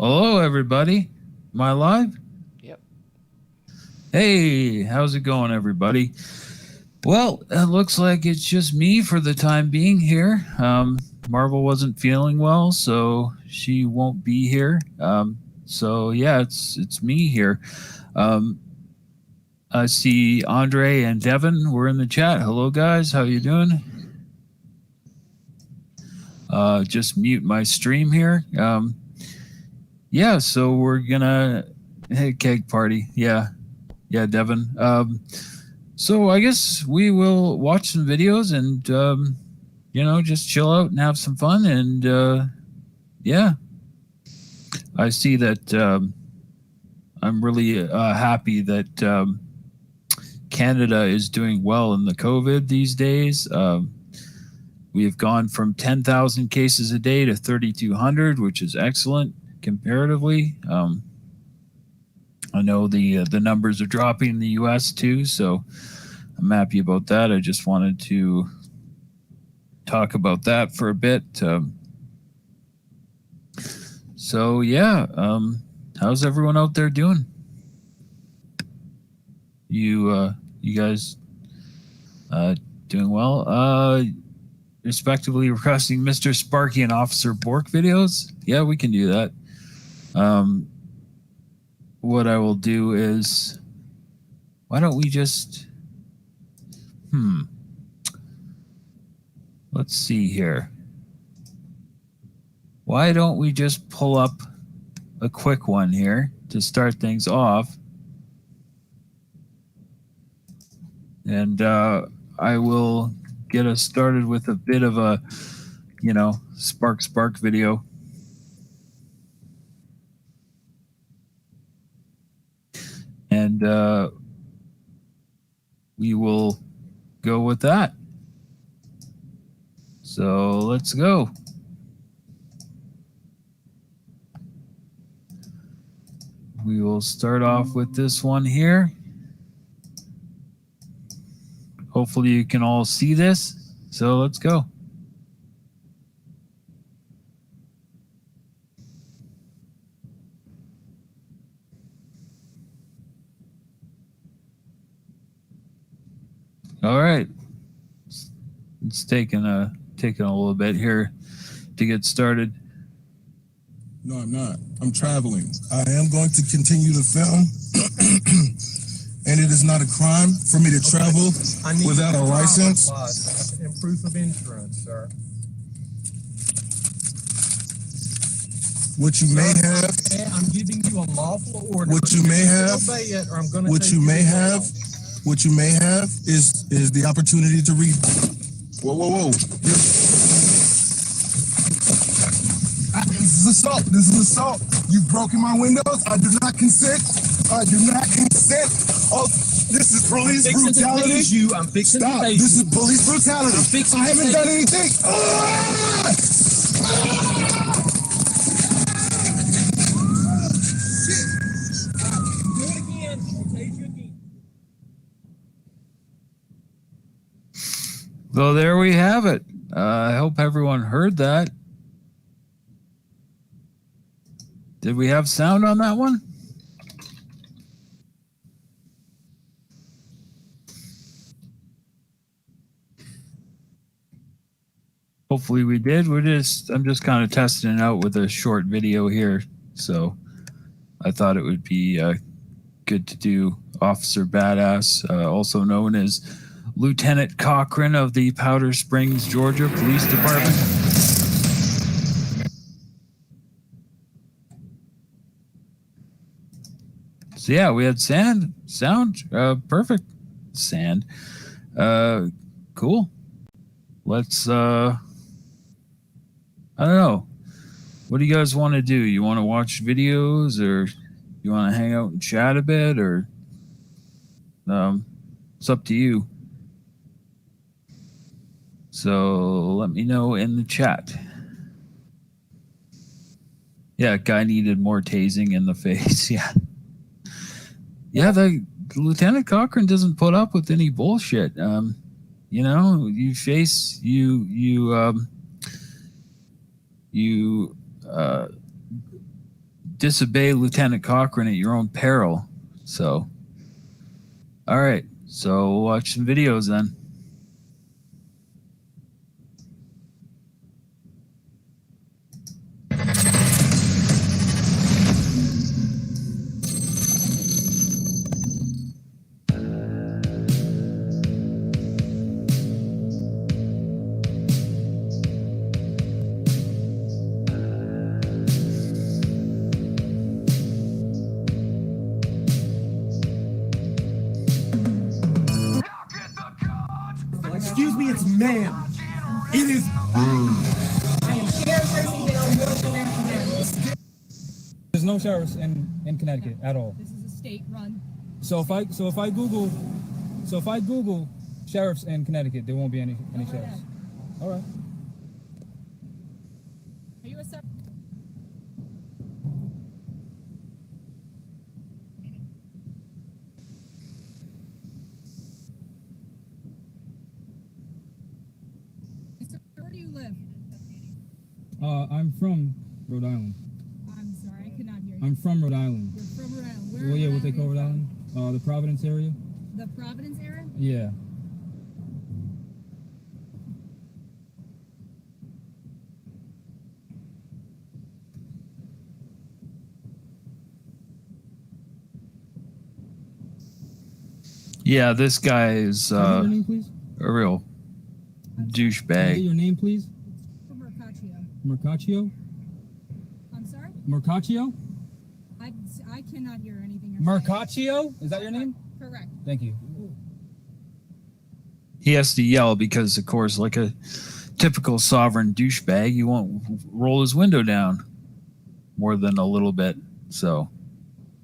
Hello, everybody. Am I live? Yep. Hey, how's it going, everybody? Well, it looks like it's just me for the time being here. Marvel wasn't feeling well, so she won't be here. So yeah, it's me here. Um, I see Andre and Devin. We're in the chat. Hello, guys. How you doing? Just mute my stream here. Yeah, so we're gonna keg party. Yeah, Devin. So I guess we will watch some videos and just chill out and have some fun. And yeah, I see that I'm really happy that Canada is doing well in the COVID these days. We have gone from 10,000 cases a day to 3,200, which is excellent comparatively. I know the numbers are dropping in the U.S. too, so I'm happy about that. I just wanted to talk about that for a bit. So yeah, how's everyone out there doing? You guys doing well? Respectively requesting Mr. Sparky and Officer Bork videos. Yeah, we can do that. What I will do is, why don't we just, let's see here. Why don't we just pull up a quick one here to start things off? And I will get us started with a bit of a, spark video. And we will go with that. So let's go. We will start off with this one here. Hopefully you can all see this. So let's go. All right. It's taking a little bit here to get started. No, I'm not. I'm traveling. I am going to continue to film. And it is not a crime for me to travel without a license. And proof of insurance, sir. What you may have. I'm giving you a lawful order. What you may have. Obey it, or I'm going to. What you may have. What you may have is the opportunity to read. Whoa. This is assault. This is assault. You've broken my windows. I do not consent. I do not consent. Oh, this is police brutality. I'm fixing Stop. to face This is police brutality. I haven't done anything. Do it again. I'll tase you again. So there we have it. I hope everyone heard that. Did we have sound on that one? Hopefully we did. I'm just kind of testing it out with a short video here. So I thought it would be good to do Officer Badass, also known as Lieutenant Cochran of the Powder Springs, Georgia Police Department. So yeah, we had sound, perfect. Sand. Cool. Let's, I don't know. What do you guys want to do? You want to watch videos, or you want to hang out and chat a bit, or it's up to you. So let me know in the chat. Yeah, guy needed more tasing in the face. Yeah. Yeah, the Lieutenant Cochran doesn't put up with any bullshit. You face disobey Lieutenant Cochran at your own peril. So, all right. So we'll watch some videos then. Excuse me, it's ma'am. It is. There's no sheriffs in Connecticut at all. This is a state run. So if I Google sheriffs in Connecticut, there won't be any sheriffs. All right. Are you a sub? Where do you live? I'm from Rhode Island. I'm sorry, I could not hear you. I'm from Rhode Island. You're from Rhode Island. Where Well, yeah, in what they call are Rhode you Island? The Providence area. from? The Providence area? Yeah. Yeah, this guy is Can I get your name, please? a real Can I get douchebag. your name, please? From Mercatio. Mercatio. I'm sorry? Mercatio. I cannot hear anything you're saying. Mercatio. Is that your name? Correct. Thank you. He has to yell because, of course, like a typical sovereign douchebag, he won't roll his window down more than a little bit. So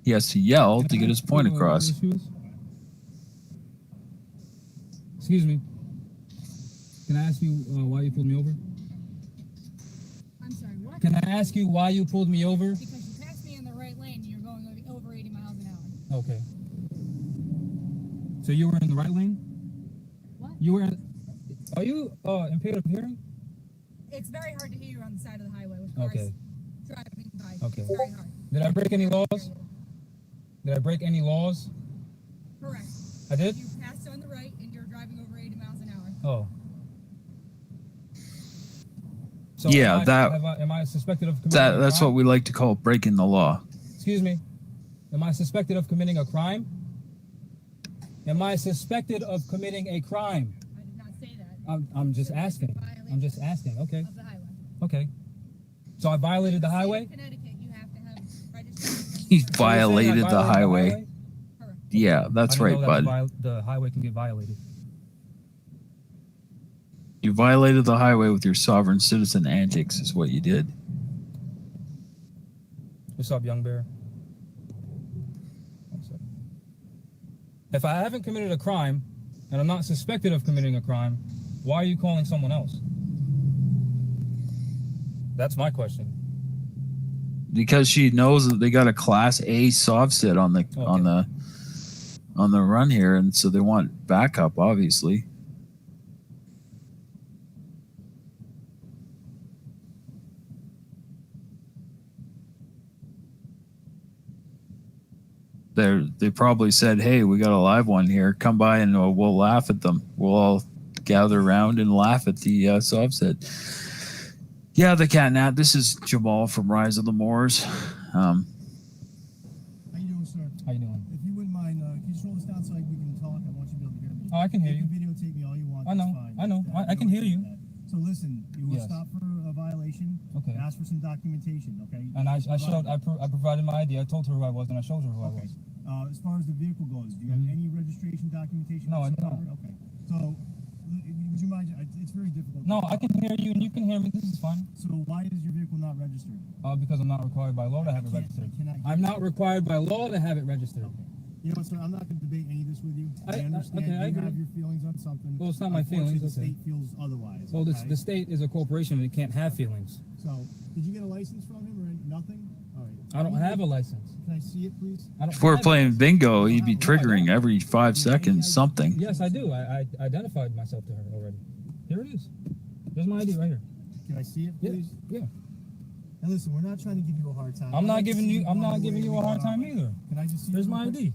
he has to yell to get his point across. Excuse me. Can I ask you why you pulled me over? I'm sorry, what? Can I ask you why you pulled me over? Because you passed me in the right lane and you're going over 80 miles an hour. Okay. So you were in the right lane? What? You were in... Are you impaired of hearing? It's very hard to hear you on the side of the highway with cars Okay. driving by. Okay. It's very hard. Did I break any laws? Did I break any laws? Correct. I did? You passed on the right and you're driving over 80 miles an hour. Oh. So Yeah, am I suspected of committing a that's crime? what we like to call breaking the law. Excuse me. Am I suspected of committing a crime? Am I suspected of committing a crime? I did not say that. I'm just It's a asking. violation I'm just asking. Okay. Of the highway. Okay. So I violated the In highway? Connecticut, you have to have registration. He So you're saying I violated the highway. Correct. Yeah, that's I right, didn't know that bud. the highway can get violated. You violated the highway with your sovereign citizen antics, is what you did. What's up, young bear? One second. If I haven't committed a crime, and I'm not suspected of committing a crime, why are you calling someone else? That's my question. Because she knows that they got a Class A soft sit on the Okay. on the run here, and so they want backup, obviously. They probably said, "Hey, we got a live one here. Come by and we'll laugh at them. We'll all gather around and laugh at the soft sit." Yeah, the cat nat. This is Jamal from Rise of the Moors. How you doing, sir? How you doing? If you wouldn't mind, can you slow this down so we can talk? I want you to be able to hear me. Oh, I can hear You you. can videotape me all you want. I know, That's fine. I know. I can hear you. So listen, you were Yes. stopped for a violation. Okay. Asked for some documentation. Okay. And I provided my ID. I told her who I was, and I showed her who I Okay. was. As far as the vehicle goes, do you have Mhm. any registration documentation? No, I whatsoever? don't. Okay. So, would you mind? It's very difficult. No, I can hear you, and you can hear me. This is fine. So why is your vehicle not registered? Because I'm not required by law to have it registered. I'm not required by law to have it registered. You know what, sir? I'm not going to debate any of this with you. I- I understand okay, I you agree. have your feelings on something. Well, it's not my Unfortunately, feelings, The okay. state feels otherwise. Well, okay? the state is a corporation, and it can't have feelings. So, did you get a license from him or nothing? All right. I don't have a license. Can I see it, please? I don't If we're have playing it. bingo, he'd be triggering every 5 seconds something. Yes, I do. I identified myself to her already. Here it is. There's my ID right here. Can I see it, Yeah. please? Yeah. And listen, we're not trying to give you a hard time. I'm I'd not like to giving see you. I'm on not the giving way you we a go hard on. time either. Can I just see Here's your my real quick? ID.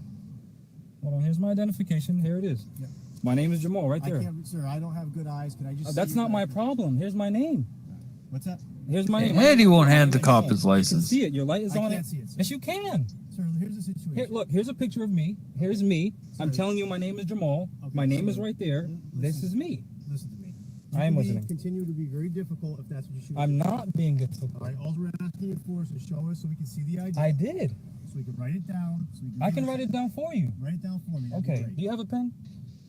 Hold on. Here's my identification. Here it is. Yeah. My name is Jamal. Right I there. can't, sir. I don't have good eyes. Can I just? see That's your not my driver's- problem. Here's my name. What's that? Here's my name. And he won't My hand name the is cop Jamal. his You can license. see it. Your light is I on can't it. see it, sir. Yes, you can. Sir, here's the situation. Here, look. Here's a picture of me. Here's me. I'm Sorry. telling you, my name is Jamal. Okay, My name is sir. right there. This Listen. is me. Listen to me. I am You listening. Continue to be very difficult if that's what you should. I'm do. not being All difficult. right. All we're asking you for is to show us so we can see the ID. I did. So we can write it down. So we can. I can write it down for you. Write it down for me. That'd be Okay. great. Do you have a pen?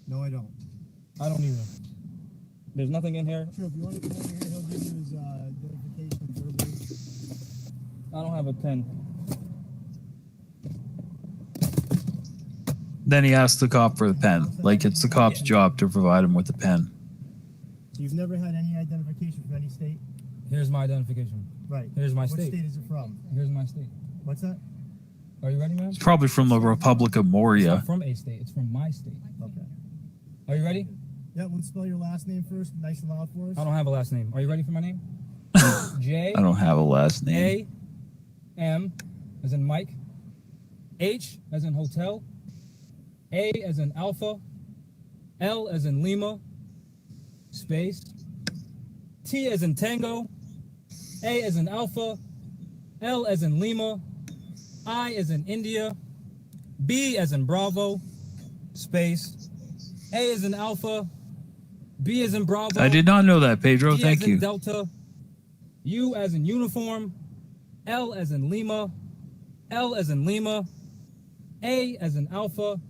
No, I don't. I don't either. There's nothing in here. Sure. If you want to come over here, he'll give you his identification verbally. I don't have a pen. Then he asks the cop for the pen. Like it's the cop's job to provide him with the pen. You've never had any identification from any state? Here's my identification. Right. Here's my What state. state is it from? Here's my state. What's that? Are you ready, man? It's probably from the Republic of It's Moria. not from a state. It's from my state. Okay. Are you ready? Yeah, we'll spell your last name first, nice and loud for us. I don't have a last name. Are you ready for my name? J I don't have a last name. A M as in Mike. H as in hotel. A as in alpha. L as in Lima. Space. T as in tango. A as in alpha. L as in Lima. I as in India. B as in Bravo. Space. A as in alpha. B as in Bravo. I did not know that, Pedro. D Thank as in you. Delta. U as in uniform. L as in Lima. L as in Lima. A as in Alpha.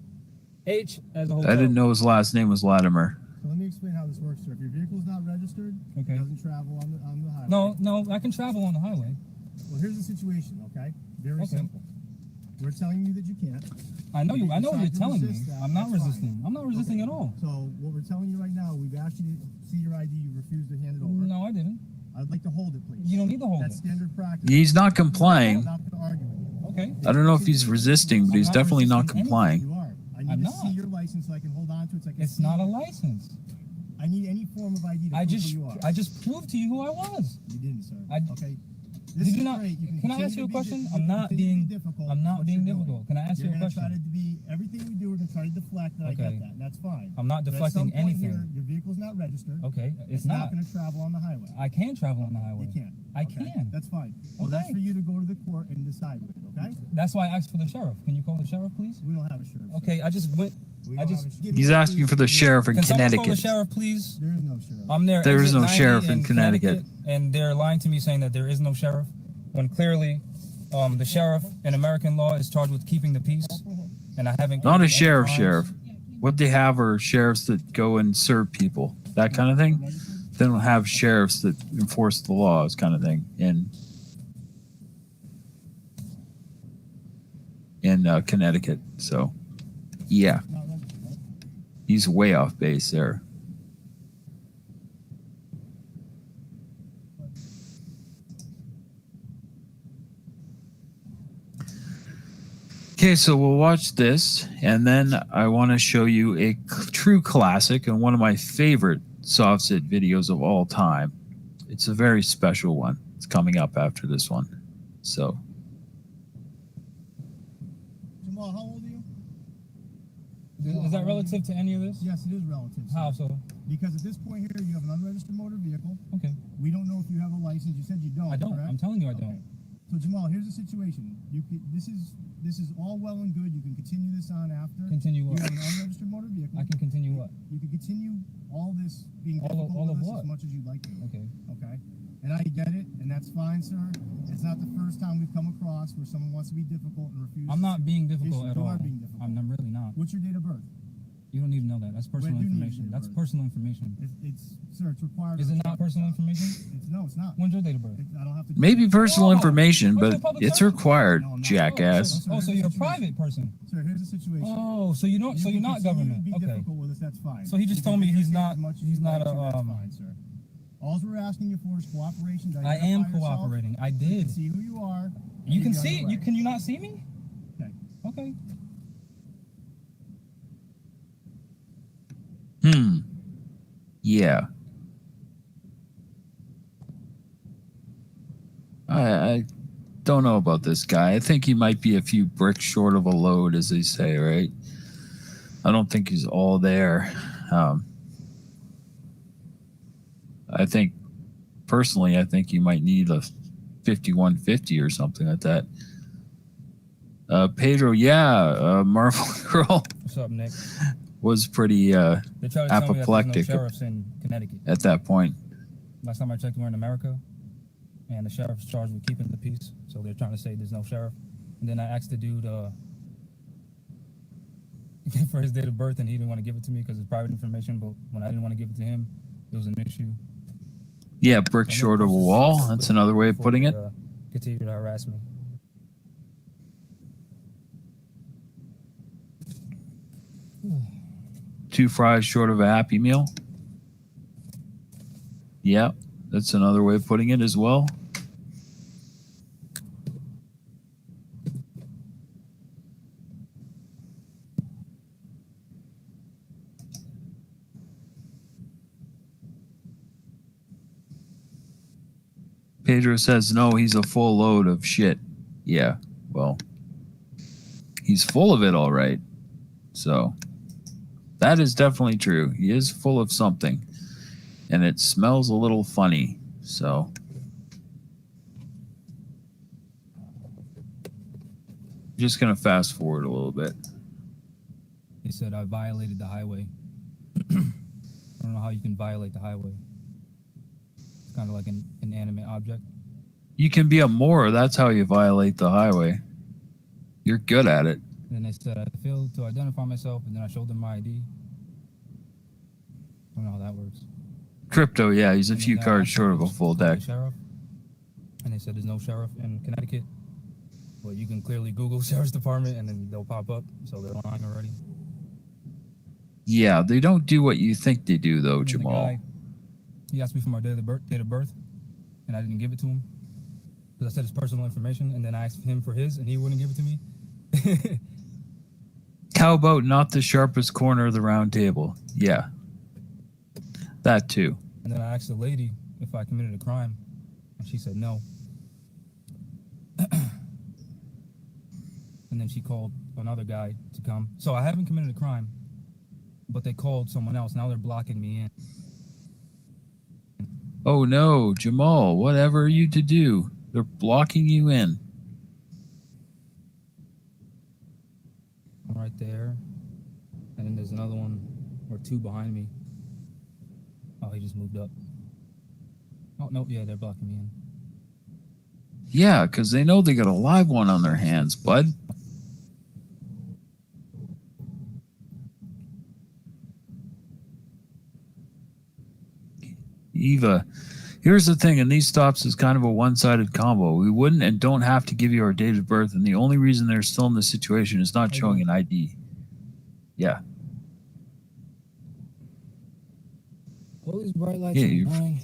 H as a hotel. I didn't know his last name was Latimer. So let me explain how this works, sir. If your vehicle is not registered, Okay. it doesn't travel on the highway. No, I can travel on the highway. Well, here's the situation, okay? Very Okay. simple. We're telling you that you can't. I know you. I know what you're Decide to telling me. resist that, I'm not that's fine. resisting. I'm not resisting at all. So what we're telling you right now, we've asked you to see your ID. You refused to hand it over. No, I didn't. I'd like to hold it, please. You don't need to hold That's it. standard practice. He's not I'm complying. not going to argue with you. Okay. I don't know if he's resisting, but he's I'm not definitely not resisting complying. You are. I need I'm to not. see your license so I can hold on to it. So I can It's see not a you. license. I need any form of ID to I prove just, who you are. I just proved to you who I was. You didn't, sir. I- Okay. Did This you is not? great. You Can I continue ask you a to be question? you I'm not continue to be being. difficult. I'm with not what being you're doing. difficult. Can I ask you You're a gonna question? try to be everything we do. We're gonna try to deflect. And I Okay. get that. And that's fine. I'm not But at some deflecting point anything. Here, your vehicle's not registered. Okay, it's not not. going to travel on the highway. I can travel on the highway. You can't. I okay? can. That's fine. Well, that's Okay. for you to go to the court and decide with. Okay? That's why I asked for the sheriff. Can you call the sheriff, please? We don't have a sheriff. sir. Okay, I just went. We I don't just. have a sheriff. He's asking for the sheriff in Can someone call the Connecticut. sheriff, please? There is no sheriff. I'm there. There is exit no 90 sheriff in Connecticut. and they're lying to me saying that there is no sheriff, when clearly, the sheriff in American law is charged with keeping the peace, and I haven't. Not a committed any sheriff, crimes. sheriff. What they have are sheriffs that go and serve people, that kind of thing. They don't have sheriffs that enforce the laws, kind of thing, in Connecticut. So, yeah, Not registered, right? he's way off base there. Okay, so we'll watch this, and then I want to show you a true classic and one of my favorite soft sit videos of all time. It's a very special one. It's coming up after this one. So, Jamal, how old are you? Is that relative to any of this? Yes, it is relative. sir. How so? Because at this point here, you have an unregistered motor vehicle. Okay. We don't know if you have a license. You said you don't. I don't. Correct? I'm telling you, I Okay. don't. So Jamal, here's the situation. This is all well and good. You can continue this on after. Continue You what? have an unregistered motor vehicle. I can continue what? You can continue all this being All of- difficult all of with us what? as much as you'd like to. Okay. Okay. And I get it, and that's fine, sir. It's not the first time we've come across where someone wants to be difficult and refuses. I'm not being difficult Yes, at you all. are being difficult. I'm really not. What's your date of birth? You don't need to know that. That's personal Wait, you need information. to That's know. personal information. Sir, it's required. Is on it the not personal information? No, it's not. When's your date of birth? I don't have to. maybe personal Oh, information, what's but your public it's service? required, No, I'm not. jackass. Oh, so you're a private person. Sir, here's the situation. Oh, so you don't. So You you're can not continue to government. Be Okay. difficult with us. That's fine. So he just You told can me he's communicate not- as much as he's you'd not like to, a, that's um, fine, sir. All we're asking you for is cooperation. To I identify am yourself. cooperating. I You did. can see who you are. You and can be on see. your You way. can you not see me? Okay. Okay. Yeah. I I don't know about this guy. I think he might be a few bricks short of a load, as they say, right? I don't think he's all there. I think, personally, I think you might need a 5150 or something like that. Pedro, Marvel Girl What's up, Nick? was pretty They try to tell me that there's no apoplectic sheriffs in Connecticut. at that point. Last time I checked, we're in America, and the sheriff's charged with keeping the peace. So they're trying to say there's no sheriff. And then I asked the dude for his date of birth, and he didn't want to give it to me because it's private information. But when I didn't want to give it to him, it was an issue. Yeah, brick short of a wall. That's another way of putting it. Continue to harass me. Two fries short of a Happy Meal. Yeah, that's another way of putting it as well. Pedro says, no, he's a full load of shit. Yeah, well, he's full of it, all right. So that is definitely true. He is full of something, and it smells a little funny. So just going to fast forward a little bit. He said I violated the highway. I don't know how you can violate the highway. It's kind of like an inanimate object. You can be a Moor. That's how you violate the highway. You're good at it. And then they said I failed to identify myself, and then I showed them my ID. I don't know how that works. Crypto, yeah, he's a And few then I cards asked short them of a if full there was deck. a sheriff, and they said there's no sheriff in Connecticut. Well, you can clearly Google Sheriff's Department, and then they'll pop up. So they're lying already. Yeah, they don't do what you think they do, though, And then the Jamal. guy, he asked me for my date of birth, and I didn't give it to him because I said it's personal information. And then I asked him for his, and he wouldn't give it to me. How about not the sharpest corner of the round table? Yeah, that too. And then I asked the lady if I committed a crime, and she said no. And then she called another guy to come. So I haven't committed a crime, but they called someone else. Now they're blocking me in. Oh no, Jamal, whatever are you to do? They're blocking you in. I'm right there. And then there's another one or two behind me. Oh, he just moved up. Oh, no, yeah, they're blocking me in. Yeah, because they know they got a live one on their hands, bud. Eva, here's the thing, in these stops is kind of a one-sided combo. We wouldn't and don't have to give you our date of birth, and the only reason they're still in this situation is not showing an ID. Yeah. All these bright lights Yeah, are you- annoying.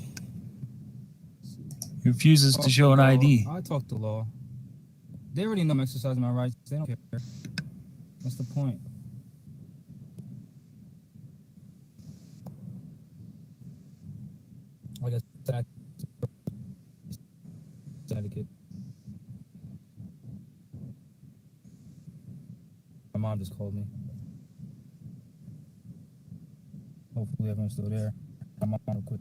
He refuses to show an ID. I talk to law. They already know I'm exercising my rights. They don't care. That's the point. Like I said, Connecticut. My mom just called me. Hopefully everyone's still there. My mom will quit.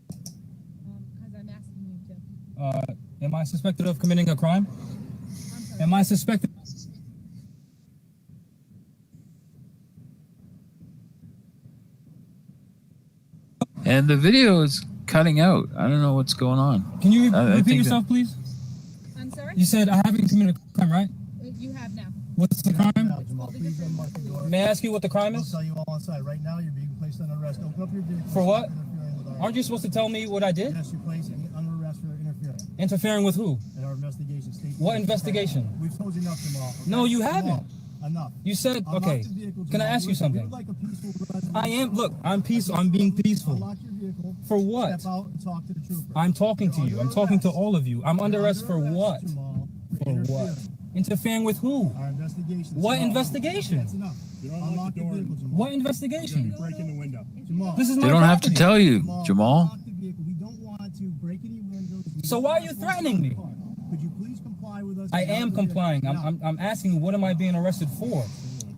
Because I'm asking you to. Am I suspected of committing a crime? I'm sorry. Am I suspected? And the video is cutting out. I don't know what's going on. Can you I repeat think yourself, please? I'm sorry? You said I haven't committed a crime, right? You have now. What's the crime? Now, Jamal, please unlock the door. May I ask you what the crime I'll is? tell you all inside. Right now, you're being placed under arrest. Open up your vehicle. For what? Stop interfering with our- Aren't you supposed to tell me what I did? Yes, you're placed under arrest for interfering Interfering with who? in our investigation. State What police investigation? department. We've told you enough, Jamal. Okay? No, you Jamal, haven't. Enough. You said, Unlock okay. the vehicle, Can I Jamal. ask you Listen, something? you're like a peaceful resident. I am. Look, I'm peaceful. I'm being peaceful. Unlock your vehicle. For what? Step out and talk to the trooper. I'm talking to You're you. I'm under talking to arrest. all of you. I'm under You're arrest for arrest, what? Jamal, For what? interfering. Interfering with who? Our investigation. What Jamal, investigation? That's enough. Unlock the vehicle, Jamal. What investigation? Break in the window. Jamal. This is They my don't have to property. tell you, Jamal, Jamal. unlock the vehicle. We don't want to break any windows. We So don't why are want you to threatening me? Could you please comply with us? I and am unlock the vehicle? complying. No. I'm asking you, what am I being arrested for?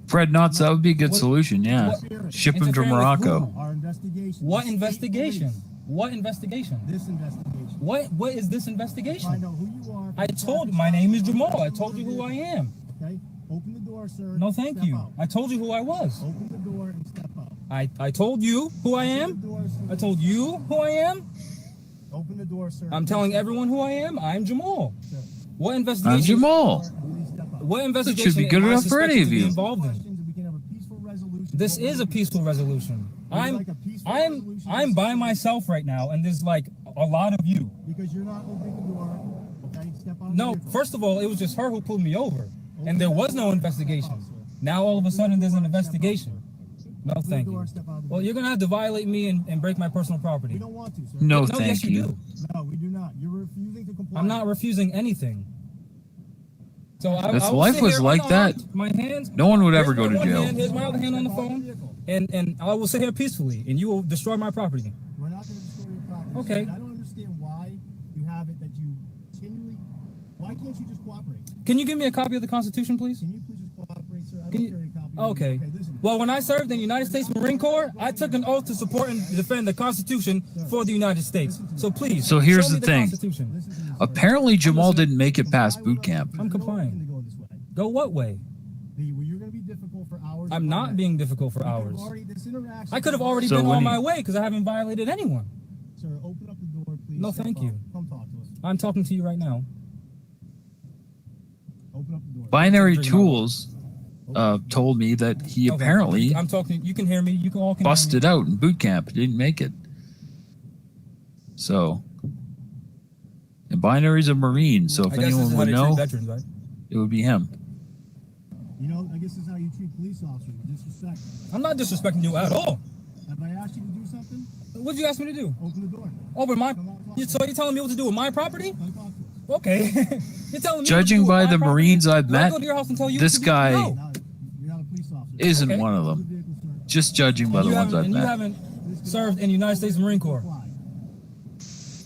Fred Knotts, that would be a good What- solution, yeah. what- Ship him to interfering with Morocco. who? Our investigation. What the state investigation? police. What investigation? This investigation. What is this Find investigation? out who you are. I told, my name is Jamal. I told you who I am. Okay. Open the door, sir. No, thank Step you. out. I told you who I was. Open the door and step out. I told you who I Open am. the door, sir. I told you who I am. Open the door, sir. I'm telling everyone who I am. I'm Jamal. Sir. What I'm investigation? Jamal. Please step out. What investigation be good am I enough for any suspected of to be you. involved in? Questions and we can have a peaceful resolution. This What is we're a gonna peaceful resolution. Would you like a peaceful resolution? I'm by myself right now, and there's like a lot of you. do because you're not opening the door. Okay, step out. of the No, vehicle. first of all, it was just her who pulled me over, Open and there the was no door, investigation. step out, sir. Now all of a Open sudden the there's an door, step out, investigation. sir. No, Open the thank door, you. step out of the Well, you're vehicle. gonna have to violate me and break my personal property. We don't want to, sir. No, No, thank yes, you you. do. No, we do not. You're refusing to comply. I'm not refusing anything. So If I will life sit was here like that, unarmed, my hands. No one would ever here's go my to one jail. hand, here's my other hand on the phone, and I will sit here peacefully, and you will destroy my property. We're not going to destroy your property. Okay. I don't understand why you have it that you continually. Why can't you just cooperate? Can you give me a copy of the Constitution, please? Can you please just cooperate, sir? I don't Can you- carry a copy. Okay. Listen. Well, when I served in the United States Marine Corps, I took an oath to support and defend the Constitution for the United States. So please. So here's show me the thing. Constitution. Listen to me, sir. Apparently, Jamal didn't make it past boot camp. I'm complying. You're going this way. Go what way? You're going to be difficult for hours. I'm not being difficult for hours. I could have already So been when on he- my way because I haven't violated anyone. Sir, open up the door, please. No, Step thank out. you. Come talk to us. I'm talking to you right now. Open up the door. Binary Tools told me that he Okay. apparently I'm talking. You can hear me. You can all can hear me. busted out in boot camp. Didn't make it. So, and Binary's a Marine, so if I guess this anyone is how would they treat know, veterans, right? it would be him. You know, I guess this is how you treat police officers. Disrespect. I'm not disrespecting you at all. Have I asked you to do something? What'd you ask me to do? Open the door. Over my. Come on, So you're telling me what to do with my property? Come talk to us. Okay. You're telling me. Judging what to do by with the my property? Marines I've Do I met, go to your house and tell you this what to do? guy No. No, you're not a police officer. isn't Okay. one of Open them. the vehicle, sir. Just judging by And the you ones haven't- I've and you met. haven't served in the United States Marine Corps.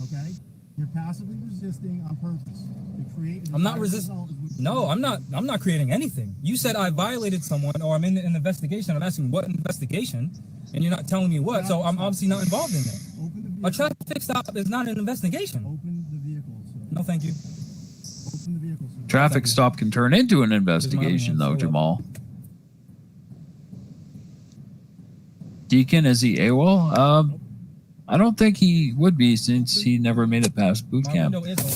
Okay? You're passively resisting on purpose to create. I'm not resisting. No, I'm not. I'm not creating anything. You said I violated someone, or I'm in an investigation. I'm asking what investigation, and you're not telling me what. So I'm obviously not involved in it. Open the A vehicle. traffic stop is not an investigation. Open the vehicle, sir. No, thank you. Open the vehicle, sir. Traffic stop can turn into an investigation, though, hand, so Jamal. Deacon, is he AWOL? I don't think he would be since he never made it past boot My camp. window is open.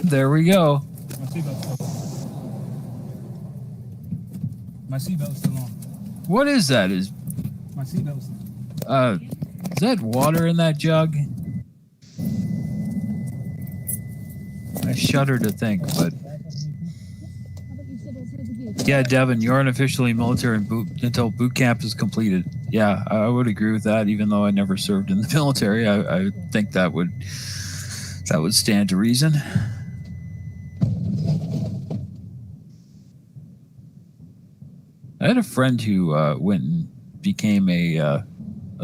There we go. My seatbelt's still on. My seatbelt's still on. What is that? My seatbelt's still on. Is that water in that jug? I shudder to think, but How about you sit outside the vehicle? yeah, Devin, you aren't officially military until boot camp is completed. Yeah, I would agree with that. Even though I never served in the military, I think that would stand to reason. I had a friend who went and became a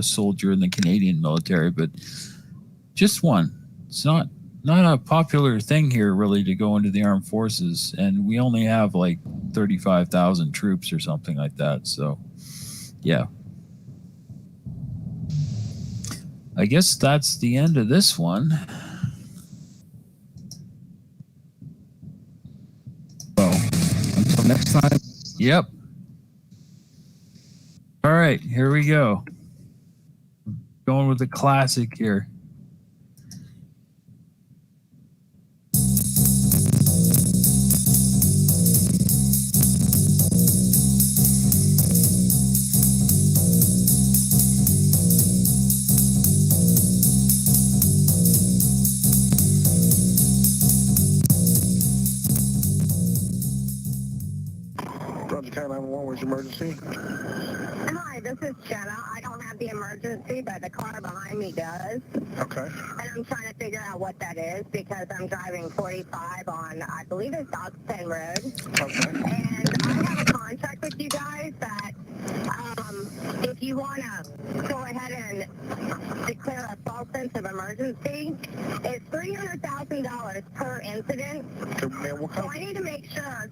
soldier in the Canadian military, but just one. It's not a popular thing here, really, to go into the armed forces, and we only have like 35,000 troops or something like that. So, yeah. I guess that's the end of this one. Until next time. Yep. All right, here we go. Going with the classic here. Roger, Cat 911, where's your emergency? Hi, this is Jenna. I don't have the emergency, but the car behind me does. Okay. And I'm trying to figure out what that is because I'm driving 45 on, I believe it's Oxton Road. Okay. And I have a contract with you guys that if you want to go ahead and declare a false sense of emergency, it's $300,000 per incident. Ma'am, what kind So I need to make sure.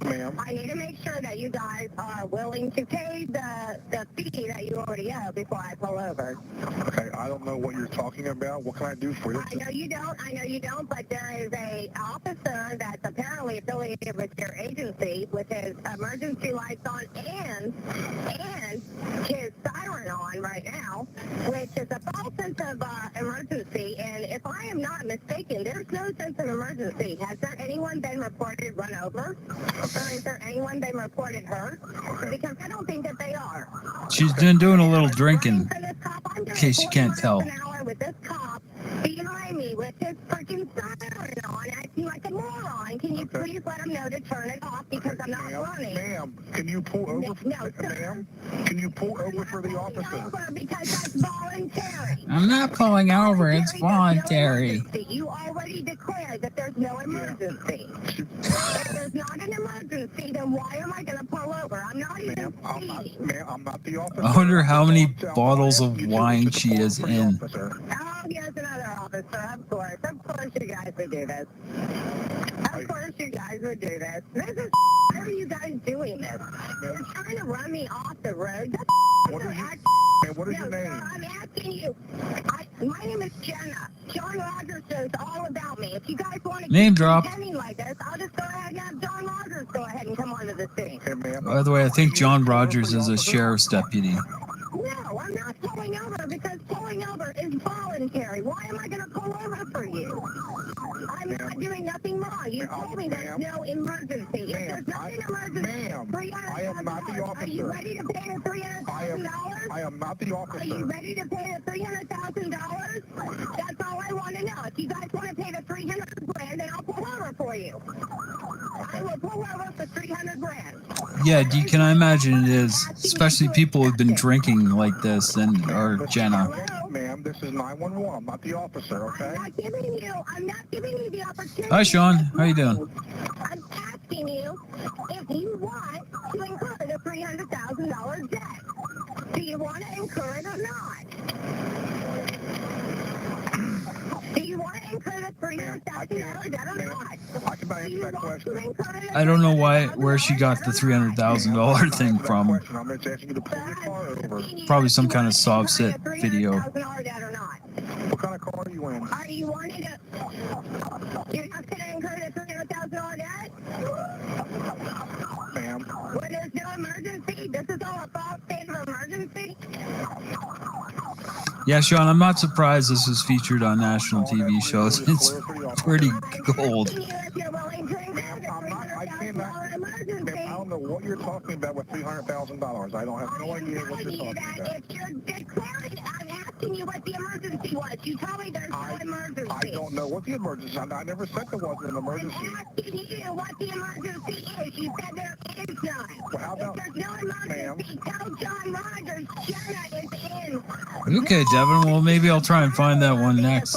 Ma'am. I need to make sure that you guys are willing to pay the fee that you already owe before I pull over. Okay, I don't know what you're talking about. What can I do for you? I know you don't, but there is a officer that's apparently affiliated with your agency with his emergency lights on and his siren on right now, which is a false sense of emergency. And if I am not mistaken, there's no sense of emergency. Has there anyone been reported run over? Or has there anyone been reported hurt? Because I don't think that they are. She's been doing a little drinking, In case you can't tell. With this cop behind me with his freaking siren on, acting like a moron. Can you please let him know to turn it off because I'm not running? Ma'am, can you pull over? Ma'am, can you pull over for the officer? Over because that's voluntary. I'm not pulling over. It's voluntary. You already declared that there's no emergency. If there's not an emergency, then why am I going to pull over? I'm not even speeding. Ma'am, I'm not the officer. I wonder how many bottles of wine she is in. Oh, here's another officer. Of course you guys would do this. Of course you guys would do this. This is why are you guys doing this? You're trying to run me off the road. What is your name? Sir, I'm asking you. My name is Jenna. John Rogers knows all about me. If you guys want to Name keep drop. pretending like this, I'll just go ahead and have John Rogers go ahead and come onto the scene. Hey, ma'am. By the way, I think John Rogers is a sheriff's deputy. No, I'm not pulling over because pulling over is voluntary. Why am I going to pull over for you? I'm not doing nothing wrong. You told me there's no emergency. If there's not an emergency, I am not the officer. Are you ready to pay the $300,000? I am not the officer. Are you ready to pay the $300,000? That's all I want to know. If you guys want to pay the $300,000, then I'll pull over for you. I will pull over for $300,000. Yeah, can I imagine it is, especially people who've been drinking like this and or Jenna. Ma'am, this is 911. I'm not the officer, okay? I'm not giving you the opportunity. Hi, Sean. How you doing? I'm asking you if you want to incur the $300,000 debt. Do you want to incur it or not? Do you want to incur the $300,000 debt or not? I cannot answer that question. I don't know where she got the $300,000 thing from. I'm just asking you to pull your car over. Probably some kind of soft set video. What kind of car are you in? Are you wanting to? You're not going to incur the $300,000 debt? Ma'am. When there's no emergency? This is all a false state of emergency? Yeah, Sean, I'm not surprised this was featured on national TV shows. It's pretty gold. I don't know what you're talking about with $300,000. I don't have no idea what you're talking about. If you're declaring, I'm asking you what the emergency was. You told me there's no emergency. I don't know what the emergency is. I never said there wasn't an emergency. I'm asking you what the emergency is. You said there is none. Well, how about, if there's no emergency, tell John Rogers Jenna is in. Okay, Devin. Well, maybe I'll try and find that one next.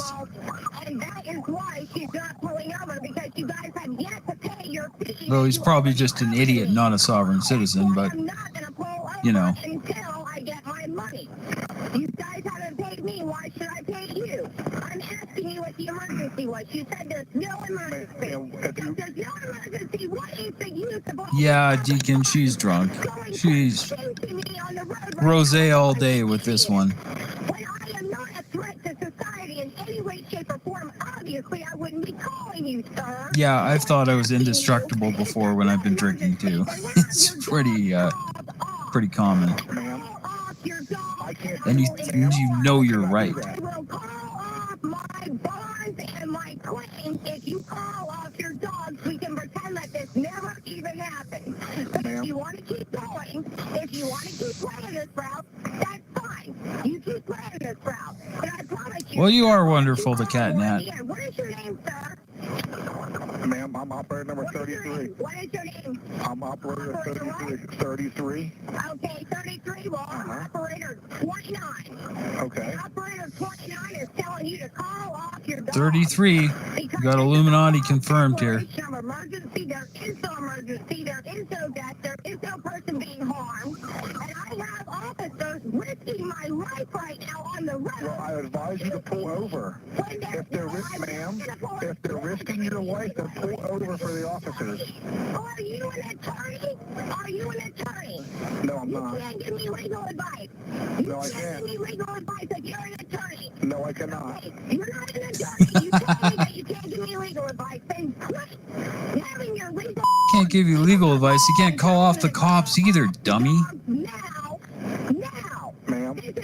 And that is why she's not pulling over, because you guys have yet to pay your fee. Though he's probably just an idiot, not a sovereign citizen, but, I'm not going to pull over you know. until I get my money. You guys haven't paid me. Why should I pay you? I'm asking you what the emergency was. You said there's no emergency. If there's no emergency, what is the use of all Yeah, Deacon, she's drunk. She's rosé all day with this one. When I am not a threat to society in any way, shape, or form, obviously I wouldn't be calling you, sir. Yeah, I've thought I was indestructible before when I've been drinking too. It's pretty common. And you know you're right. I will call off my bonds and my claims. If you call off your dogs, we can pretend that this never even happened. But if you want to keep going, if you want to keep playing this route, that's fine. You keep playing this route. But I promise you. Well, you are wonderful, the cat Nat. What is your name, sir? Ma'am, I'm operator number 33. What is your name? I'm operator 33. 33. Okay, 33. very well. Operator 29. Okay. And operator 29 is telling you to call off your dog. 33. We got Illuminati confirmed here. Of emergency, there is no emergency, there is no death, there is no person being harmed, and I have officers risking my life right now on the road. Well, I advise you to pull over. If they're if they're risking your life, then pull over for the officers. Are you an attorney? Are you an attorney? No, I'm not. You can't give me legal advice. No, I can't can't. give me legal advice if you're an attorney. No, I cannot. You're not an attorney. You tell me that you can't give me legal advice. Then quit having your legal. Can't give you legal advice. You can't call off the cops either, dummy. Now, Ma'am. this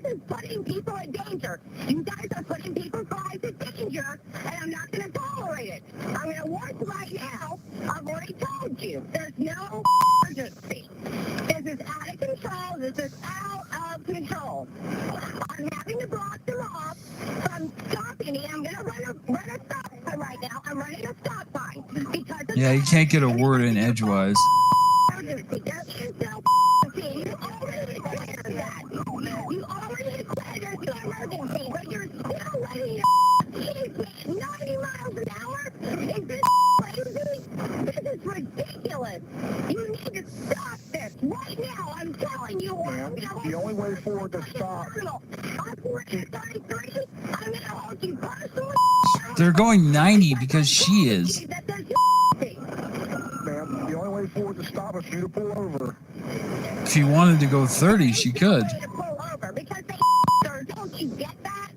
is putting people in danger. You guys are putting people's lives in danger, and I'm not going to tolerate it. I'm going to work right now. I've already told you. There's no emergency. This is out of control. This is out of control. I'm having to block them off from stopping it. I'm going to run a stop sign right now. I'm running a stop sign. Because Yeah, you can't get a word in edgewise. emergency. There is no emergency. You already declared that. You already declared there's no emergency, but you're still letting your 90 miles an hour? Is this crazy? This is ridiculous. You need to stop this right now. I'm telling you. Ma'am, the only way forward to stop. Operator 33, I'm going to hold you personally. They're going 90 because she is. That there's Ma'am, the only way forward to stop is for you to pull over. If she wanted to go 30, she could. to pull over because they don't you get that?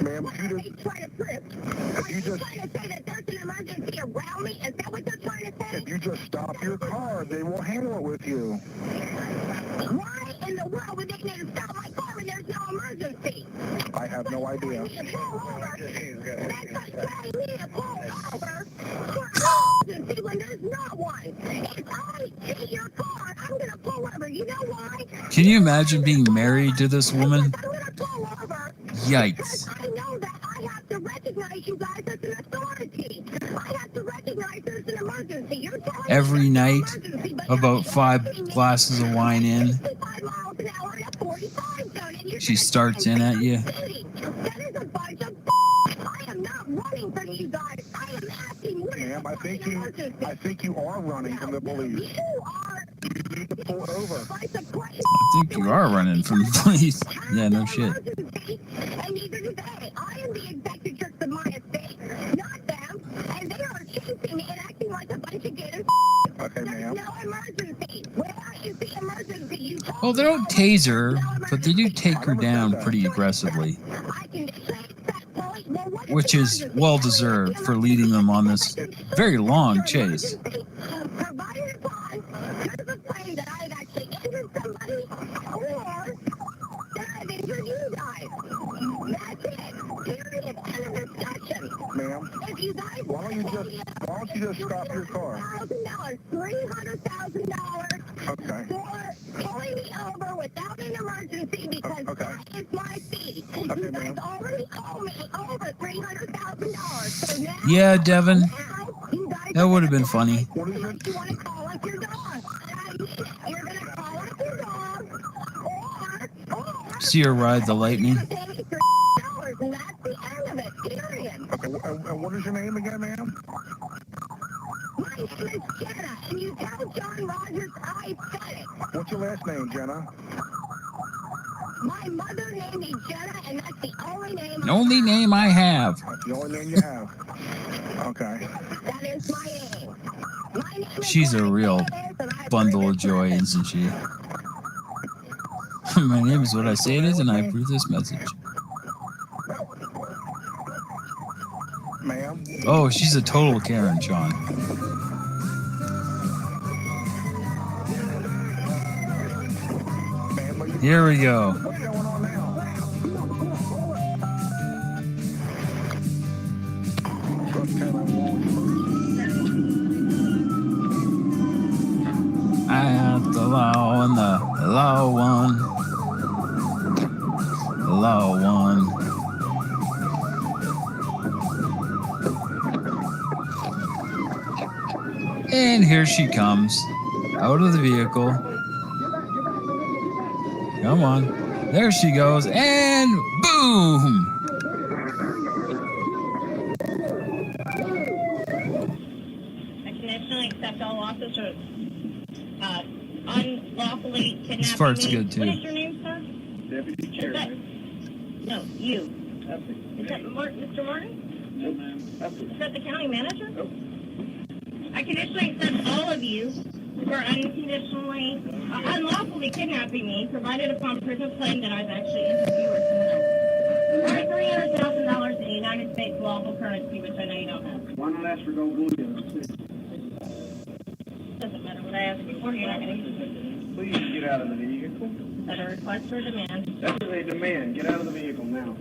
Ma'am, What are they trying to prove? Are you trying to say that there's an emergency around me? Is that what they're trying to say? If you just stop your car, they will handle it with you. Why in the world would they need to stop my car when there's no emergency? I have no idea. That's like telling me to pull over for emergency when there's not one. If I see your car, I'm going to pull over. You know why? Can you imagine being married to this woman? I'm going to pull over. Yikes. I know that I have to recognize you guys as an authority. I have to recognize there's an emergency. You're telling me Every there's no night, emergency, but about you're 5 telling me glasses of wine in, 65 miles an hour in a 45 zone, and you're she gonna starts try in and at you. that is a bunch of I am not running from you guys. I am asking what is Ma'am, the I think you are running from the police. You are You need to pull over. like the place. I think you are running from the police. Yeah, no shit. And neither do they. I am the executrix of my estate, not them. And they are chasing me and acting like a bunch of gators. Okay, There's ma'am. no emergency. Where is the emergency? You told Well, they me don't tase her, no but they do emergency. take her down pretty aggressively, I can chase that point. Well, what is which the is emergency? well deserved for leading them on this very long chase. Provided upon there's a claim that I have actually injured somebody or that I've injured you guys. That's it. Period. End of discussion. Ma'am, If you guys why don't you just stop your car? $300,000 Okay. for pulling me over without an emergency because Okay. that is my fee. You Okay, guys ma'am. already owe me over $300,000. So now, Yeah, Devin, you guys that would have been funny. What is it? you want to call up your dog. You're going to call up your dog or See her ride the lightning. pay me $3, and that's the end of it, period. Okay, and what is your name again, ma'am? My name is Jenna, and you tell John Rogers I said it. What's your last name, Jenna? My mother named me Jenna, and that's the only name The only name I have. That's the only name you have. Okay. that is my name. My name is She's a what I real say it is, and I bundle approve of it joy, forever. isn't she? My name is what I say it is, and I approve this message. Ma'am? Oh, she's a total Karen, Sean. Ma'am, are you... Here we go. What's going on now? Trust Taylor I have the law and the law one. The law one. And here she comes out of the vehicle. Come on. There she goes. And boom. I conditionally accept all officers unlawfully kidnapping This part's me. good, too. What is your name, sir? Deputy Is that, no, you. That's Is that Mr. Martin? No, ma'am. Is that the county manager? Nope. I conditionally accept all of you for unconditionally, unlawfully kidnapping me, provided upon proof of claim that I've actually interviewed or someone else. For $300,000 in United States lawful currency, which I know you don't have. Why not ask for gold bullion? Doesn't matter what I ask you for, you're not going to use it. Please get out of the vehicle. Is that a request or a demand? That's a demand. Get out of the vehicle now.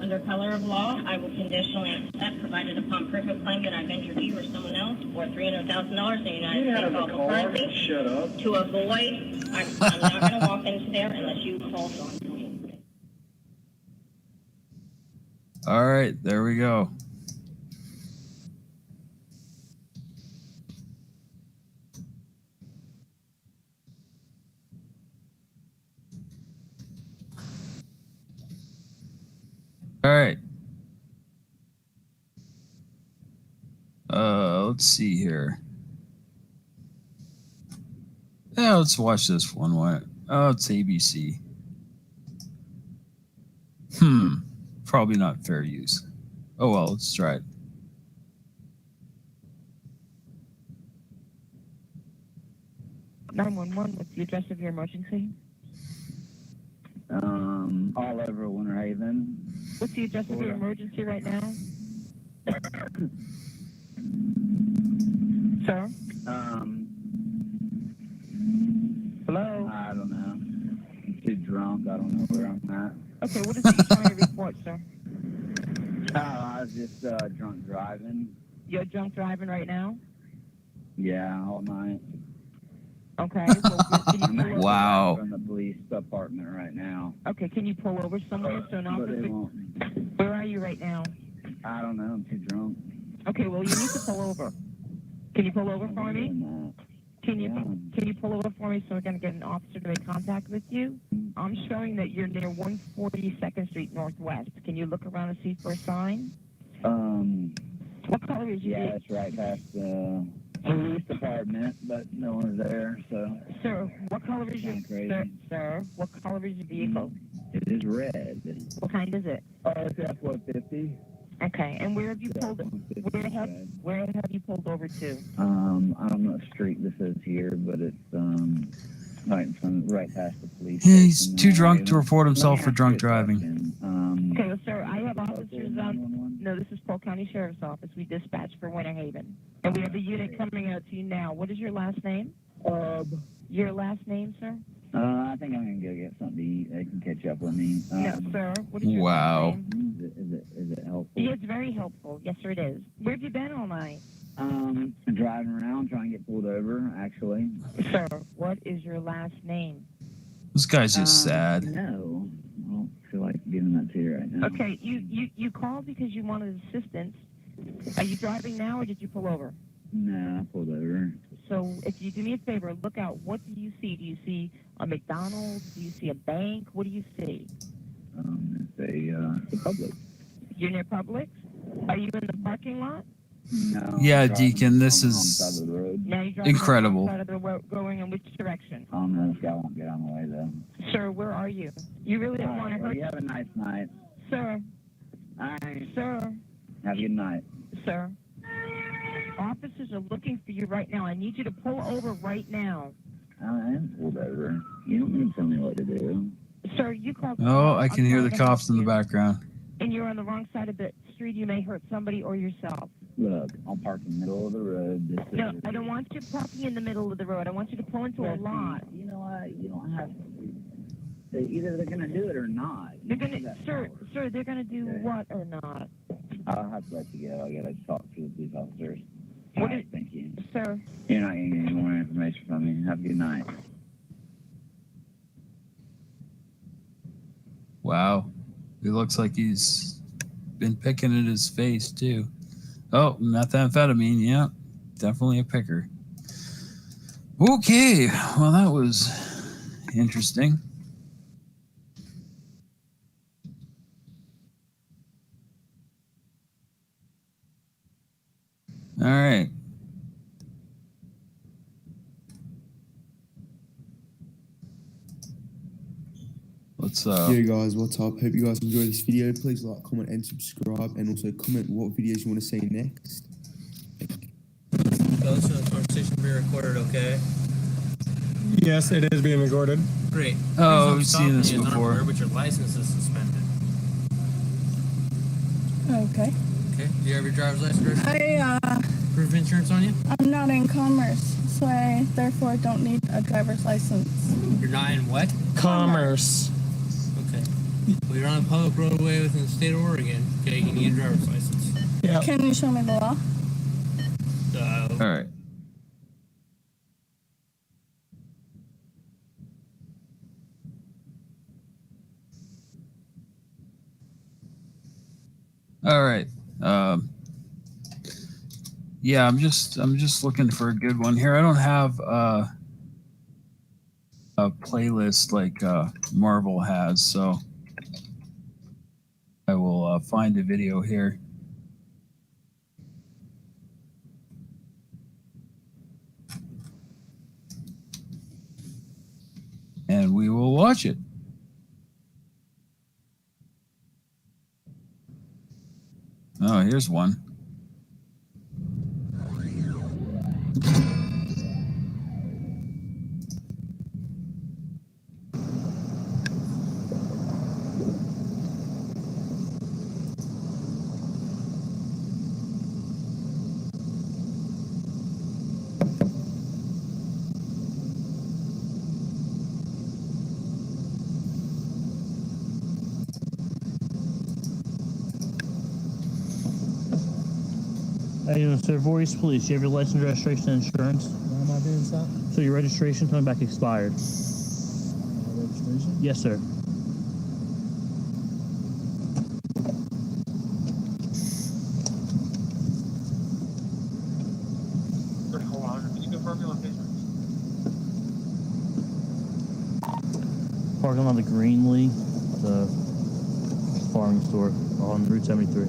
Under color of law, I will conditionally accept, provided upon proof of claim that I've injured you or someone else, or $300,000 in United Get out States of the lawful car. currency. Shut up. To avoid, I'm not going to walk into there unless you call on me. All right, there we go. All right. Let's see here. Yeah, let's watch this one. Oh, it's ABC. Probably not fair use. Oh well, let's try it. What's the address of your emergency? All over Winter Haven. What's the address of your emergency right now? Sir? Hello? I don't know. I'm too drunk. I don't know where I'm at. Okay, what is it you're trying to report, sir? I was just drunk driving. You're drunk driving right now? Yeah, all night. Okay. Well, can you pull over? Wow. From the police department right now. Okay, can you pull over somewhere so an But they officer... won't. Where are you right now? I don't know. I'm too drunk. Okay, well, you need to pull over. Can you pull over for me? Can you pull over for me so we're going to get an officer to make contact with you? I'm showing that you're near 142nd Street Northwest. Can you look around and see for a sign? What color is your Yeah, it's right past the police department, but no one's there, so... Sir, what color is your... Sir, what color is your vehicle? It is red. What kind is it? Oh, it's F-150. Okay, and where have you pulled... Where have you pulled over to? I don't know what street this is here, but it's right past the police He's station. too drunk to report himself for drunk driving. Okay, well, sir, I have officers on... No, this is Polk County Sheriff's Office. We dispatch for Winter Haven. And we have a unit coming out to you now. What is your last name? Your last name, sir? I think I'm going to go get something to eat. They can catch up with me. No, sir. What is your Wow. last name? Is it helpful? Yeah, it's very helpful. Yes, sir, it is. Where have you been all night? Driving around, trying to get pulled over, actually. Sir, what is your last name? This guy's just sad. No. I don't feel like giving that to you right now. Okay, you called because you wanted assistance. Are you driving now or did you pull over? No, I pulled over. So if you do me a favor, look out. What do you see? Do you see a McDonald's? Do you see a bank? What do you see? It's a Publix. You're near Publix? Are you in the parking lot? No. Yeah, I'm driving Deacon, this on the is wrong side of the road. Now you're driving incredible. on the side of the road, going in which direction? I don't know. This guy won't get on the way, though. Sir, where are you? You really don't want to hurt... You have a nice night. Sir. All right. Sir. Have a good night. Sir. Officers are looking for you right now. I need you to pull over right now. I am pulled over. You don't need to tell me what to do. Sir, you called... Oh, I can hear the coughs in the background. And you're on the wrong side of the street. You may hurt somebody or yourself. Look, I'll park in the middle of the road. No, I don't want you parking in the middle of the road. I want you to pull into a lot. You know what? You don't have to. Either they're going to do it or not. They're going to... Sir, they're going to do what or not? I'll have to let you go. I got to talk to the police officers. What is... Thank you. Sir. You're not going to get any more information from me. Have a good night. Wow. It looks like he's been picking at his face, too. Oh, methamphetamine. Yeah, definitely a picker. Okay. Well, that was interesting. All right. Let's Yo guys, what's up? Hope you guys enjoyed this video. Please like, comment and subscribe, and also comment what videos you want to see next. So the conversation being recorded, okay? Yes, it is being recorded. Great. Oh, we've seen this Stopping you is before. unaware, but your license is suspended. Okay. Okay. Do you have your driver's license? Proof of insurance on you? I'm not in commerce, so I therefore don't need a driver's license. You're not in what? Commerce. Okay. Well, you're on a public roadway within the state of Oregon. Okay, you need a driver's license. Yeah. Can you show me the law? All right. All right. Yeah, I'm just looking for a good one here. I don't have a playlist like Marvel has, so I will find a video here. And we will watch it. Oh, here's one. How you doing, sir? Voorhees Police. You have your license, registration, and insurance. Why am I being stopped? So your registration coming back expired. My registration? Yes, sir. Hold on. Can you confirm your location? Parking lot of Greenlee, the farming store on Route 73.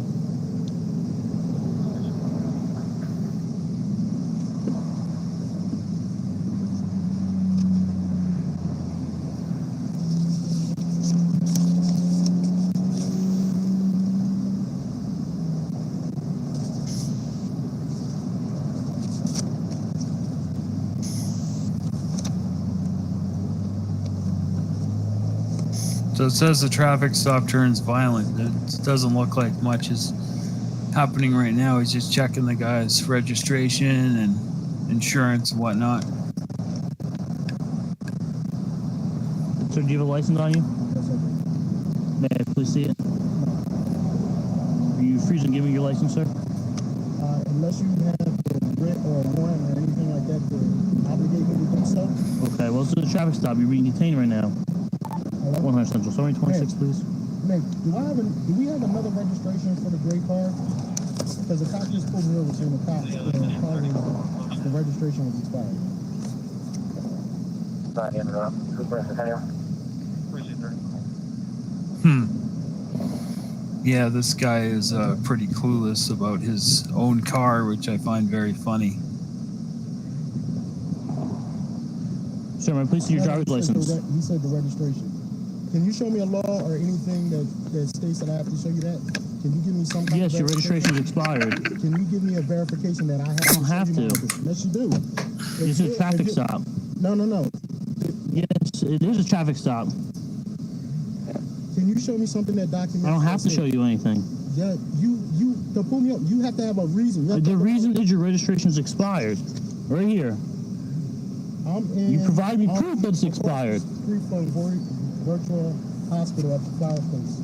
So it says the traffic stop turns violent. It doesn't look like much is happening right now. He's just checking the guy's registration and insurance and whatnot. Sir, do you have a license on you? May I please see it? Are you free to give me your license, sir? Unless you have a writ or a warrant or anything like that to obligate me to do so. Okay, well, this is a traffic stop. You're being detained right now. 100 Central. Sorry, 26, please. Nick, do we have another registration for the gray car? Because the cop just pulled me over saying the registration was expired. Yeah, this guy is pretty clueless about his own car, which I find very funny. Sir, may I please see your driver's license? He said the registration. Can you show me a law or anything that states that I have to show you that? Can you give me some kind Yes, of your registration is expired. Can you give me a verification that I have I don't have to. Yes, you do. It's a traffic stop. No. Yes, it is a traffic stop. Can you show me something that documents? I don't have to show you anything. Yeah, you to pull me up, you have to have a reason. The reason is your registration is expired. Right here. You provide me proof that it's expired. Street from Virtual Hospital at the fireplace.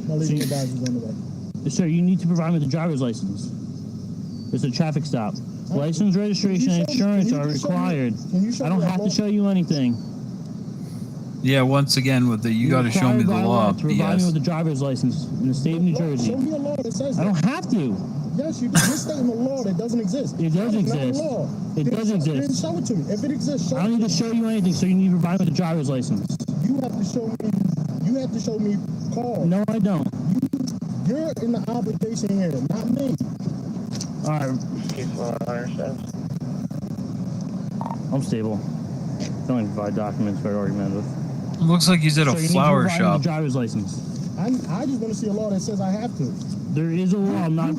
My legal advisor's on the way. Sir, you need to provide me with the driver's license. It's a traffic stop. License, registration, and insurance are required. I don't have to show you anything. Yeah, once again, with the you got to show me the law. To provide me with the driver's license in the state of New Jersey. Show me a law that says I don't have to. Yes, you do. You're stating a law that doesn't exist. It does exist. It does exist. Then show it to me. If it exists, show it. I don't need to show you anything, so you need to provide me with the driver's license. You you have to show me. You have to show me cause. No, I don't. You're in the obligation here, not me. All right. I'm stable. Don't provide documents for argument with. Looks like he's at a flower shop. A driver's license. I just want to see a law that says I have to. There is a law. I'm not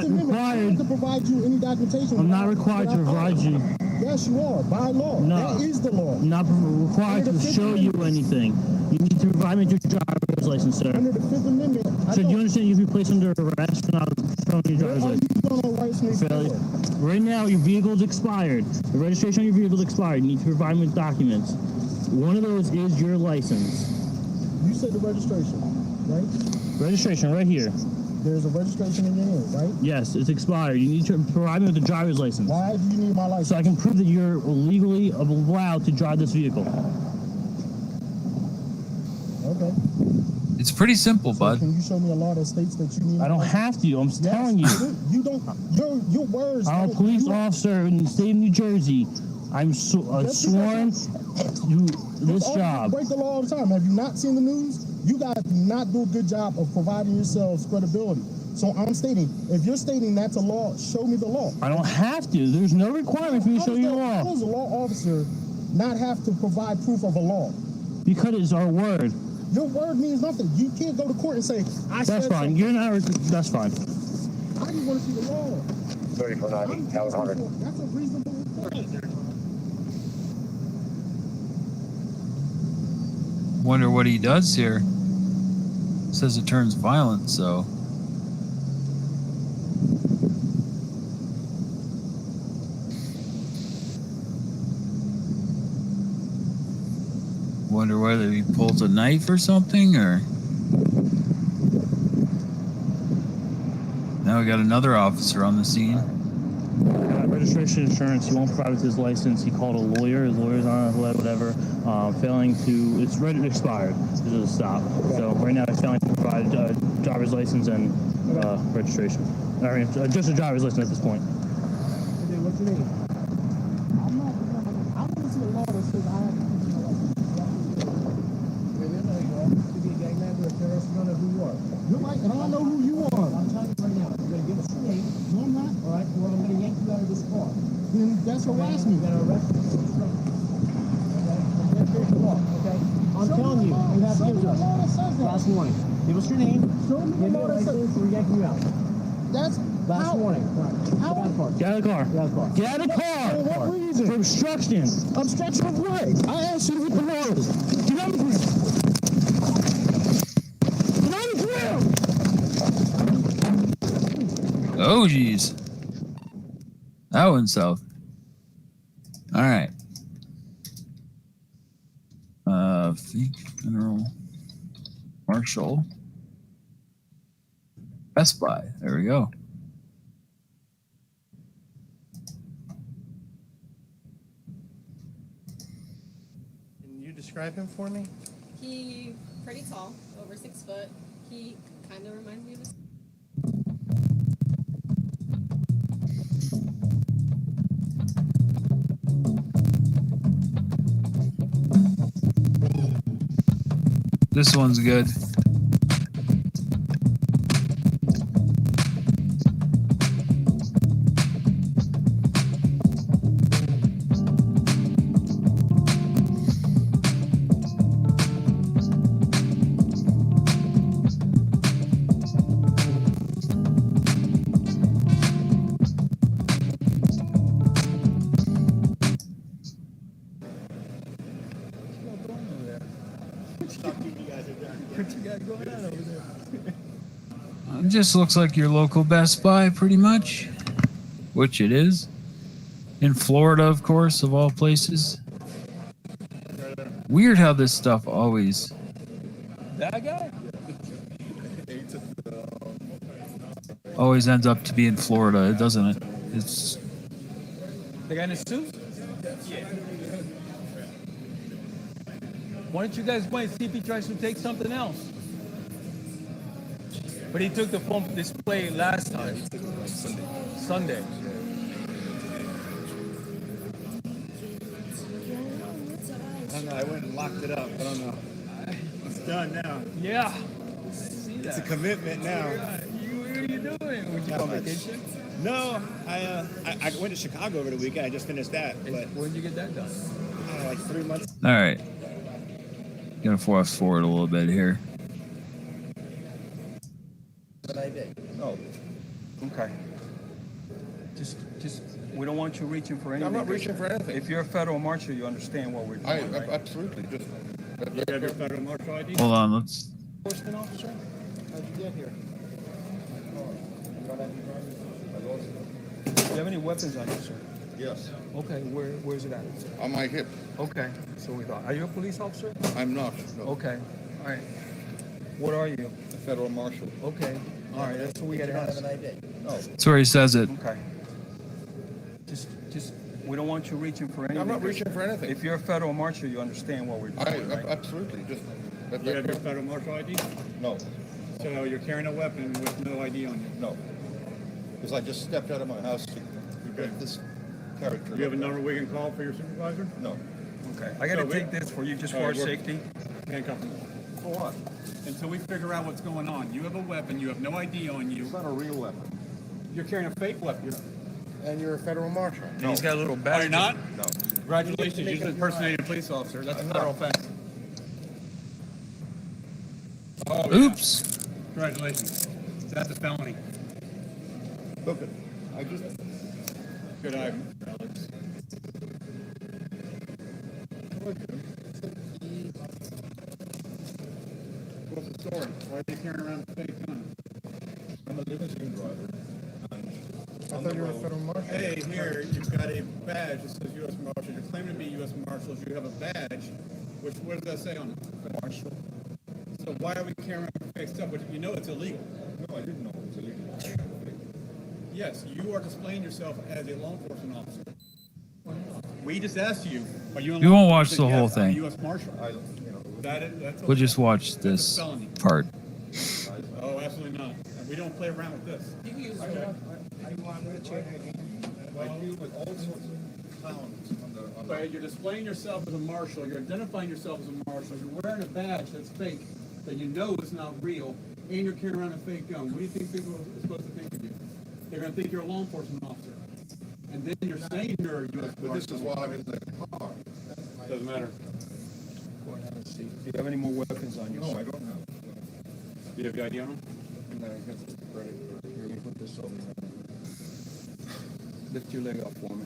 required to provide you any documentation. I'm not required to provide you. Yes, you are. By law. No. That is the law. I'm not required to show you anything. You need to provide me your driver's license, sir. Under the Fifth Amendment. So do you understand you can be placed under arrest for not showing your driver's license? Right now, your vehicle is expired. The registration on your vehicle is expired. You need to provide me with documents. One of those is your license. You said the registration, right? Registration right here. There's a registration in your hand, right? Yes, it's expired. You need to provide me with the driver's license. Why do you need my license? So I can prove that you're legally allowed to drive this vehicle. Okay. It's pretty simple, bud. Can you show me a law that states that you need? I don't have to. I'm telling you. You don't. Your words. I'm a police officer in the state of New Jersey. I'm sworn to this job. You break the law all the time. Have you not seen the news? You guys do not do a good job of providing yourselves credibility. So I'm stating, if you're stating that's a law, show me the law. I don't have to. There's no requirement for me to show you the law. How does a law officer not have to provide proof of a law? Because it's our word. Your word means nothing. You can't go to court and say, That's fine. You're not. That's fine. I just want to see the law. 3490, that was 100. That's a reasonable request. Wonder what he does here. Says it turns violent, so. Wonder whether he pulls a knife or something, or. Now we got another officer on the scene. Registration insurance, he won't provide with his license. He called a lawyer. His lawyer's on it, whatever. Failing to, it's ready to expire. This is a stop. So right now he's failing to provide a driver's license and registration. I mean, just a driver's license at this point. What's your name? I want to see a law that says I have to keep my license. You be a gang member, a terrorist, you don't know who you are. You're right, and I don't know who you are. I'm telling you right now, you're going to give us your name. No, I'm not. All right, or I'm going to yank you out of this car. Then that's harassment. You're going to arrest me for obstruction. Okay? I'm telling you, you have to give us last warning. Give us your name. Show me the law that says we're yanking you out. That's last warning. How? Get out of the car. Get out of the car. Get out of the car. For what reason? For obstruction. Obstruction of what? I asked you what the law is. Get out of the grill. Get out of the grill. Oh, geez. That went south. All right. General Marshall. Best Buy. There we go. Can you describe him for me? He pretty tall, over 6 foot. He kind of reminds me of his. This one's good. It just looks like your local Best Buy, pretty much. Which it is. In Florida, of course, of all places. Weird how this stuff always... That guy? always ends up to be in Florida, doesn't it? It's... The guy in the suit? Yeah. Why don't you guys wait and see if he tries to take something else? But he took the phone display last time. Sunday. don't know. I went and locked it up. I don't know. It's done now. Yeah. It's a commitment now. What are you doing? Would you go on vacation? No, I went to Chicago over the weekend. I just finished that. But when did you get that done? Like 3 months. All right. Gonna fast forward a little bit here. Oh. Okay. Just, we don't want you reaching for anything. I'm not reaching for anything. If you're a federal marshal, you understand what we're doing, right? Absolutely. Just. You have your federal marshal ID? Hold on, let's. Enforcement officer? How'd you get here? Do you have any weapons on you, sir? Yes. Okay, where's it at? On my hip. Okay, so we thought. Are you a police officer? I'm not. No. Okay, all right. What are you? A federal marshal. Okay, all right, that's what we got to ask. No. That's where he says it. Okay. Just, we don't want you reaching for anything. I'm not reaching for anything. If you're a federal marshal, you understand what we're doing, right? Absolutely. Just. You have your federal marshal ID? No. So you're carrying a weapon with no ID on you? No. Because I just stepped out of my house to get this character. Do you have a number we can call for your supervisor? No. Okay. I got to take this for you just for our safety. Handcuff him. For what? Until we figure out what's going on. You have a weapon. You have no ID on you. It's not a real weapon. You're carrying a fake weapon. And you're a federal marshal. No. He's got a little badge. Are you not? No. Congratulations. You just impersonated a police officer. That's a federal offense. Oh, Oops. Yeah. Congratulations. That's a felony. Look, I just. Good eye, Alex. What's the story? Why are you carrying around a fake gun? I'm a limousine driver. I thought you were a federal marshal. Hey, here, you've got a badge that says U.S. Marshal. You're claiming to be U.S. Marshals. You have a badge. Which, what does that say on it? Marshal. So why are we carrying around fake stuff? Which you know it's illegal. No, I didn't know it was illegal. Yes, you are displaying yourself as a law enforcement officer. We just asked you, are you? You won't watch the whole thing. U.S. Marshal. That's We'll just watch this part. Oh, absolutely not. We don't play around with this. I deal with all sorts of clowns on the. You're displaying yourself as a marshal. You're identifying yourself as a marshal. You're wearing a badge that's fake, that you know is not real, and you're carrying around a fake gun. What do you think people are supposed to think of you? They're going to think you're a law enforcement officer. And then you're saying you're a U.S. marshal. But this is why I'm in the car. Doesn't matter. Go ahead and have a seat. Do you have any more weapons on you? No, I don't have. Do you have your ID on them? No, I got this ready. Here, let me put this over there. Lift your leg up for me.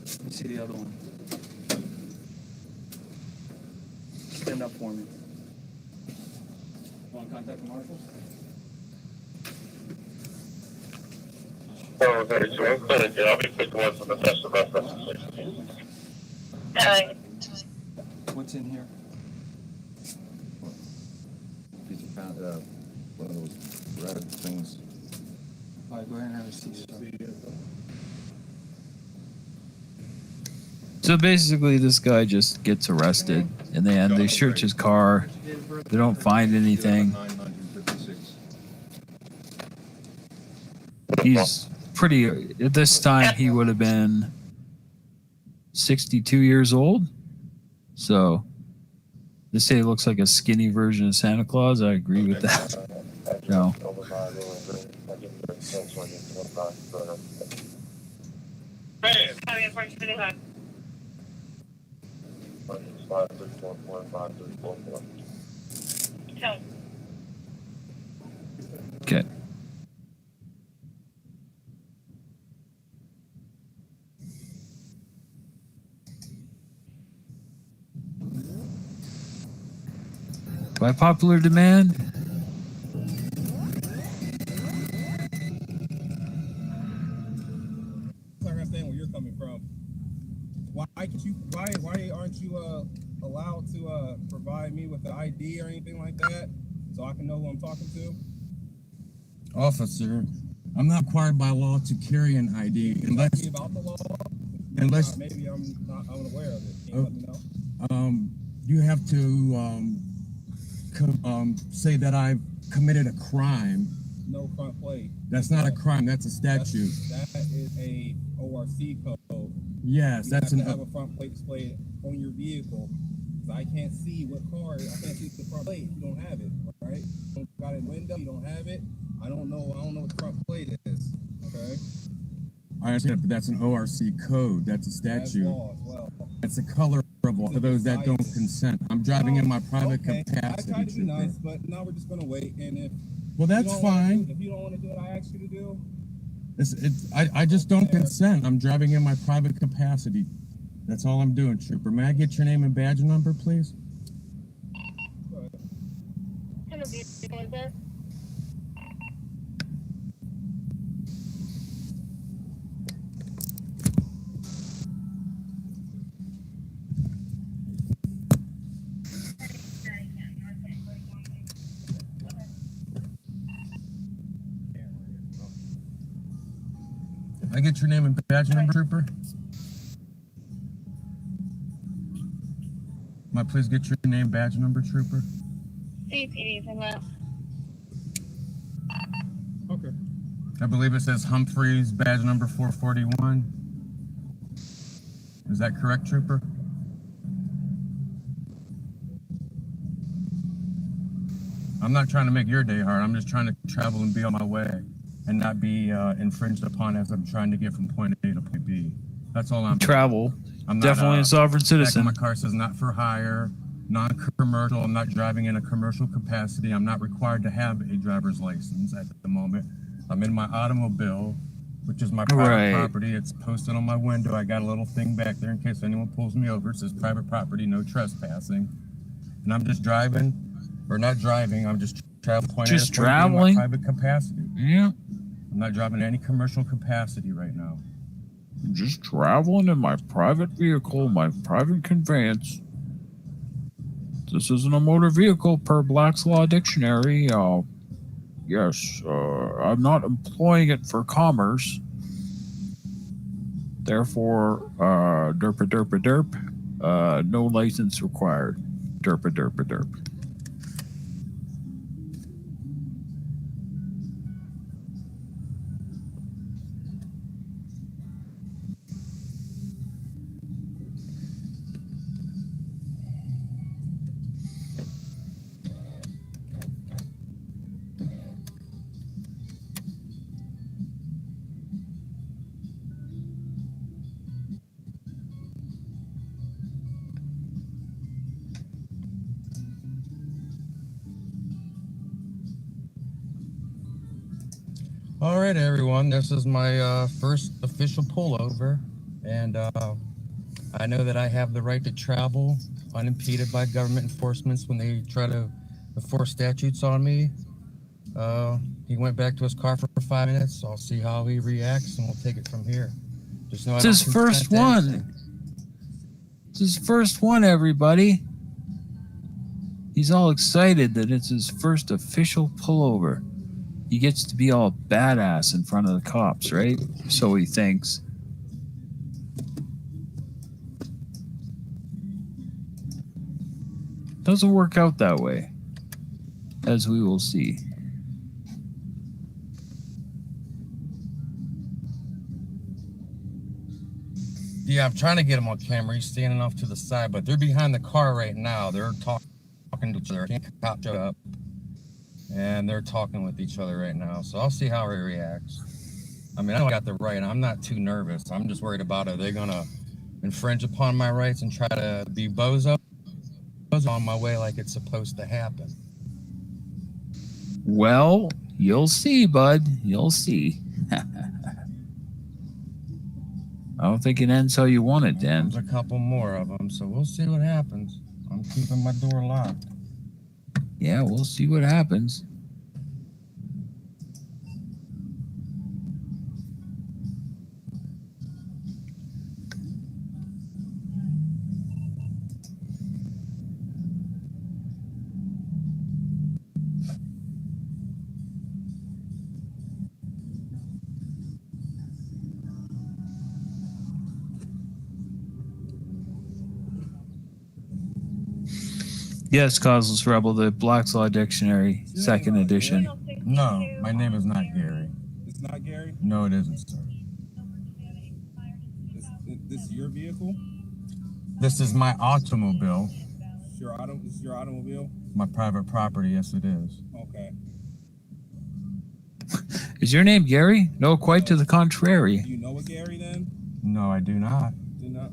Let me see the other one. Stand up for me. Want to contact the marshals? Oh, okay, so I'm going to obviously the ones from the test of reference. What's in here? Piece of pound, one of those red things. All right, go ahead and have a seat. So basically, this guy just gets arrested. In the end, they search his car. They don't find anything. He's pretty. At this time, he would have been 62 years old. So they say he looks like a skinny version of Santa Claus. I agree with that. No. Okay. By popular demand. I understand where you're coming from. Why aren't you allowed to provide me with the ID or anything like that, so I can know who I'm talking to? Officer, I'm not required by law to carry an ID unless. About the law? Unless. Maybe I'm not unaware of it. Can you let me know? You have to say that I've committed a crime. No front plate. That's not a crime. That's a statute. That is a ORC code. Yes, You that's have an to have a front plate displayed on your vehicle. So I can't see what car. I can't see the front plate. You don't have it, right? You don't got a window. You don't have it. I don't know what the front plate is. Okay. I understand, but that's an ORC code. That's a statute. Law as well. It's a colorable for those that don't consent. I'm driving in my private capacity. I tried to be nice, but now we're just gonna wait. And if that's fine. If you don't want to do what I asked you to do, I just don't consent. I'm driving in my private capacity. That's all I'm doing, Trooper. May I get your name and badge number, please? I get your name and badge number, Trooper? Might please get your name, badge number, Trooper? CPD from that. Okay. I believe it says Humphreys, badge number 441. Is that correct, Trooper? I'm not trying to make your day hard. I'm just trying to travel and be on my way and not be infringed upon as I'm trying to get from point A to point B. That's all I'm Travel. I'm not, Definitely a sovereign citizen. My car says not for hire, non-commercial. I'm not driving in a commercial capacity. I'm not required to have a driver's license at the moment. I'm in my automobile, which is my private property. It's posted on my window. I got a little thing back there in case anyone pulls me over. It says private property, no trespassing. And I'm just driving, or not driving. I'm just traveling. Just traveling. In my private capacity. Yeah. I'm not driving in any commercial capacity right now. Just traveling in my private vehicle, my private conveyance. This isn't a motor vehicle per Black's Law Dictionary. Yes, I'm not employing it for commerce. Therefore, derpa derpa derp, no license required. Derpa derpa derp. All right, everyone. This is my first official pullover, and I know that I have the right to travel unimpeded by government enforcements when they try to enforce statutes on me. He went back to his car for 5 minutes, so I'll see how he reacts, and we'll take it from here. Just know It's his first one. It's his first one, everybody. He's all excited that it's his first official pullover. He gets to be all badass in front of the cops, right? So he thinks. Doesn't work out that way, as we will see. Yeah, I'm trying to get him on camera. He's standing off to the side, but they're behind the car right now. They're talking to each other. Cop showed up, and they're talking with each other right now. So I'll see how he reacts. I mean, I know I got the right. I'm not too nervous. I'm just worried about are they gonna infringe upon my rights and try to be bozo on my way like it's supposed to happen. Well, you'll see, bud. You'll see. I don't think it ends how you want it, Dan. There's a couple more of them, so we'll see what happens. I'm keeping my door locked. Yeah, we'll see what happens. Yes, Causeless Rebel, the Black's Law Dictionary, second edition. No, my name is not Gary. It's not Gary? No, it isn't, sir. This is your vehicle? This is my automobile. This is your automobile? My private property, yes it is. Okay. Is your name Gary? No, quite to the contrary. Do you know a Gary then? No, I do not. Do not.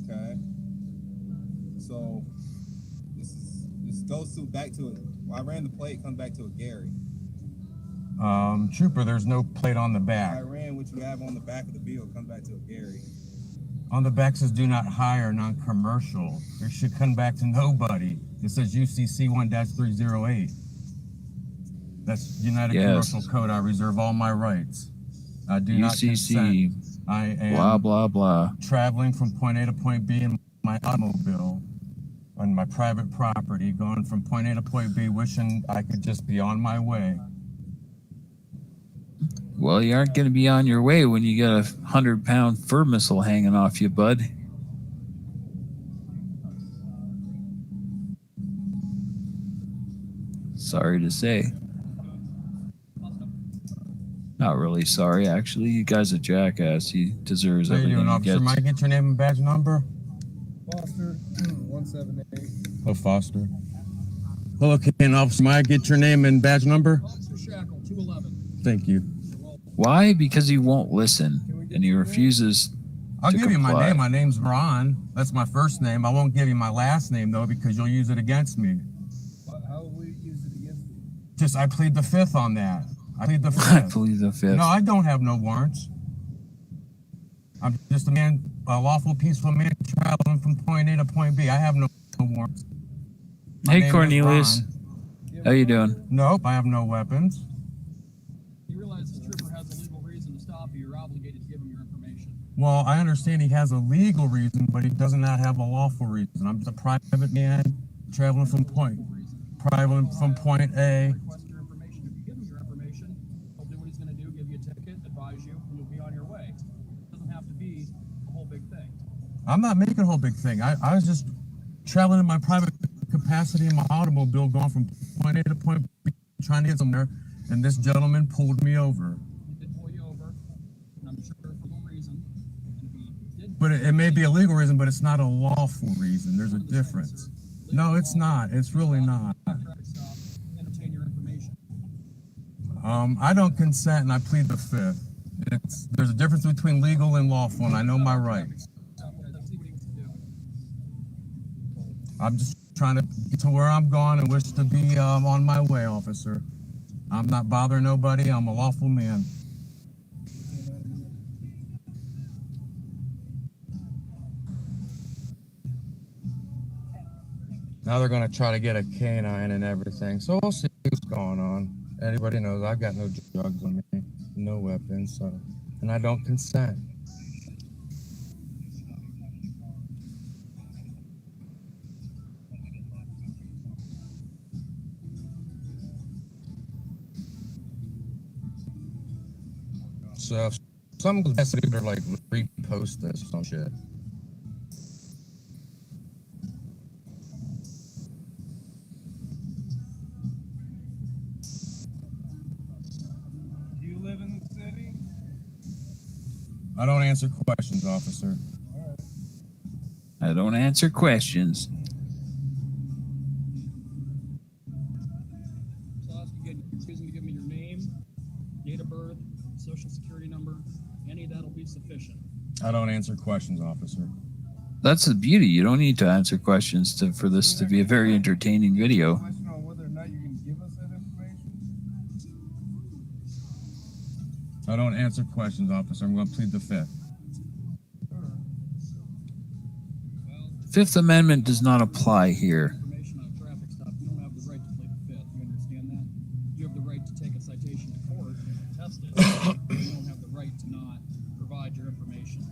Okay. So this goes back to it. Well, I ran the plate, comes back to a Gary. Trooper, there's no plate on the back. I ran what you have on the back of the vehicle, comes back to a Gary. On the back says do not hire, non-commercial. It should come back to nobody. It says UCC 1-308. That's United Commercial Code. I reserve all my rights. I do not consent. I am blah, blah, blah. Traveling from point A to point B in my automobile on my private property, going from point A to point B, wishing I could just be on my way. Well, you aren't going to be on your way when you got a 100-pound fur missile hanging off you, bud. Sorry to say. Not really sorry, actually. You guy's a jackass. He deserves everything he Officer? gets. Might I get your name and badge number? Foster, 178. Hello, Foster. Hello, Ken Officer. Might I get your name and badge number? Officer Shackle, 211. Thank you. Why? Because he won't listen, and he refuses I'll to give you my comply. name. My name's Ron. That's my first name. I won't give you my last name, though, because you'll use it against me. How will we use it against you? Just, I plead the fifth on that. I plead the I fifth. plead the fifth. No, I don't have no warrants. I'm just a lawful, peaceful man traveling from point A to point B. I have no warrants. My name Hey, is Cornelius. Ron. How you doing? Nope, I have no weapons. You realize the trooper has a legal reason to stop you. You're obligated to give him your information. Well, I understand he has a legal reason, but he does not have a lawful reason. I'm just a private man traveling from point A. Request your information. If you give him your information, he'll do what he's going to do, give you a ticket, advise you, and you'll be on your way. It doesn't have to be a whole big thing. I'm not making a whole big thing. I was just traveling in my private capacity in my automobile, going from point A to point B, trying to get somewhere, and this gentleman pulled me over. He did pull you over, and I'm sure for no reason. And if he did, But it may be a legal reason, but it's not a lawful reason. There's a difference. No, it's not. It's really not. entertain your information. I don't consent, and I plead the fifth. There's a difference between legal and lawful, and I know my rights. I'm just trying to get to where I'm going and wish to be on my way, officer. I'm not bothering nobody. I'm a lawful man. Now they're going to try to get a canine and everything, so we'll see what's going on. Everybody knows I've got no drugs on me, no weapons, so, and I don't consent. So if some best to like repost this or some shit. Do you live in the city? I don't answer questions, officer. I don't answer questions. So I'll ask you again, you're choosing to give me your name, date of birth, social security number. Any of that will be sufficient. I don't answer questions, officer. That's the beauty. You don't need to answer questions for this to be a very entertaining video. Question on whether or not you can give us that information? I don't answer questions, officer. I'm going to plead the fifth. Fifth Amendment does not apply here. Information on a traffic stop, you don't have the right to plead the fifth. You understand that? You have the right to take a citation to court and contest it. You don't have the right to not provide your information.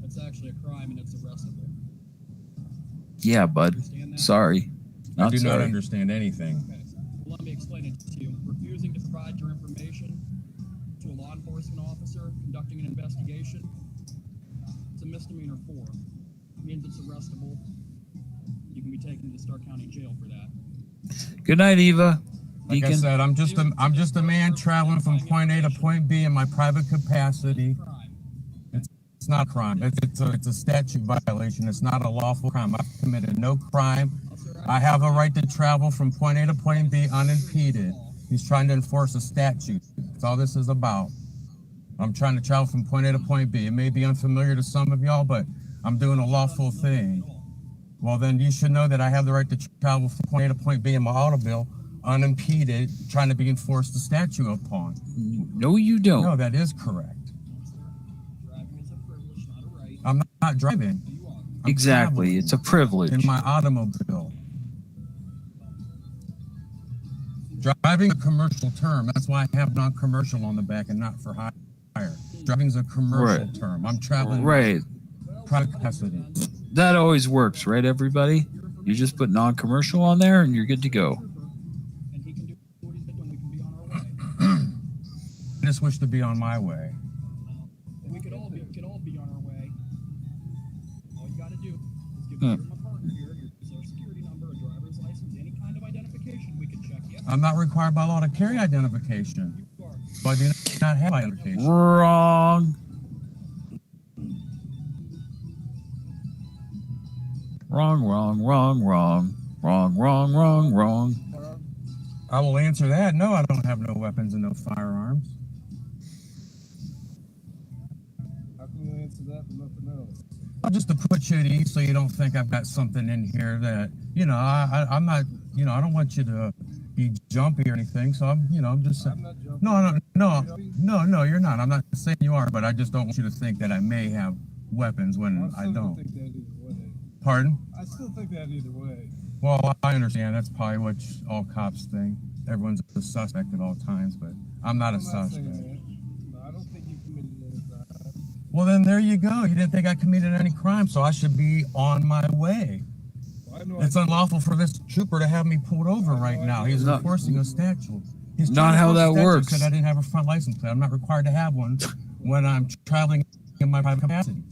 That's actually a crime and it's arrestable. Yeah, bud. Sorry. I Not do not sorry. understand anything. Okay. Well, let me explain it to you. Refusing to provide your information to a law enforcement officer conducting an investigation, it's a misdemeanor 4. It means it's arrestable. You can be taken to Stark County Jail for that. Good night, Eva. Like I Deacon? said, I'm just a man traveling from point A to point B in my private capacity. It's not a crime. It's a statute violation. It's not a lawful crime. I've committed no crime. I have a right to travel from point A to point B unimpeded. He's trying to enforce a statute. That's all this is about. I'm trying to travel from point A to point B. It may be unfamiliar to some of y'all, but I'm doing a lawful thing. Well, then you should know that I have the right to travel from point A to point B in my automobile unimpeded, trying to be enforced the statute upon. No, you don't. No, that is correct. I'm not driving. Exactly. It's a privilege. In my automobile. Driving a commercial term. That's why I have non-commercial on the back and not for hire. Driving's a commercial term. I'm traveling private capacity. That always works, right, everybody? You just put non-commercial on there and you're good to go. I just wish to be on my way. We could all be on our way. All you got to do is give me my partner here your social security number, a driver's license, any kind of identification. We can check you. I'm not required by law to carry identification. So I do not have identification. Wrong. Wrong. I will answer that. No, I don't have no weapons and no firearms. How can you answer that but nothing else? Just to put you at ease so you don't think I've got something in here that, I'm not, I don't want you to be jumpy or anything. So I'm just saying. No, you're not. I'm not saying you are, but I just don't want you to think that I may have weapons when I don't. Think that either way. Pardon? I still think that either way. Well, I understand. That's probably what all cops think. Everyone's a suspect at all times, but I'm not a suspect. No, I don't think you committed any crime. Well, then there you go. You didn't think I committed any crime, so I should be on my way. Well, it's unlawful for this trooper to have me pulled over right now. He's enforcing a statute. He's not how that works. Said I didn't have a front license plate. I'm not required to have one when I'm traveling in my private capacity.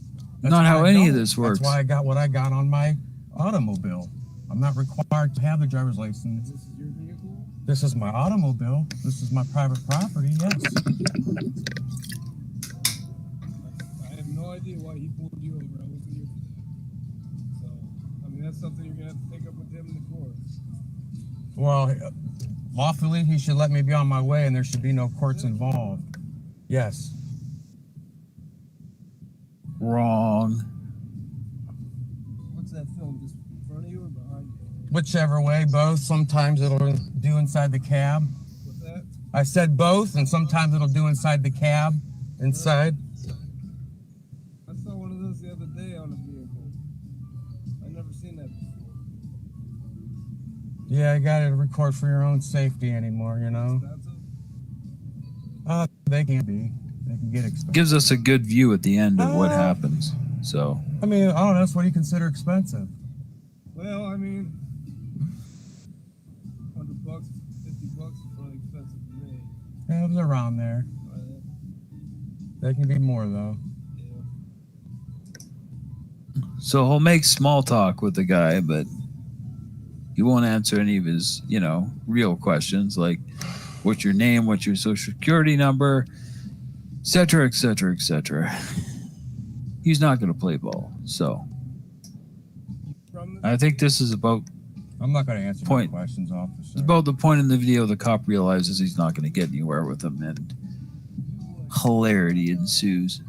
That's not how any of this works. That's why I got what I got on my automobile. I'm not required to have the driver's license. This is your vehicle? This is my automobile. This is my private property, yes. I have no idea why he pulled you over. I wasn't here. So, that's something you're going to have to take up with him in the court. Well, lawfully, he should let me be on my way and there should be no courts involved. Yes. Wrong. What's that film? Just in front of you or behind you? Whichever way, both. Sometimes it'll do inside the cab. What's that? I said both, and sometimes it'll do inside the cab. Inside. I saw one of those the other day on a vehicle. I've never seen that before. Yeah, you gotta record for your own safety anymore, They can be. They can get expensive. Gives us a good view at the end of what happens. So. I don't know. That's what do you consider expensive? Well, $100, $50 is probably expensive to me. Yeah, it was around there. They can be more though. So he'll make small talk with the guy, but he won't answer any of his, real questions like, what's your name, what's your social security number, et cetera, et cetera, et cetera. He's not going to play ball. So I think this is about. I'm not going to answer more questions, officer. It's about the point in the video the cop realizes he's not going to get anywhere with him, and hilarity ensues.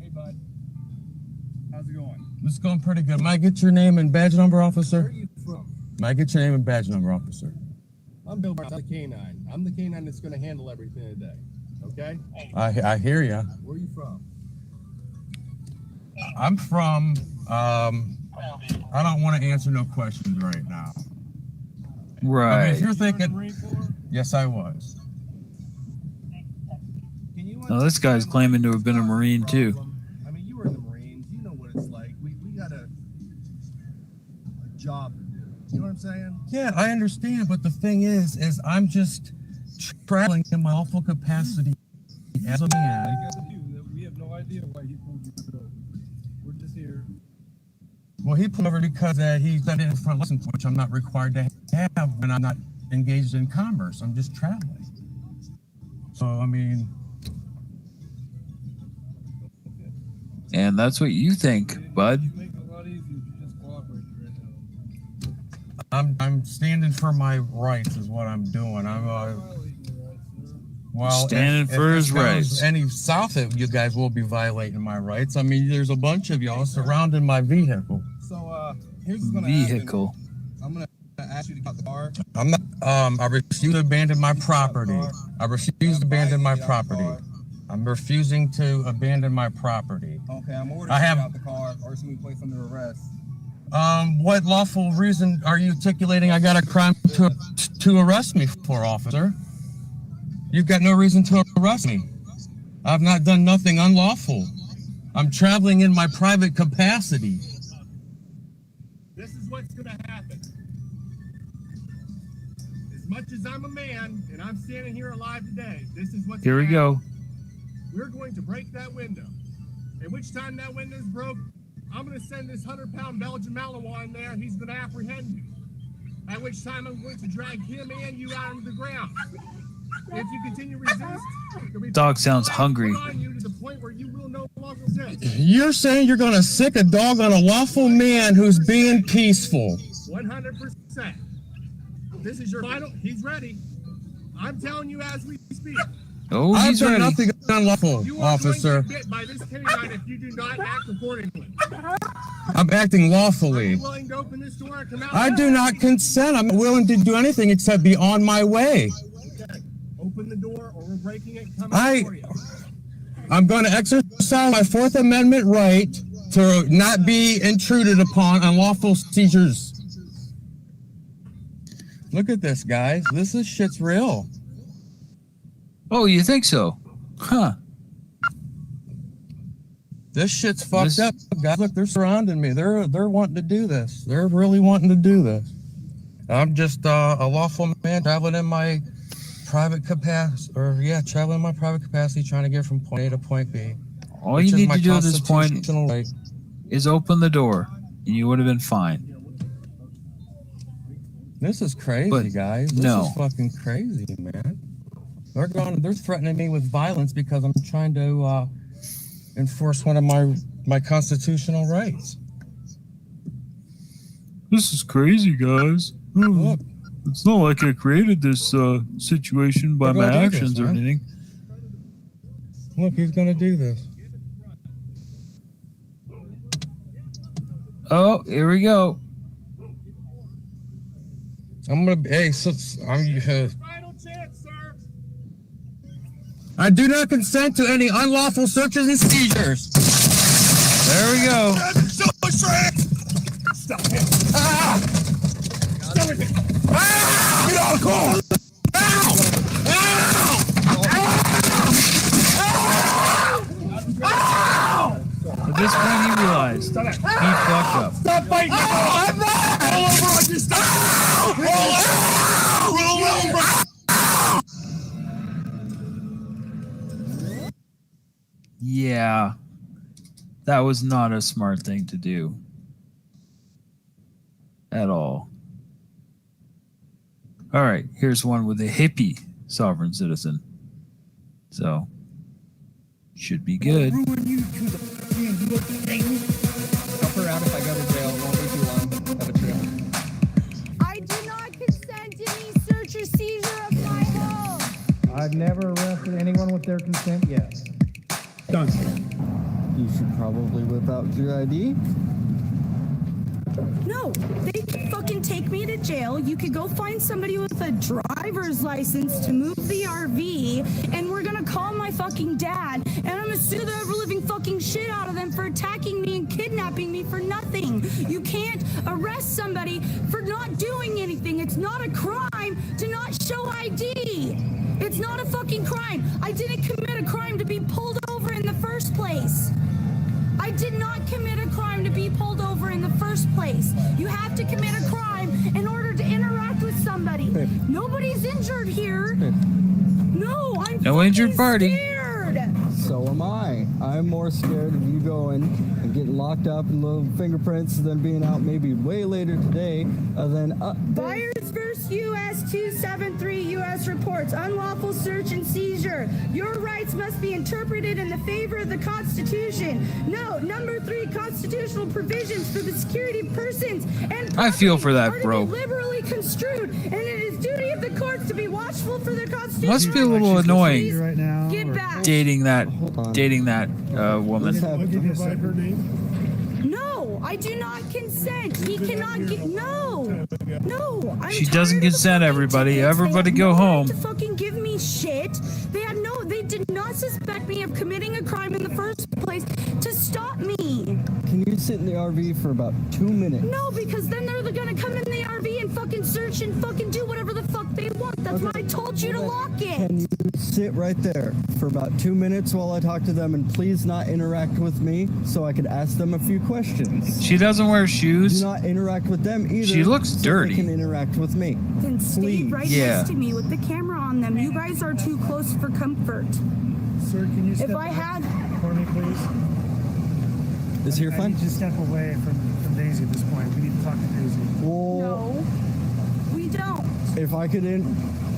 Hey, bud. How's it going? It's going pretty good. Might I get your name and badge number, officer? Where are you from? Might I get your name and badge number, officer? I'm Bill Brown, I'm the K-9. I'm the K-9 that's going to handle everything today. Okay? I hear ya. Where are you from? I'm from, I don't want to answer no questions right now. Right. If you're thinking, yes, I was. Now this guy's claiming to have been a Marine too. You were in the Marines. You know what it's like. We got a job to do. You know what I'm saying? Yeah, I understand, but the thing is I'm just traveling in my lawful capacity as a man. We have no idea why he pulled you over. We're just here. Well, he pulled over because he said in his front license, which I'm not required to have when I'm not engaged in commerce. I'm just traveling. So, I mean... And that's what you think, bud. I'm standing for my rights is what I'm doing. I'm well, standing for his rights. Any south of you guys will be violating my rights. I mean, there's a bunch of y'all surrounding my vehicle. So here's what's gonna vehicle. happen. I'm gonna ask you to get out the car. I'm not. I refuse to abandon my property. I refuse to abandon my property. I'm refusing to abandon my property. Okay, I'm ordering you out the car, or it's gonna be placed under arrest. What lawful reason are you articulating I got a crime to arrest me for, officer? You've got no reason to arrest me. I've not done nothing unlawful. I'm traveling in my private capacity. This is what's gonna happen. As much as I'm a man, and I'm standing here alive today, this is what's Here we go. We're going to break that window. And which time that window's broke, I'm going to send this 100-pound Belgian Malinois in there, and he's going to apprehend you. At which time I'm going to drag him and you out into the ground. If you continue to resist, dog sounds hungry. on you to the point where you will no longer resist. You're saying you're going to sick a dog on a lawful man who's being peaceful. 100%. This is your final. He's ready. I'm telling you as we speak. Oh, he's I've done ready. nothing unlawful, You are officer. going to get bit by this canine if you do not act accordingly. I'm acting lawfully. Are you willing to open this door and come out? I do not consent. I'm not willing to do anything except be on my way. Okay. Open the door or we're breaking it. Come out for you. I'm going to exercise my Fourth Amendment right to not be intruded upon unlawful seizures. Look at this, guys. This shit's real. Oh, you think so? Huh. This shit's fucked up, guys. Look, they're surrounding me. They're wanting to do this. They're really wanting to do this. I'm just a lawful man traveling in my private capacity, traveling in my private capacity, trying to get from point A to point B. All you need to do at this point is open the door, and you would have been fine. This is crazy, guys. This is fucking crazy, man. They're threatening me with violence because I'm trying to enforce one of my constitutional rights. This is crazy, guys. Look. It's not like I created this situation by my actions or anything. Look, he's gonna do this. Oh, here we go. I do not consent to any unlawful searches and seizures. There we go. Stop it. Ah! Stop it. Ah! Get out of the car. Ow! Ow! Ow! At this point, he realized he fucked up. Stop fighting! I'm not! Roll over on your stop! Roll over! Yeah, that was not a smart thing to do at all. All right, here's one with a hippie sovereign citizen. So, should be good. Help her out if I go to jail. It won't be too long. Have a trail. I do not consent to any search or seizure of my home. I've never arrested anyone with their consent yet. Done. You should probably whip out your ID. No, they could fucking take me to jail. You could go find somebody with a driver's license to move the RV, and we're gonna call my fucking dad, and I'm gonna sue the ever-living fucking shit out of them for attacking me and kidnapping me for nothing. You can't arrest somebody for not doing anything. It's not a crime to not show ID. It's not a fucking crime. I didn't commit a crime to be pulled over in the first place. I did not commit a crime to be pulled over in the first place. You have to commit a crime in order to interact with somebody. Nobody's injured here. No, I'm no injured party. Scared. am I. I'm more scared of you going and getting locked up and little fingerprints than being out maybe way later today. Buyers vs. US 273 US reports unlawful search and seizure. Your rights must be interpreted in the favor of the Constitution. Note, number 3 constitutional provisions for the security of persons and I feel for that, are bro. to be liberally construed, and it is duty of the courts to be watchful for the Constitution. Must be a little annoying right now, get back. dating that woman. No, I do not consent. He cannot get. No. I'm She doesn't consent, everybody. Everybody go home. To fucking give me shit. They did not suspect me of committing a crime in the first place to stop me. Can you sit in the RV for about 2 minutes? No, because then they're gonna come in the RV and fucking search and fucking do whatever the fuck they want. That's why I told you to lock it. Can you sit right there for about 2 minutes while I talk to them and please not interact with me so I could ask them a few questions? She doesn't wear shoes. Do not interact with them either. She looks so dirty. They can interact with me. Then stay Please. right next to me with the camera on them. You guys are too close for comfort. Sir, can you step If I had for me, please? Is here I fun? need you to step away from Daisy at this point. We need to talk to Daisy. Well, no, we don't. if I could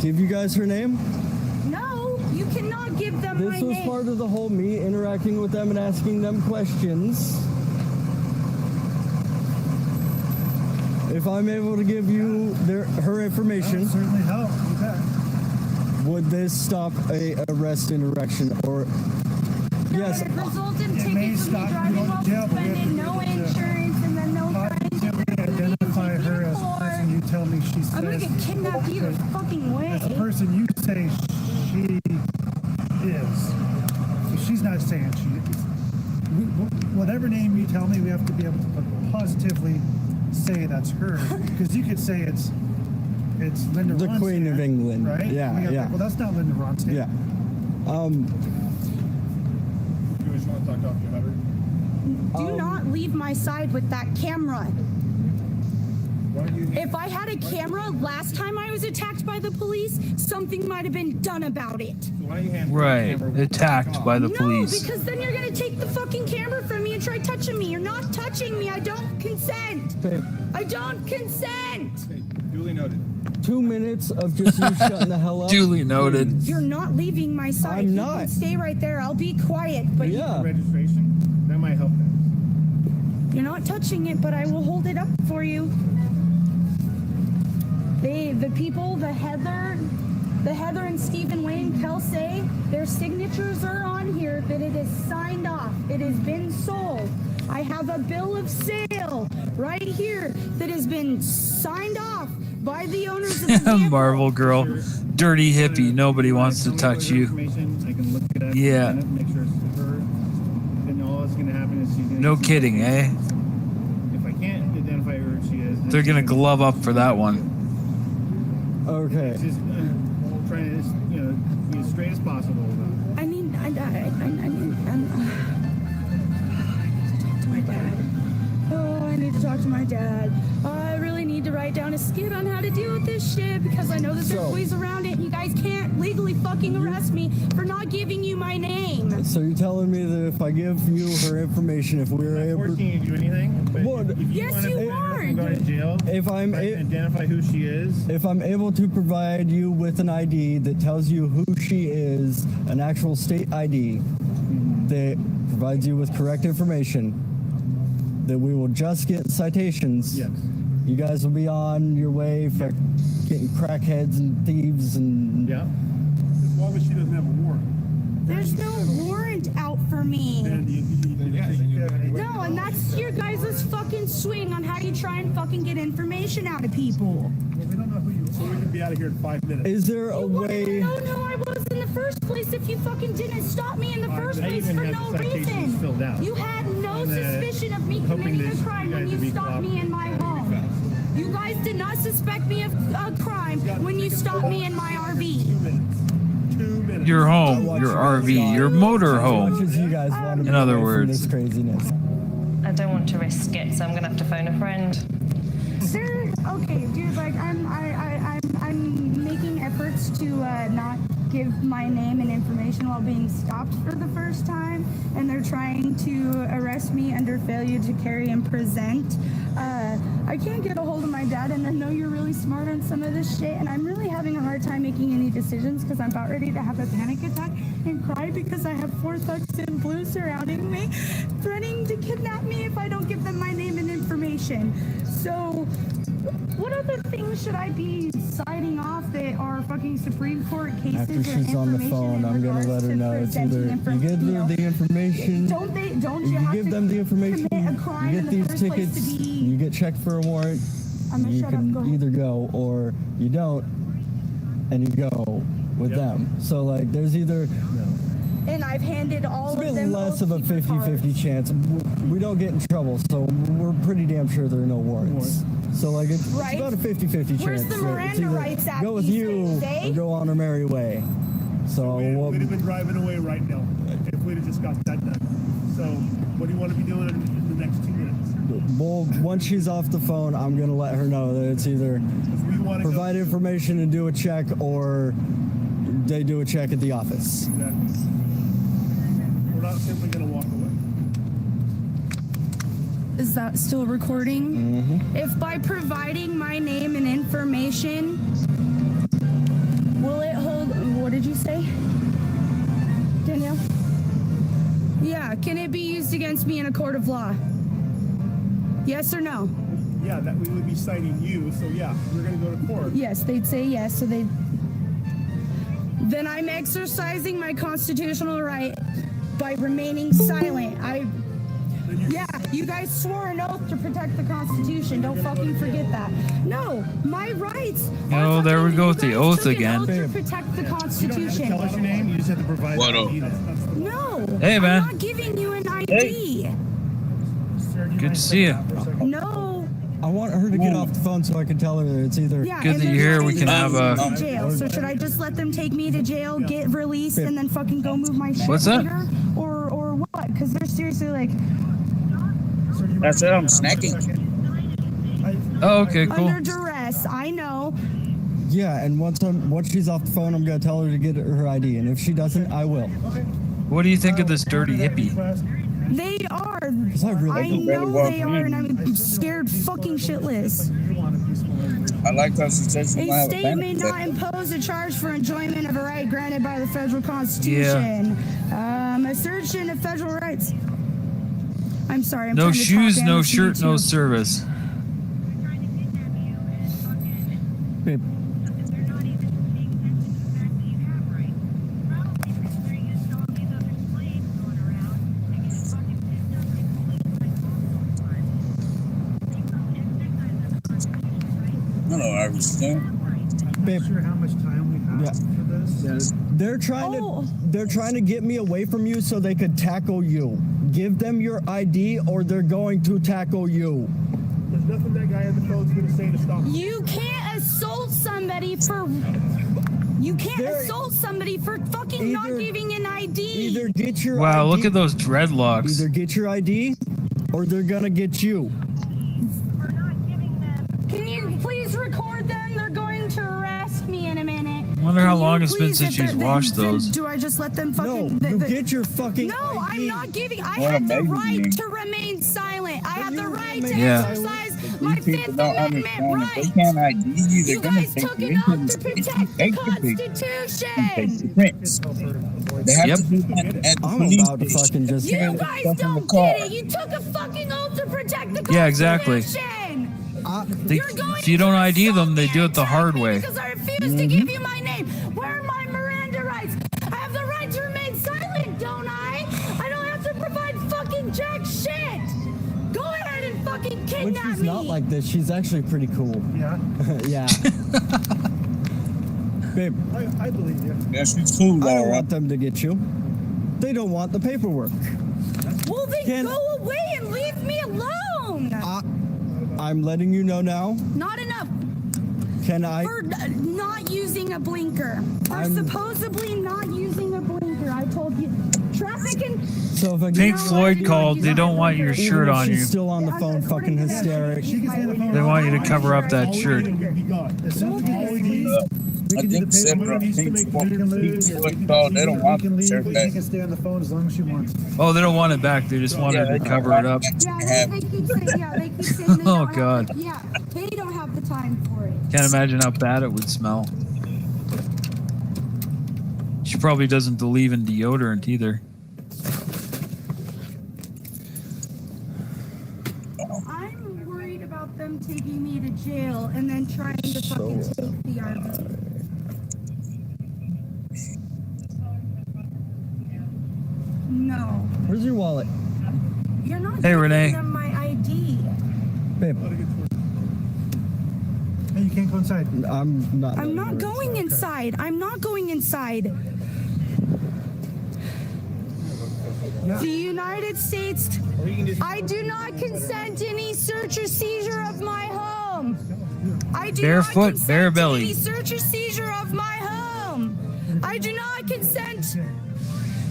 give you guys her name? No, you cannot give them my This was name. part of the whole me interacting with them and asking them questions. If I'm able to give you her information, That would certainly help. You bet. would this stop a arrest interaction or? Yes. It result in It may tickets for me stop you driving going while to jail, but we have suspended, to no be able to insurance, and then no Positively identify her as the person you tell me she says. I'm gonna get kidnapped either fucking way. As the person you say she is. So she's not saying she is. Whatever name you tell me, we have to be able to positively say that's her. Because you could say it's Linda The Ronstadt, Queen of England. right? Yeah, yeah. Well, that's not Linda Ronstadt. Yeah. You just want to talk off your head? Do not leave my side with that camera. If I had a camera last time I was attacked by the police, something might have been done about it. Right. Attacked by the No, police. because then you're gonna take the fucking camera from me and try touching me. You're not touching me. I don't consent. I don't consent. Duly noted. 2 minutes of just you shutting the hell up. Duly noted. You're not leaving my side. I'm You not. can stay right there. I'll be quiet. But Yeah. Registration? That might help them. you're not touching it, but I will hold it up for you. The people, the Heather and Stephen Wayne Kelsey, their signatures are on here that it is signed off. It has been sold. I have a bill of sale right here that has been signed off by the owners of the vehicle. Marvel girl. Dirty hippie. Nobody wants to touch you. I can look it up. Yeah. Make sure it's her. Then all that's going to happen is she's going to. No kidding, eh? If I can't identify who she is, They're gonna glove up for that one. Okay. It's just trying to, be as straight as possible. I need to talk to my dad. Oh, I need to talk to my dad. I really need to write down a skit on how to deal with this shit because I know that there's ways around it and you guys can't legally fucking arrest me for not giving you my name. So you're telling me that if I give you her information, if we're able to Forcing you to do anything. But if you Yes, want you to aren't. go to jail, if I'm identify who she is. if I'm able to provide you with an ID that tells you who she is, an actual state ID that provides you with correct information, that we will just get citations. Yes. You guys will be on your way for getting crackheads and thieves and Yeah. As long as she doesn't have a warrant. There's no warrant out for me. No, and that's your guys' fucking swing on how you try and fucking get information out of people. Well, we don't know who you are. So we can be out of here in 5 minutes. Is there a way? You wouldn't know I was in the first place if you fucking didn't stop me in the first I place even for had no the citations reason. filled out. You had no And, suspicion of me hoping committing a that crime you when guys you would be stopped me in my home. You guys did not suspect me of a crime when you stopped me in my RV. 2 minutes. Your home, your RV, your motor As home. much as you guys want to In other be away from words. this craziness. I don't want to risk it, so I'm gonna have to phone a friend. Sir, okay, dude, like I'm making efforts to not give my name and information while being stopped for the first time, and they're trying to arrest me under failure to carry and present. I can't get a hold of my dad, and I know you're really smart on some of this shit, and I'm really having a hard time making any decisions because I'm about ready to have a panic attack and cry because I have 4 thugs in blue surrounding me, threatening to kidnap me if I don't give them my name and information. So, what other things should I be citing off that are fucking Supreme Court cases? After she's on the phone, I'm gonna let her know it's either you give her the information. Don't you have give to them the information. commit a crime You in get the these first place tickets. to be- You get checked for a warrant. You can either go or you don't, and you go with them. So like, there's either. And I've handed all It's a of bit them less of a oath-keeper 50-50 chance. We don't get in trouble, so we're pretty damn sure there are no warrants. So like, it's Right. about a 50-50 Where's chance. the that Miranda it's either rights at go with these you days, eh? or go on our merry way. So We'd have been driving away right now if we'd have just got that done. So, what do you want to be doing in the next 2 minutes? well, once she's off the phone, I'm gonna let her know that it's either provide information and do a check, or they do a check at the office. Exactly. We're not simply going to walk away. Is that still recording? Mm-hmm. If by providing my name and information, will it hold? What did you say, Danielle? Yeah, can it be used against me in a court of law? Yes or no? Yeah, that we would be citing you, so yeah, we're going to go to court. Yes, they'd say yes, so they. Then I'm exercising my constitutional right by remaining silent. Yeah, you guys swore an oath to protect the Constitution. Don't fucking forget that. No, my rights. Oh, there we go with the oath took an again. oath to protect the Constitution. Tell us your name, you just have to provide What ID. No. Hey, man. I'm not giving you an ID. Good to see you. No. I want her to get off the phone so I can tell her that it's either. Yeah, Good and that they're you're here. We trying can to have take me a. to jail. So should I just let them take me to jail, get released, and then fucking go move my shit What's that? later? Or what? Because they're seriously like. That's it. I'm snacking. Oh, okay, cool. Under duress, I know. Yeah, and once she's off the phone, I'm gonna tell her to get her ID, and if she doesn't, I will. What do you think of this dirty hippie? They are. I know they are, and I'm scared fucking shitless. I like that she says she A might have a state panic may attack. not impose a charge for enjoyment of a right granted by the federal Constitution. Assertion of federal rights. I'm sorry. I'm No trying to shoes, talk and no listen to shirt, no you. service. Babe. Hello, Iverson. Babe. Sure how much time we have for this? They're trying to get me away from you so they could tackle you. Give them your ID or they're going to tackle you. There's nothing that guy on the phone's going to say to stop. You can't assault somebody for. You can't assault somebody for fucking not giving an ID. Either get your Wow, ID, look at those dreadlocks. Either get your ID or they're gonna get you. Can you please record them? They're going to arrest me in a minute. Wonder how Can you long it's been please, since if she's they're- washed then those. Do I just let them fucking? No, you get your fucking No, ID. I'm not giving. I What have the amazing. right to remain silent. I have the right to Yeah. exercise my These people Fifth don't Amendment understand if right. they can't ID you, they're You gonna guys take took you it into off the to state and protect the take your picture and take Constitution. your prints. They have Yep. to do that at the I'm police about to station. fucking just. You Stand guys stuff in the don't car. get it. You took a fucking oath to protect the Constitution. Yeah, exactly. They, if you don't ID them, they do it the hard way. Because I refuse to give you my name. Where are my Miranda rights? I have the right to remain silent, don't I? I don't have to provide fucking jack shit. Go ahead and fucking When kidnap she's me. not like this, she's actually pretty cool. Yeah. Yeah. Babe, I believe you. Yeah, she's cool, I don't alright. want them to get you. They don't want the paperwork. Well, then go away and leave me alone. I'm letting you know now. Not enough. Can I? For not using a blinker. For supposedly not using a blinker. I told you. Traffic and. So if I get Pink Floyd called. They don't want your shirt on you. She's still on the phone, fucking hysteric. They want you to cover up that shirt. As soon as we leave, We I can do think the paperwork. separate We things can for lose. people, they don't want We can to share leave. She that. can stay on the phone as long as she wants. Oh, they don't want it back. They just wanted to cover it up. Yeah, they keep saying, they keep saying they Oh, don't God. have the, yeah, they don't have the time for it. Can't imagine how bad it would smell. She probably doesn't believe in deodorant either. I'm worried about them taking me to jail and then trying to fucking take the RV. No. Where's your wallet? You're not Hey, giving Renee. them my ID. Babe. Hey, you can't go inside. I'm not. I'm not going inside. I'm not going inside. The United States, I do not consent to any search or seizure of my home. I do Barefoot, not consent bare to belly. any search or seizure of my home. I do not consent.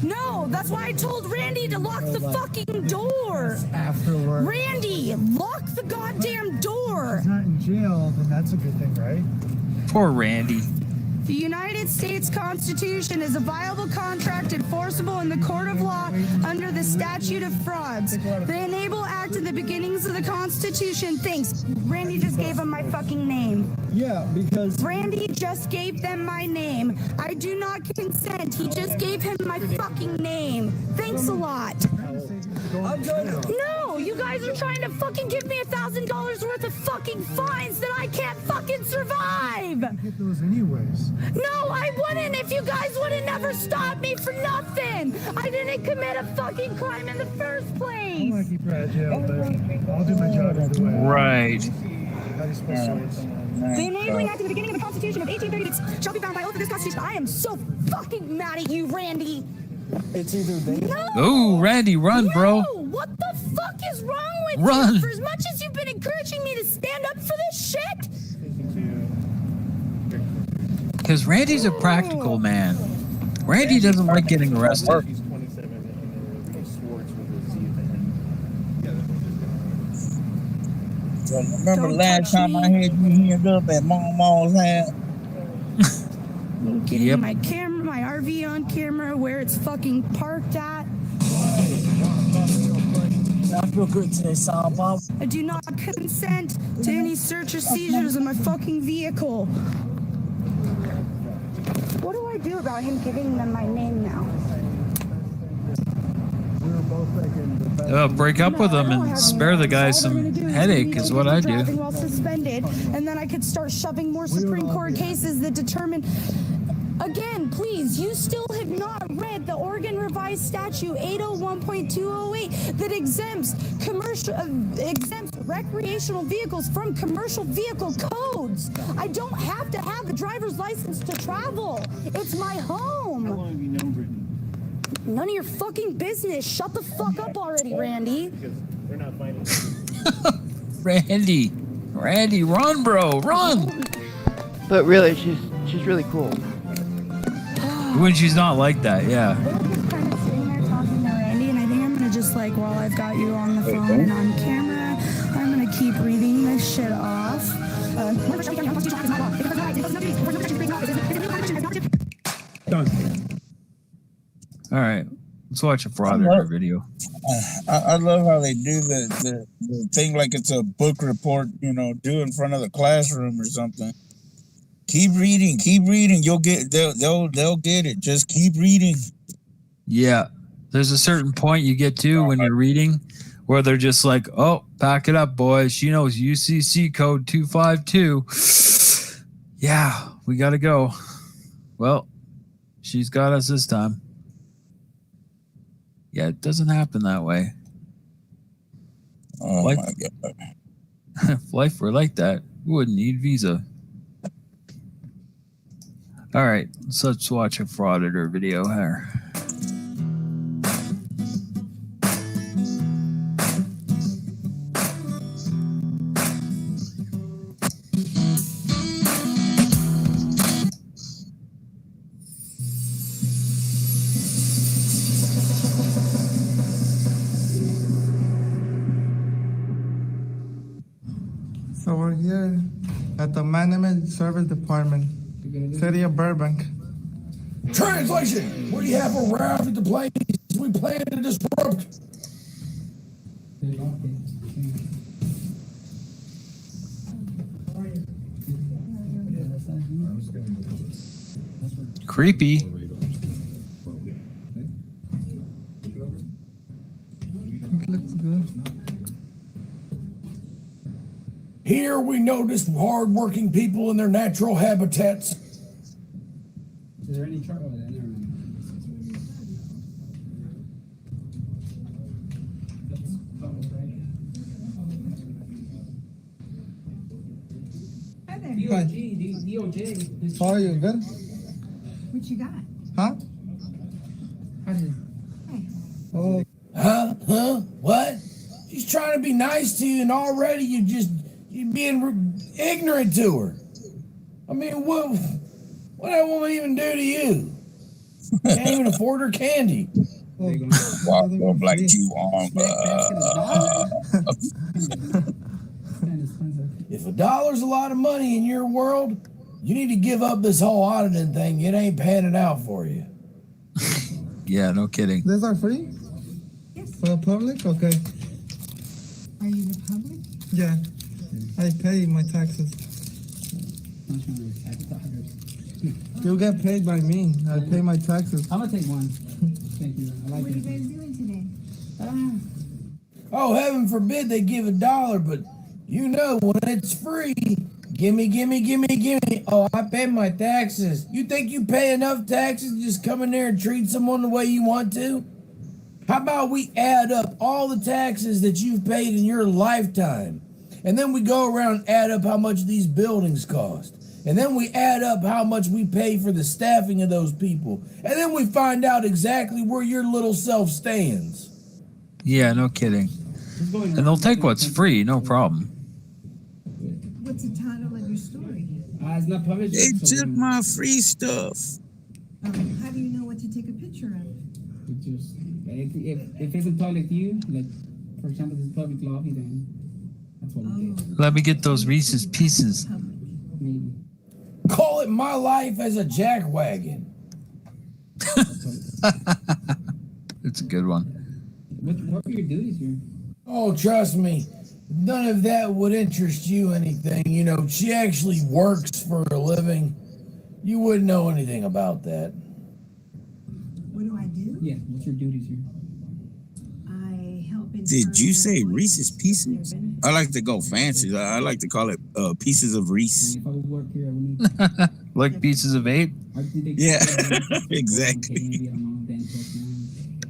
No, that's why I told Randy to lock the fucking door. Afterward. Randy, lock the goddamn door. She's not in jail, then that's a good thing, right? Poor Randy. The United States Constitution is a viable contract enforceable in the court of law under the statute of frauds. The Enable Act and the beginnings of the Constitution. Thanks. Randy just gave him my fucking name. Yeah, because Randy just gave them my name. I do not consent. He just gave him my fucking name. Thanks a lot. No, you guys are trying to fucking give me $1,000 worth of fucking fines that I can't fucking survive. Get those anyways. No, I wouldn't if you guys would have never stopped me for nothing. I didn't commit a fucking crime in the first I place. want to keep her out of jail, but I'll do my job either way. Right. How are you supposed to? The Enabling Act of the beginning of the Constitution of 1836 shall be bound by oath of this Constitution. I am so fucking mad at you, Randy. it's either they. No. Oh, Randy, run, bro. No, what the fuck is wrong with Run. you? For as much as you've been encouraging me to stand up for this shit. Because Randy's a practical man. Randy doesn't like getting arrested. He's 27 and then Schwartz with a Z at the end. So remember Don't last touch time me. I had you hemmed up at Mama's house? Getting Yep. my camera, my RV on camera, where it's fucking parked at. I feel good today, Sam Bob. I do not consent to any search or seizures of my fucking vehicle. What do I do about him giving them my name now? We were both thinking. Break up with him and spare the guy some headache is what I do. Driving while suspended, and then I could start shoving more Supreme Court cases that determine. Again, please, you still have not read the Oregon Revised Statute 801.208 that exempts recreational vehicles from commercial vehicle codes. I don't have to have the driver's license to travel. It's my home. How long have you known Brittany? None of your fucking business. Shut the fuck up already, Randy. Because we're not fighting. Randy, run, bro, run. But really, she's really cool. When she's not like that, yeah. I'm just kind of sitting there talking to Randy, and I think I'm gonna just like, while I've got you on the phone and on camera, I'm gonna keep reading this shit off. All right, let's watch a fraud video. I love how they do the thing like it's a book report, do in front of the classroom or something. Keep reading. You'll get they'll get it. Just keep reading. Yeah, there's a certain point you get to when you're reading where they're just like, oh, pack it up, boys. She knows UCC code 252. Yeah, we got to go. Well, she's got us this time. Yeah, it doesn't happen that way. Oh, my God. If life were like that, we wouldn't need visa. All right, so let's watch a frauditor video here. So we're here at the Management Service Department to City of Burbank. Translation. We have arrived at the place we plan to disrupt. Creepy. It looks good. Here we notice hard-working people in their natural habitats. Is there any trouble with that? Never mind. Hi there. DOJ. How are you? Good? What you got? Huh? Oh, Huh? What? She's trying to be nice to you, and already you're being ignorant to her. I mean, what that woman even do to you? Can't even afford her candy. Walk up like you on. If $1's a lot of money in your world, you need to give up this whole auditing thing. It ain't panning out for you. Yeah, no kidding. these are free? Yes. For the public? Okay. Are you the public? Yeah. I pay my taxes. You get paid by me. I pay my taxes. I'm gonna take one. Thank you. I like What are you it. guys doing today? Oh, heaven forbid they give $1, but you know when it's free, gimme. Oh, I pay my taxes. You think you pay enough taxes to just come in there and treat someone the way you want to? How about we add up all the taxes that you've paid in your lifetime, and then we go around and add up how much these buildings cost, and then we add up how much we pay for the staffing of those people, and then we find out exactly where your little self stands. Yeah, no kidding. And they'll take what's free, no problem. What's the title of your story? It's not published. They took my free stuff. How do you know what to take a picture of? If it's a public view, like for example, this public lobby, then that's what we do. Let me get those Reese's Pieces. Maybe. Call it my life as a jackwagon. It's a good one. What are your duties here? Oh, trust me, none of that would interest you anything. You know, she actually works for a living. You wouldn't know anything about that. What do I do? Yeah, what's your duties here? I help in. Did you say Reese's Pieces? I like to go fancy. I like to call it pieces of Reese. If I would work here, I would need. Like pieces of 8? Yeah, exactly.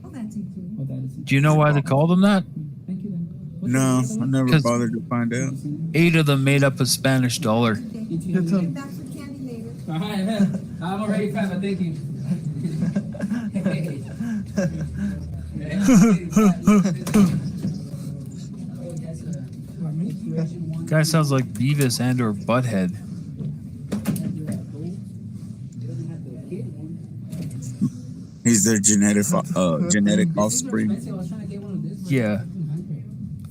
Oh, that's included. Oh, that is. Do you know why they call them that? Thank you then. No, I never 'Cause- bothered to find out. 8 of them made up a Spanish dollar. You too. Back for candy later. All right, man. I'm already fat, but thank you. Guy sounds like Beavis and or Butthead. He's their genetic offspring. Yeah.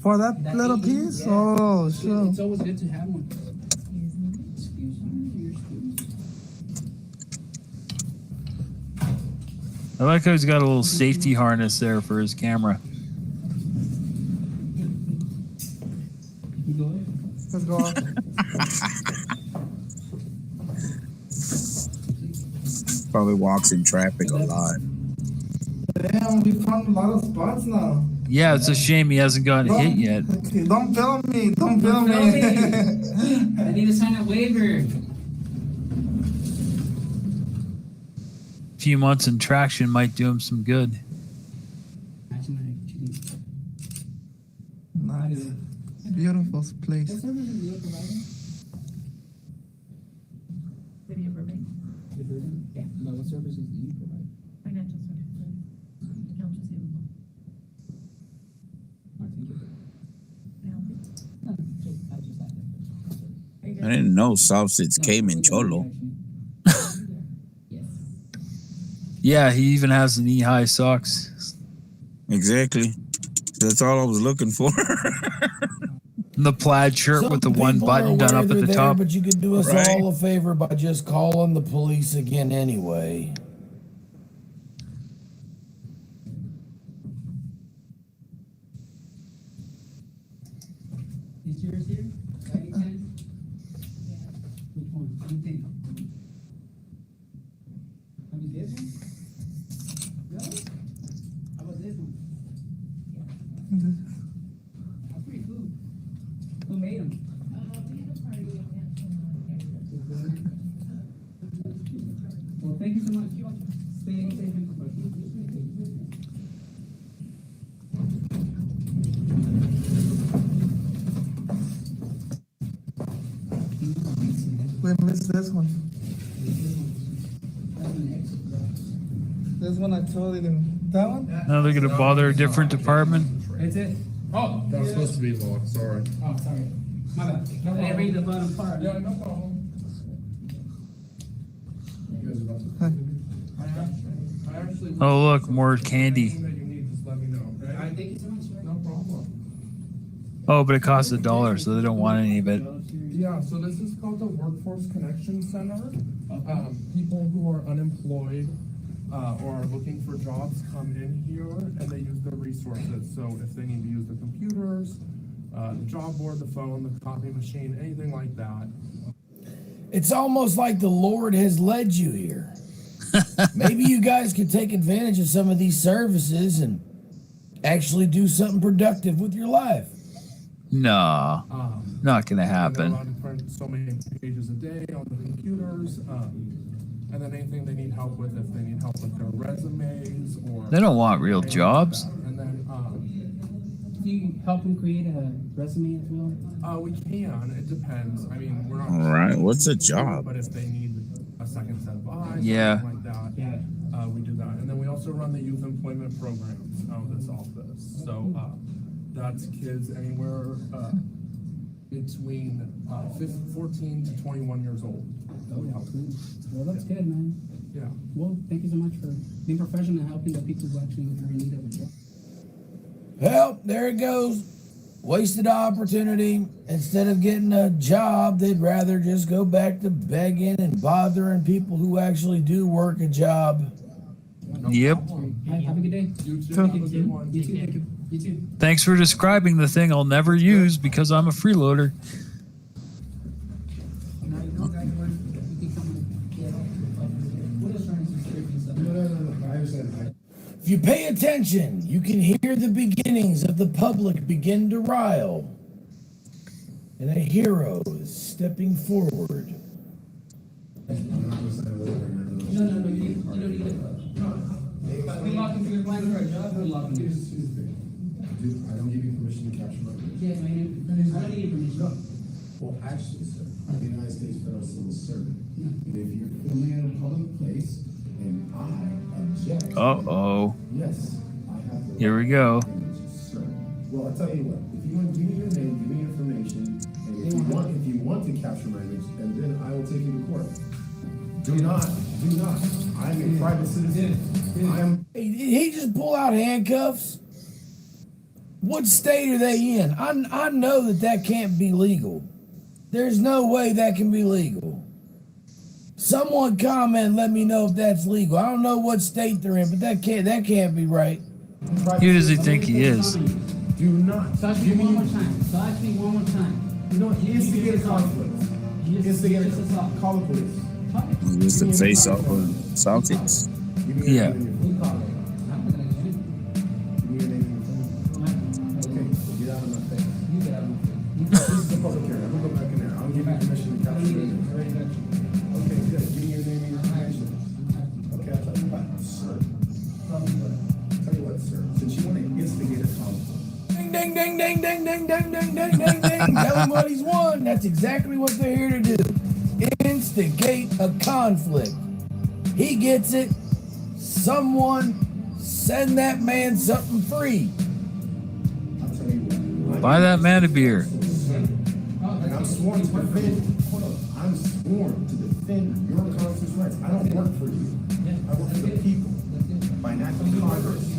For that little piece? Oh, sure. It's always good to have one. I like how he's got a little safety harness there for his camera. Let's go off. Probably walks in traffic a lot. Damn, we found a lot of spots now. Yeah, it's a shame he hasn't gotten hit yet. Don't film me. Don't film me. I need to sign a waiver. A few months in traction might do him some good. Nice. Beautiful place. City of Burbank. Yeah. But what services do you provide? Financial services. Accounts receivable. I didn't know sausage came in Cholo. Yeah, he even has knee-high socks. Exactly. That's all I was looking for. The plaid shirt Some with the one people are button done aware up at they're the there, top. but you could do us Right. all a favor by just calling the police again anyway. Is yours here? By any chance? Which one? What do you think? I mean, this one? Really? How about this one? That's pretty cool. Who made them? Well, thank you so much. Stay safe and We missed this one. This one I totally didn't. That one? Now they're gonna bother a different department. That's it? Oh, That's supposed to be locked, sorry. Oh, sorry. My bad. I didn't read the bottom part. Yeah, no problem. You guys are about to. I actually. Oh look, more candy. Anything that you need, just let me know, okay? Thank you so much, sir. No problem. Oh, but it costs $1, so they don't want any of it. Yeah, so this is called the Workforce Connection Center. People who are unemployed or are looking for jobs come in here and they use the resources. So if they need to use the computers, the job board, the phone, the copy machine, anything like that. It's almost like the Lord has led you here. Maybe you guys could take advantage of some of these services and actually do something productive with your life. No, not gonna They're happen. allowed to print so many pages a day on the computers. And then anything they need help with, if they need help with their resumes or. They don't want real jobs. And then, Do you help them create a resume as well? we can, it depends. I mean, we're not. All right, what's a job? But if they need a second set of eyes, Yeah. something like that, we do that. And then we also run the youth employment programs out of this office. So, that's kids anywhere, between 14 to 21 years old. Oh, yeah. Well, that's good, man. Yeah. Well, thank you so much for being professional and helping the people who actually are in need of a job. Well, there it goes. Wasted opportunity. Instead of getting a job, they'd rather just go back to begging and bothering people who actually do work a job. Yep. Have a good day. You too. Have a good one. You too. Thank you. You too. Thanks for describing the thing I'll never use because I'm a freeloader. If you pay attention, you can hear the beginnings of the public begin to rile. And a hero is stepping forward. No, you don't need it. But we lock into your plan for a job, we lock into it. I don't give you permission to capture my video. Yeah, man, I don't need your permission. Well, actually, sir, I'm the United States Federal Civil Servant. And if you're filming in a public place and I object. Uh-oh. Yes, I have to. Here we go. Sir. Well, I'll tell you what, if you want to give me your name, give me information, and if you want to capture my image, and then I will take you to court. Do not. I'm a private citizen. He just pull out handcuffs? What state are they in? I know that can't be legal. There's no way that can be legal. Someone comment and let me know if that's legal. I don't know what state they're in, but that can't be right. Who does he think he is? Do not. So ask me one more time. You know, he instigated conflict. He instigated call the police. Just to face off of Celtics. Yeah. Ding, ding, ding, ding, ding, ding, ding, ding, ding, ding. Tell him what he's won. That's exactly what they're here to do. Instigate a conflict. He gets it. Someone send that man something free. Buy that man a beer. I'm sworn to defend. I'm sworn to defend your constitutional rights. I don't work for you. I work for the people. By an act of Congress.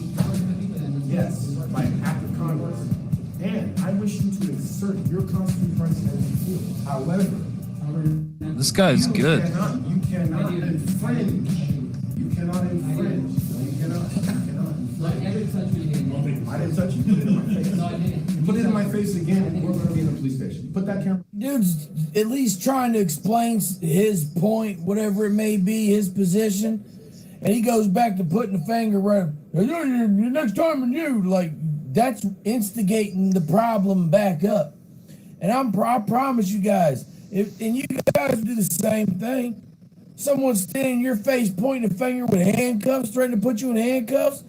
Yes, by an act of Congress. And I wish you to insert your constitutional rights as you feel. However, This guy's good. You cannot infringe. You cannot infringe. You cannot infringe. I didn't touch you. You put it in my face. No, I didn't. You put it in my face again, and we're going to be in the police station. Put that camera. Dude's at least trying to explain his point, whatever it may be, his position. And he goes back to putting the finger right. Next time on you, like, that's instigating the problem back up. And I promise you guys, and you guys do the same thing. Someone's standing in your face pointing a finger with handcuffs, threatening to put you in handcuffs.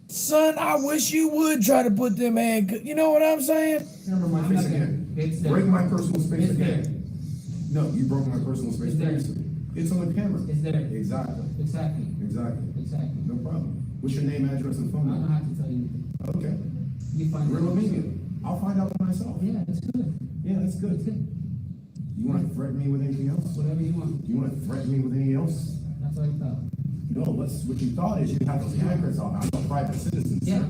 Son, I wish you would try to put them handcuffs. You know what I'm saying? Camera my face again. Break my personal space again. No, you broke my personal space. It's on the camera. It's there. Exactly. Exactly. No problem. What's your name, address, and phone number? I don't have to tell you. Okay. You find Real immediate. I'll find out for myself. Yeah, that's good. Yeah, that's good. You want to threaten me with anything else? Whatever you want. You want to threaten me with anything else? That's what I thought. No, what you thought is you have those hackers on. I'm a private citizen, Yeah. sir.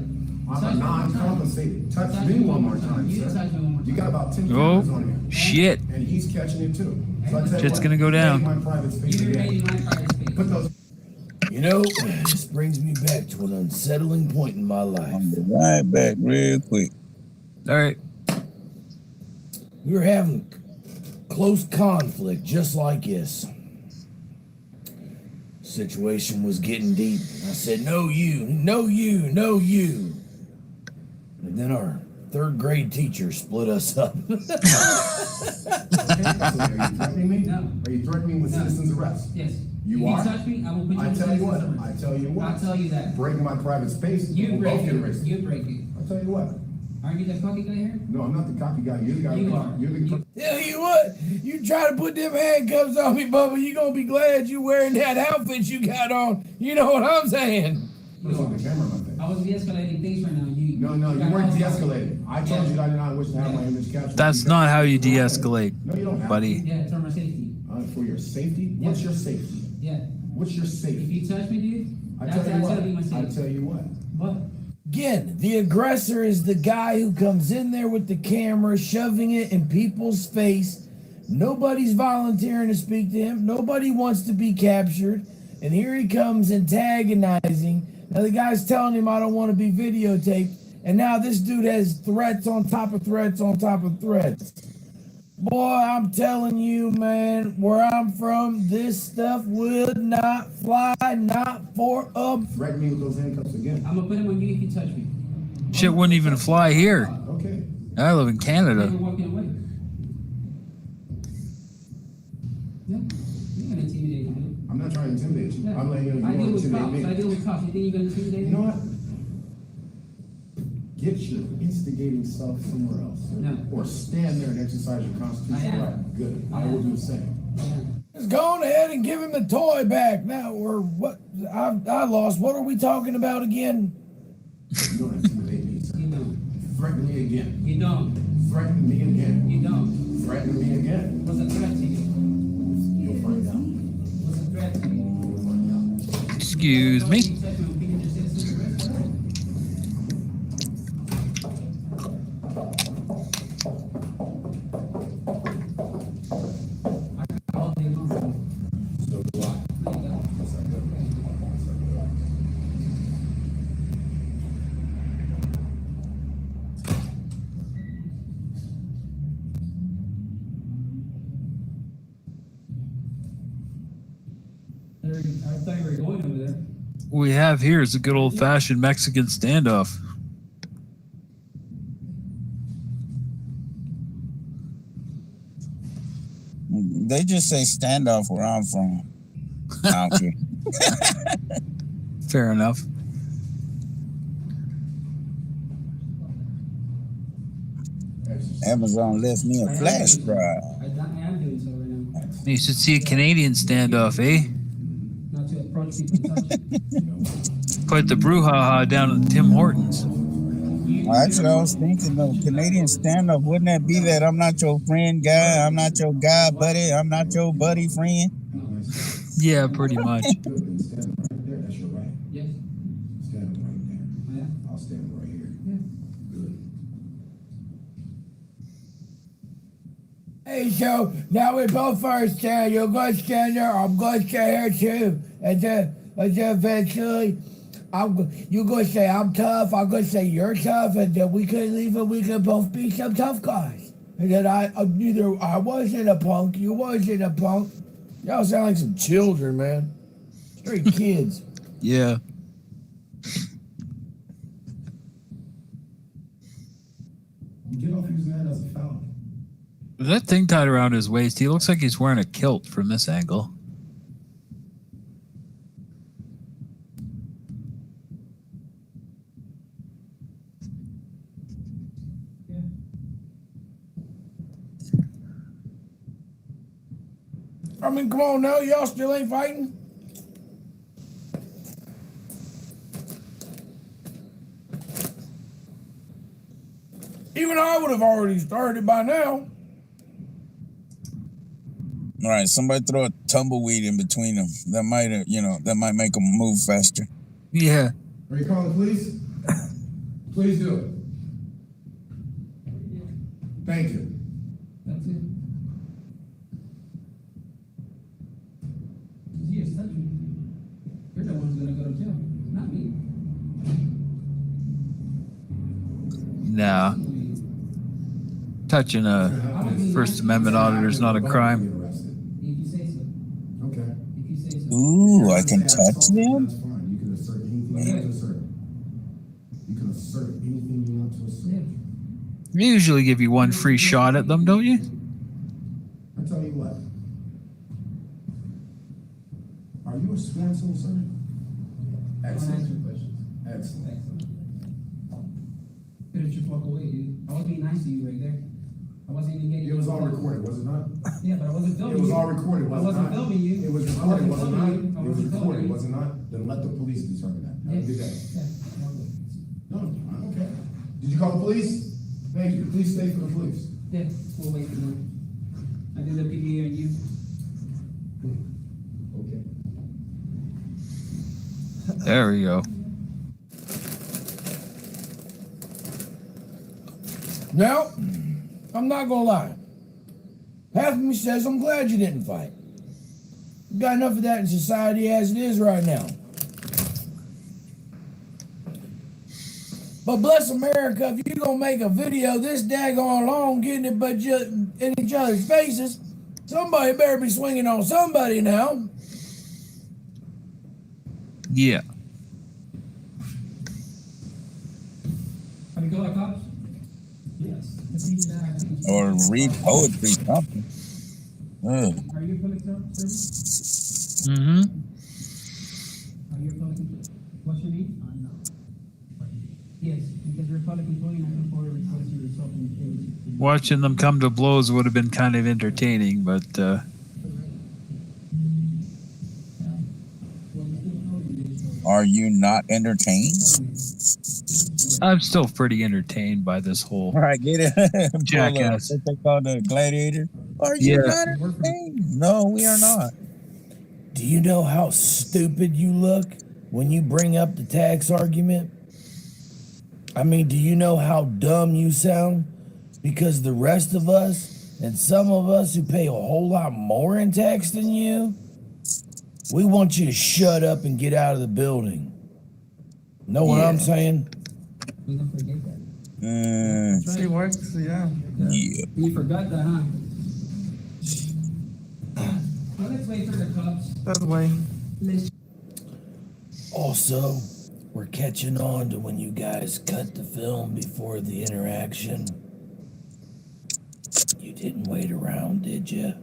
I'm a non-compensated. Touch me one more time, You sir. touch me one more time. You got about 10 Oh, cameras on here. shit. And he's catching it too. So I tell you Shit's what, gonna go down. invade my private space You're again. invading my private space. Put those. You know, this brings me back to an unsettling point in my life. I'm be right back real quick. All right. We were having close conflict just like this. Situation was getting deep. I said, no you, no you, no you. And then our third grade teacher split us up. Are you threatening me? No. Are you threatening me with citizen's arrest? Yes. You if are? you touch me, I will put you I in tell you what. citizen's I tell you what. I'll tell you that. Breaking my private space. You we'll break both get it. arrested. You break it. I'll tell you what. Aren't you the cocky guy here? No, I'm not the cocky guy. You're the guy. You are. You're the. Tell you what, you try to put them handcuffs on me, Bubba, you gonna be glad you wearing that outfit you got on. You know what I'm saying? What's on the camera, my thing? I was de-escalating things right now. No, you weren't de-escalating. I told you that I did not wish to have my image captured. That's not how you de-escalate, No, you don't have buddy. Yeah, it's for my safety. For your safety? Yeah. What's your safety? Yeah. What's your If safety? you touch me, dude, I that's tell you gonna be my what. I safety. tell you what. What? Again, the aggressor is the guy who comes in there with the camera, shoving it in people's face. Nobody's volunteering to speak to him. Nobody wants to be captured. And here he comes antagonizing. Now the guy's telling him, I don't want to be videotaped. And now this dude has threats on top of threats on top of threats. Boy, I'm telling you, man, where I'm from, this stuff would not fly, not for a... Threaten me with those handcuffs again. I'm gonna put him on you if you touch me. Shit wouldn't even fly here. Okay. I live in Canada. You're walking away. Yeah. You're gonna intimidate me, dude. I'm not trying to intimidate you. Yeah. I'm letting you know I you deal won't with intimidate cops. me. I deal with cops. You think you're gonna intimidate me? You know what? Get your instigating self somewhere else. No. Or stand there and exercise your constitutional right. Good. I will do the same. Just go on ahead and give him the toy back now, or what? I lost. What are we talking about again? You don't intimidate me, sir. You don't. Threaten me again. You don't. Threaten me again. You don't. Threaten me again. What's a threat to you? You'll find out. What's a threat to you? You'll find out. Excuse me. You touch me, I'm picking your citizen's arrest. All day long. So do I. Yes, I do. Yes, I do. I thought you were going over there. What we have here is a good old-fashioned Mexican standoff. They just say standoff where I'm from. I don't care. Fair enough. Amazon left me a flash drive. I am doing so right now. You should see a Canadian standoff, eh? Not to approach people and touch. Put the brouhaha down at Tim Hortons. Well, actually, I was thinking of Canadian standoff. Wouldn't that be that I'm not your friend guy, I'm not your guy buddy, I'm not your buddy friend? Yeah, pretty much. Good. Stand right there. That's your right. Yes. Stand right there. Yeah. I'll stand right here. Yeah. Good. Hey, so now we both understand. You're gonna stand there. I'm gonna stay here too. And then eventually, you're gonna say I'm tough. I'm gonna say you're tough, and then we could leave and we could both be some tough guys. And then I wasn't a punk. You wasn't a punk. Y'all sound like some children, man. Straight kids. Yeah. You get off using that as a felony. With that thing tied around his waist, he looks like he's wearing a kilt from this angle. I mean, come on now. Y'all still ain't fighting? Even I would have already started by now. All right, somebody throw a tumbleweed in between them. That might, that might make them move faster. Yeah. Are you calling the police? Please do it. Thank you. That's it. He is touching you. You're the one who's gonna go to jail, not me. Nah. Touching a First Amendment auditor is not a crime. If you say so. Okay. If you say so. Ooh, I can touch them? That's fine. You can assert anything you want to assert. You can assert anything you want to assert. They usually give you one free shot at them, don't you? I tell you what. Are you a sworn civil servant? Excellent. Excellent. Couldn't you walk away, dude? I was being nice to you right there. I wasn't even getting. It was all recorded, was it not? Yeah, but I wasn't filming It was you. all recorded, was it not? I wasn't filming you. It was I recorded, wasn't was it filming not? you. I It was wasn't filming recorded, you. was it not? Then let the police determine that. Have a good day. No, I'm okay. Did you call the police? Thank you. Please stay for the police. Yeah, we'll wait for them. I did the PDA on you. Okay. There we go. Now, I'm not gonna lie. Half of me says I'm glad you didn't fight. We've got enough of that in society as it is right now. But bless America, if you're gonna make a video this daggone long getting it but just in each other's faces, somebody better be swinging on somebody now. Yeah. Have you got cops? Yes. Or read poetry, something. Ugh. Are you a public service? Mm-hmm. Are you a public employee? What's your name? No. Yes, because you're a public employee and I can forward request you yourself in Watching them come to blows would have been kind of entertaining, but Are you not entertained? I'm still pretty entertained by this whole All right, get it. jackass. What they call the gladiator. Are you Yeah. not entertained? No, we are not. Do you know how stupid you look when you bring up the tax argument? I mean, do you know how dumb you sound? Because the rest of us, and some of us who pay a whole lot more in tax than you, we want you to shut up and get out of the building. Know what I'm saying? We don't forget that. She works, yeah. Yeah. You forgot that, huh? Well, let's wait for the cops. That's the way. Also, we're catching on to when you guys cut the film before the interaction. You didn't wait around, did you?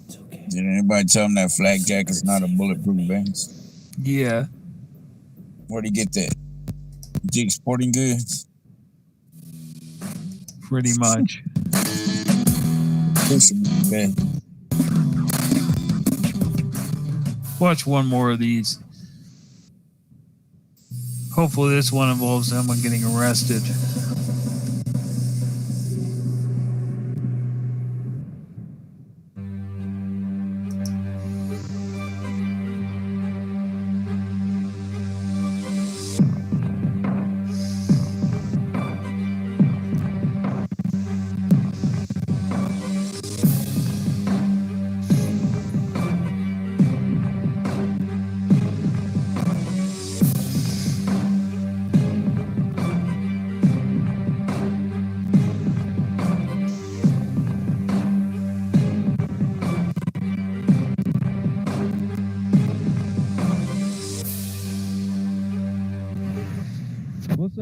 It's okay. Did anybody tell him that flak jacket's not a bulletproof vest? yeah. Where'd he get that? Jig Sporting Goods? Pretty much. Okay. Watch one more of these. Hopefully this one involves someone getting arrested.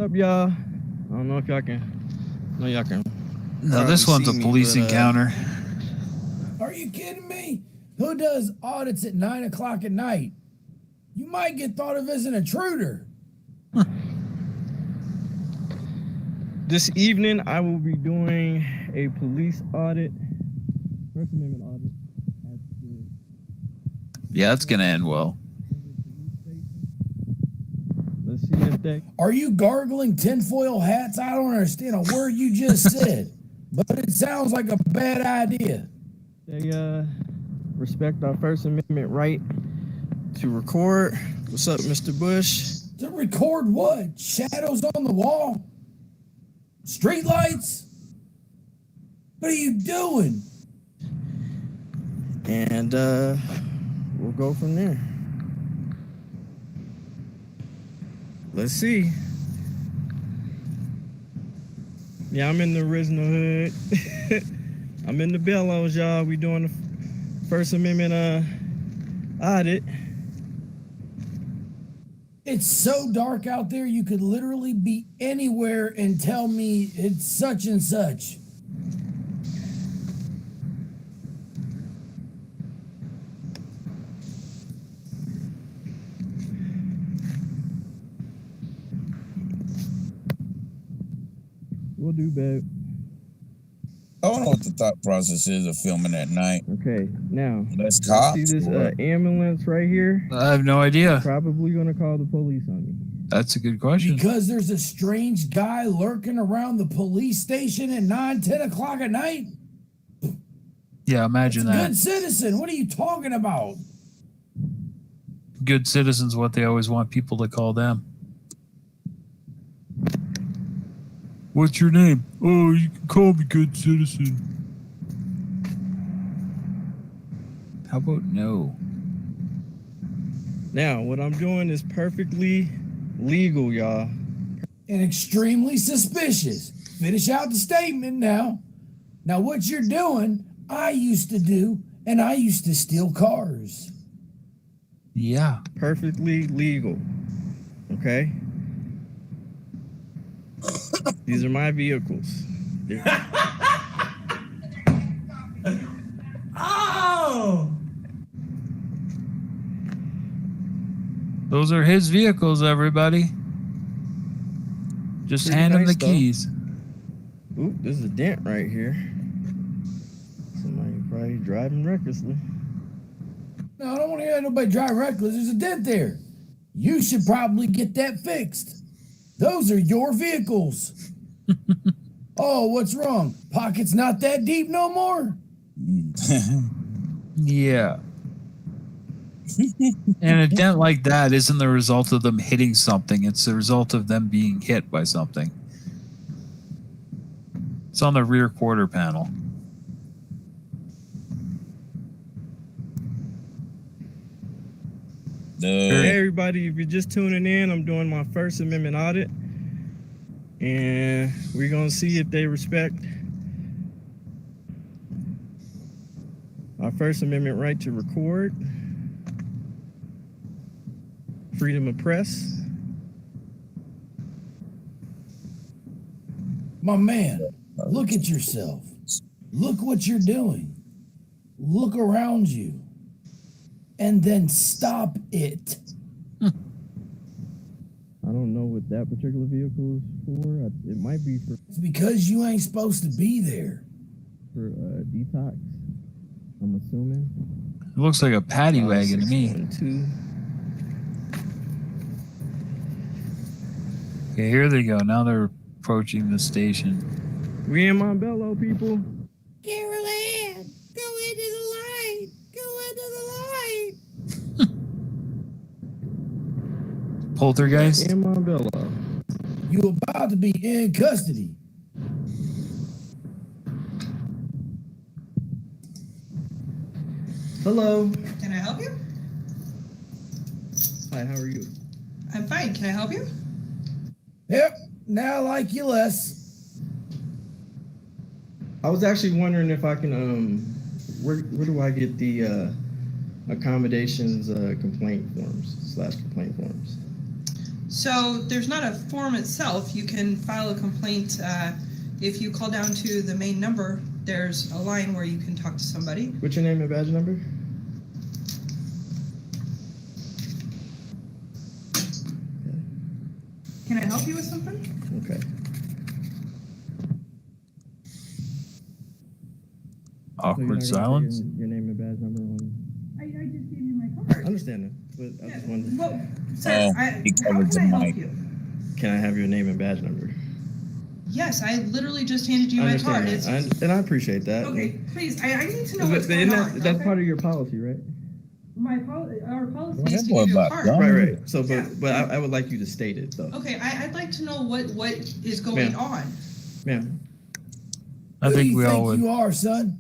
up, y'all? I don't know if y'all can. No, y'all can. No, this one's a police encounter. Are you kidding me? Who does audits at 9 o'clock at night? You might get thought of as an intruder. This evening, I will be doing a police audit, First Amendment audit. Yeah, it's gonna end well. Let's see if they. Are you gargling tinfoil hats? I don't understand a word you just said, but it sounds like a bad idea. They respect our First Amendment right to record. What's up, Mr. Bush? To record what? Shadows on the wall? Street lights? What are you doing? And we'll go from there. Let's see. Yeah, I'm in the original hood. I'm in the Bellows, y'all. We doing the First Amendment audit. It's so dark out there, you could literally be anywhere and tell me it's such and such. We'll do, babe. I don't know what the thought process is of filming at night. Okay, now Let's cops. see this ambulance right here? I have no idea. Probably gonna call the police on me. That's a good question. Because there's a strange guy lurking around the police station at 9, 10 o'clock at night? Yeah, imagine that. Good citizen, what are you talking about? Good citizens, what they always want people to call them. What's your name? Oh, you can call me good citizen. How about no? Now, what I'm doing is perfectly legal, y'all. And extremely suspicious. Finish out the statement now. Now, what you're doing, I used to do, and I used to steal cars. Yeah. Perfectly legal. Okay? These are my vehicles. Oh! Those are his vehicles, everybody. Just Pretty hand him the nice, though. keys. Ooh, there's a dent right here. Somebody probably driving recklessly. No, I don't want to hear nobody drive reckless. There's a dent there. You should probably get that fixed. Those are your vehicles. Oh, what's wrong? Pocket's not that deep no more? Yeah. And a dent like that isn't the result of them hitting something. It's the result of them being hit by something. It's on the rear quarter panel. Hey everybody, if you're just tuning in, I'm doing my First Amendment audit. And we're going to see if they respect our First Amendment right to record, freedom of press. My man, look at yourself. Look what you're doing. Look around you. And then stop it. I don't know what that particular vehicle is for. It might be for... It's because you ain't supposed to be there. For detox, I'm assuming. It looks like a paddy wagon to me. 2. Okay, here they go. Now they're approaching the station. We in Montbello, people. Carol Ann, go into the light. Go into the light. Poltergeist? In Montbello. You about to be in custody. Hello. Can I help you? Hi, how are you? I'm fine. Can I help you? Yep, now I like you less. I was actually wondering if I can, where do I get the accommodations complaint forms / complaint forms? So there's not a form itself. You can file a complaint. If you call down to the main number, there's a line where you can talk to somebody. What's your name and badge number? Can I help you with something? Okay. Awkward silence. Your name and badge number. I just gave you my card. I understand that, but I just wanted. Well, sir, Oh, how he covered can the I mic. help you? Can I have your name and badge number? Yes, I literally just handed you I my understand card. that, and I appreciate that. Okay, please, I need to know But what's going on. that's okay? part of your policy, right? Our policy Well, is to what give you a about card. gum? Right. So, Yeah. but I would like you to state it, though. Okay, I'd like to know what is going Ma'am. on. Ma'am. I Who do think you we all would. you are, son?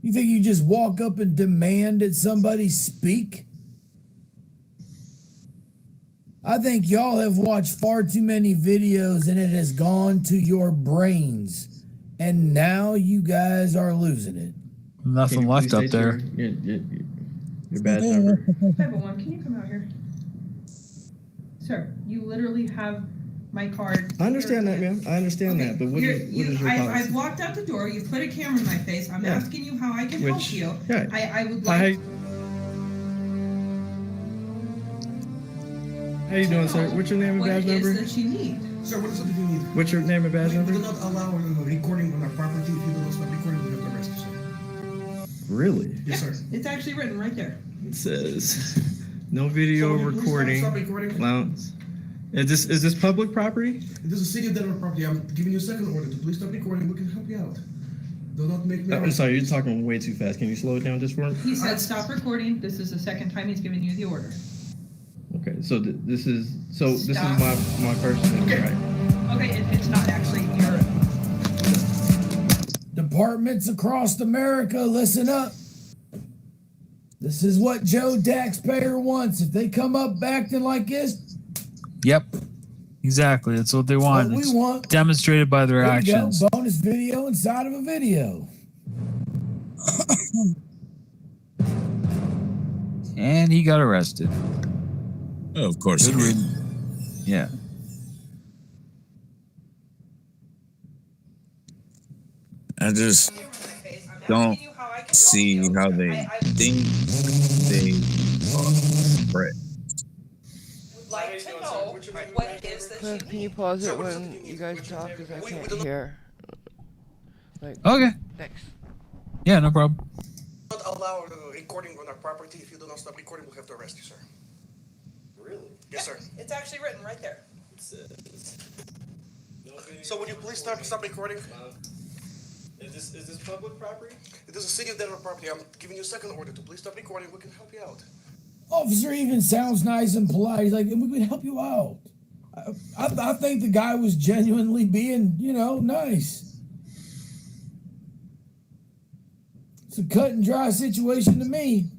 You think you just walk up and demand that somebody speak? I think y'all have watched far too many videos and it has gone to your brains. And now you guys are losing it. Nothing left up there. Your badge number. 501, can you come out here? Sir, you literally have my card. I understand that, ma'am. I understand that, but what is your policy? I've walked out the door, you put a camera in my face, I'm Yeah. asking you how I can help you. Yeah. I would like How you doing, sir? What's your name and what badge it is number? that you need. Sir, what is it that you need? What's your name and badge We number? do not allow recording on our property. If you do not stop recording, we have to arrest you, sir. Really? Yes, sir. It's actually written right there. It says no video So will you please recording. stop recording? Allowance. Is this public property? This is a city of Denver property. I'm giving you a second order to please stop recording. We can help you out. Do not make me. I'm sorry, you're talking way too fast. Can you slow it down just for me? He said, stop recording, this is the second time he's given you the order. Okay, so this is Stop. my person, Okay. right? Okay, it's not actually your. Departments across America, listen up. This is what Joe taxpayer wants. If they come up acting like this, Yep. Exactly. That's what they want. what we It's want. demonstrated by their There you go, actions. bonus video inside of a video. And he got arrested. Oh, of course he Good did. riddance. Yeah. I just don't see how they think they spread. Would like to know what it is that you Can you pause it when you guys talk? Because I can't hear. Like, Okay. thanks. Yeah, no problem. Not allow recording on our property. If you do not stop recording, we'll have to arrest you, sir. Really? Yes, sir. It's actually written right there. So would you please stop recording? Is this public property? It is a city of Denver property. I'm giving you a second order to please stop recording. We can help you out. Officer even sounds nice and polite. He's like, we can help you out. I think the guy was genuinely being, nice. It's a cut and dry situation to me.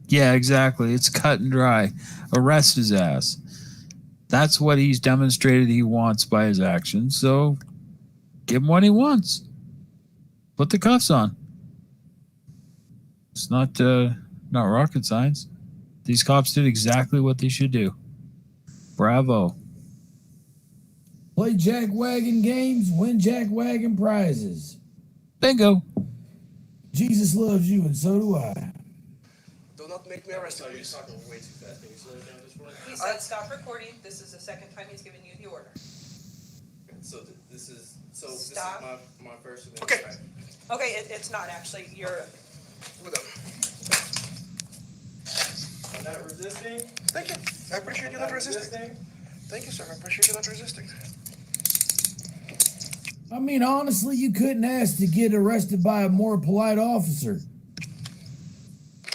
Yeah, exactly. It's cut and dry. Arrest his ass. That's what he's demonstrated he wants by his actions. So give him what he wants. Put the cuffs on. It's not rocket science. These cops did exactly what they should do. Bravo. Play jack wagon games, win jack wagon prizes. Bingo. Jesus loves you, and so do I. Do not make me arrest you, please. talking way too fast. Can you slow it down just for me? He said, stop recording, this is the second time he's given you the order. So this is Stop. my person. Okay. Okay, it's not actually your. I'm not resisting. Thank you. I appreciate you not resisting. Thank you, sir. I appreciate you not resisting. I mean, honestly, you couldn't ask to get arrested by a more polite officer.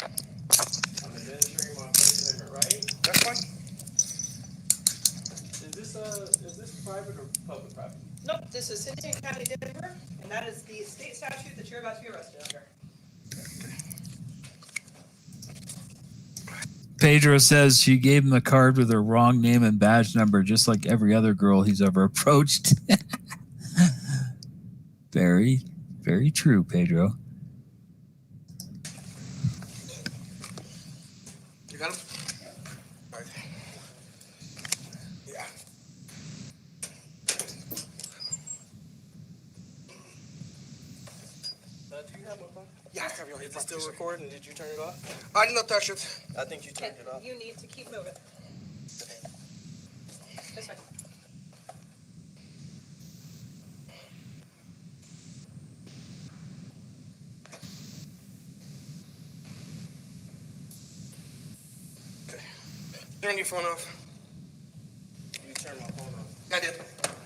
I'm administering my First Amendment right. That's fine. Is this private or public property? Nope, this is City and County Denver, and that is the state statute that you're about to be arrested under. Pedro says she gave him the card with her wrong name and badge number, just like every other girl he's ever approached. Very, very true, Pedro. You got him? Yeah, I have you on. Is it still recording? Did you turn it off? I did not touch it. I think you turned it off. You need to keep moving. This way. Turn your phone off. You turned my phone off. I did.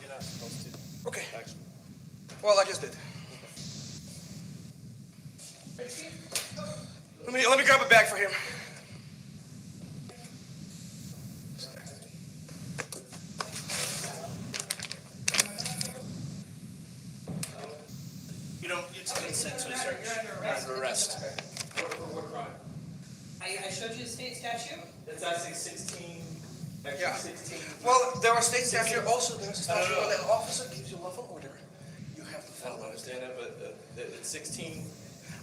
You're not supposed to. Okay. Actually. Well, I just did. Let me grab a bag for him. It's consent to a search. As an arrest. What crime? I showed you the state statute. It's actually 16. Yeah. 16. Well, there are state statute also. There's a statute when an officer gives you lawful order. You have to I follow don't it. understand that, but it's 16.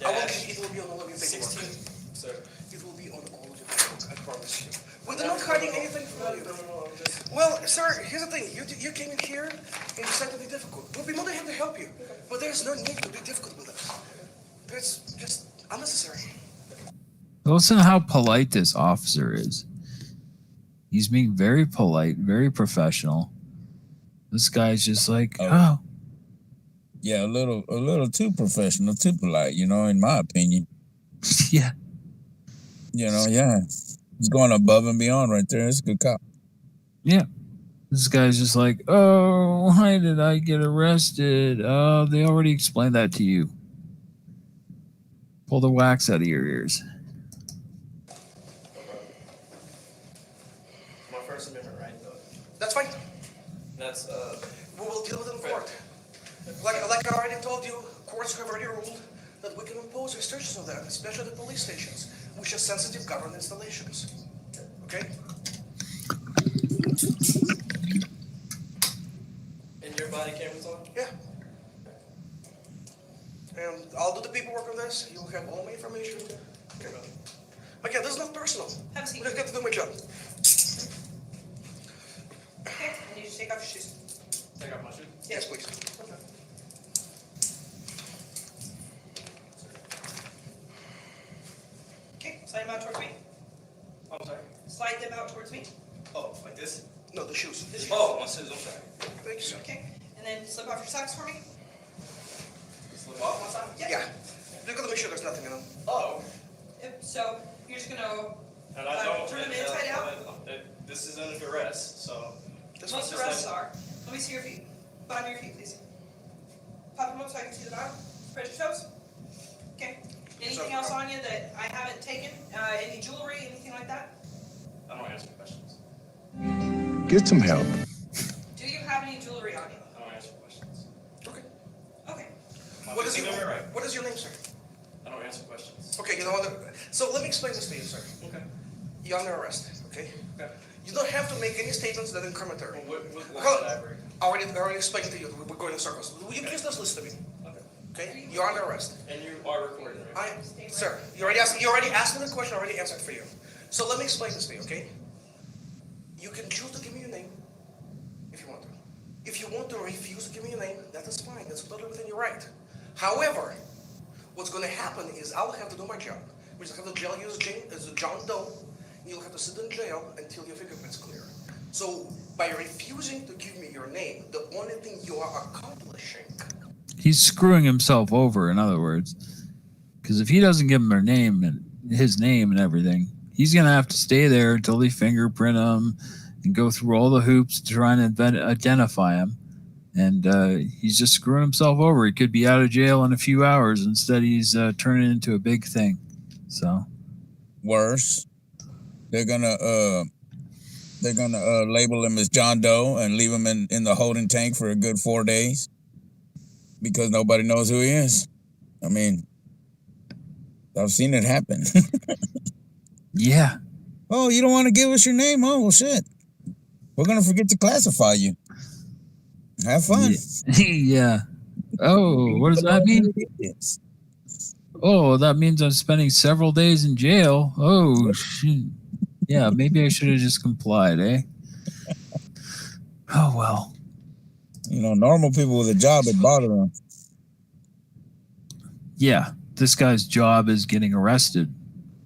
I will it will be on all of your paperwork. 16. Sir. It will be on all of your paperwork, I promise you. We're not hiding anything from you. No, I'm just... Well, sir, here's the thing. You came in here and you said to be difficult. We'll be more than happy to help you. But there's no need to be difficult with us. It's just unnecessary. Listen to how polite this officer is. He's being very polite, very professional. This guy's just like, oh. Yeah, a little too professional, too polite, in my opinion. Yeah. Yeah. He's going above and beyond right there. It's a good cop. Yeah. This guy's just like, oh, why did I get arrested? Oh, they already explained that to you. Pull the wax out of your ears. My First Amendment right, though. That's fine. That's, We will deal with it in court. Like I already told you, courts have already ruled that we can impose restrictions on that, especially the police stations, which are sensitive government installations. Okay? And your body cameras on? Yeah. And I'll do the paperwork on this. You'll have all my information. Okay. Again, this is not personal. Have a seat. I just got to do my job. Okay, I need you to take off your shoes. Take off my shoes? Yes, please. Okay. Okay, slide them out towards me. I'm sorry? Slide them out towards me. Oh, like this? No, the shoes. Oh, my shoes, I'm sorry. Thank you, sir. Okay, and then slip off your socks for me. Slip off my socks? Yeah. You're gonna make sure there's nothing in them. Oh. Yep, so you're just gonna And I don't... turn them inside out. This is under arrest, so... Most arrests are. Let me see your feet. Bottom of your feet, please. Pop them up so I can see the bottom. Spread your toes. Okay. Anything else on you that I haven't taken? Any jewelry, anything like that? I don't answer questions. Get some help. Do you have any jewelry on you? I don't answer questions. Okay. Okay. What is your name, sir? I don't answer questions. Okay, you know what? So let me explain this to you, sir. Okay. You're under arrest, okay? Okay. You don't have to make any statements that are incriminatory. What I already explained to you. We're going in circles. Will you please just listen to me? Okay? You're under arrest. And you are recording, right? Sir, you already asked me the question. I already answered for you. So let me explain this to you, okay? You can choose to give me your name if you want to. If you want to refuse to give me your name, that is fine. That's totally within your right. However, what's going to happen is I will have to do my job, which is have to jail you as a John Doe. You'll have to sit in jail until your fingerprints clear. So by refusing to give me your name, the only thing you are accomplishing. He's screwing himself over, in other words. Because if he doesn't give him their name and his name and everything, he's going to have to stay there until they fingerprint him and go through all the hoops to try and identify him. And he's just screwing himself over. He could be out of jail in a few hours. Instead, he's turning it into a big thing. So worse, they're gonna label him as John Doe and leave him in the holding tank for a good 4 days because nobody knows who he is. I mean, I've seen it happen. Yeah. Oh, you don't want to give us your name? Oh, well, shit. We're gonna forget to classify you. Have fun. Yeah. Oh, what does that mean? Oh, that means I'm spending several days in jail. Oh, shit. Yeah, maybe I should have just complied, eh? Oh, well. Normal people with a job, it bothers them. Yeah. this guy's job is getting arrested,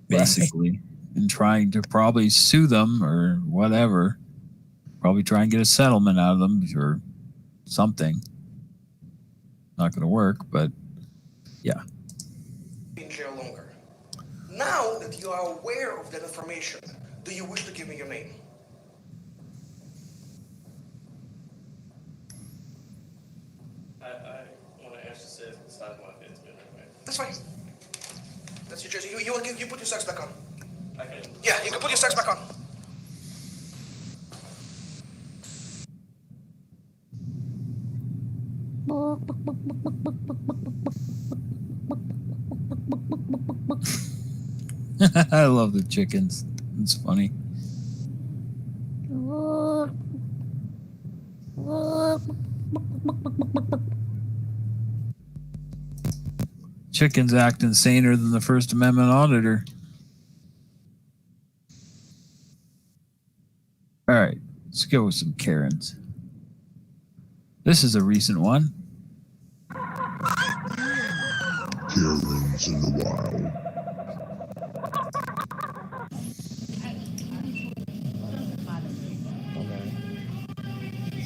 basically, and trying to probably sue them or whatever. Probably try and get a settlement out of them or something. Not going to work, but yeah. In jail longer. Now that you are aware of that information, do you wish to give me your name? I want to ask you to say it's not my business anyway. That's fine. That's your choice. You put your socks back on. Okay. Yeah, you can put your socks back on. I love the chickens. It's funny. Chickens acting saner than the First Amendment auditor. All right, let's go with some Karens. This is a recent one. Karens in the wild.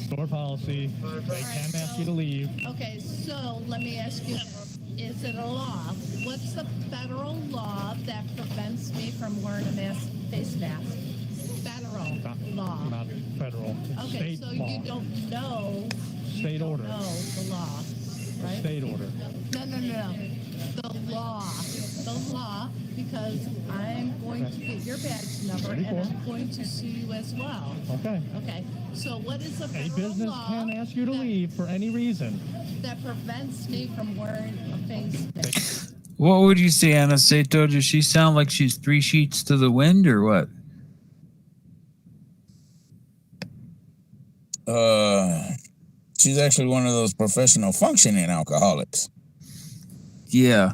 Store policy. They can ask you to leave. Okay, so let me ask you, is it a law? What's the federal law that prevents me from wearing a face mask? Federal law. Not federal. Okay, State so law. you don't know. State order. No, the law, right? State order. No. The law, because I'm going to get your badge number and I'm going to sue you as well. Okay. Okay, so what is the A federal business law can ask you to leave for any reason. that prevents me from wearing a face mask? What would you say, Anastasia? Does she sound like she's 3 sheets to the wind or what? She's actually one of those professional functioning alcoholics. Yeah.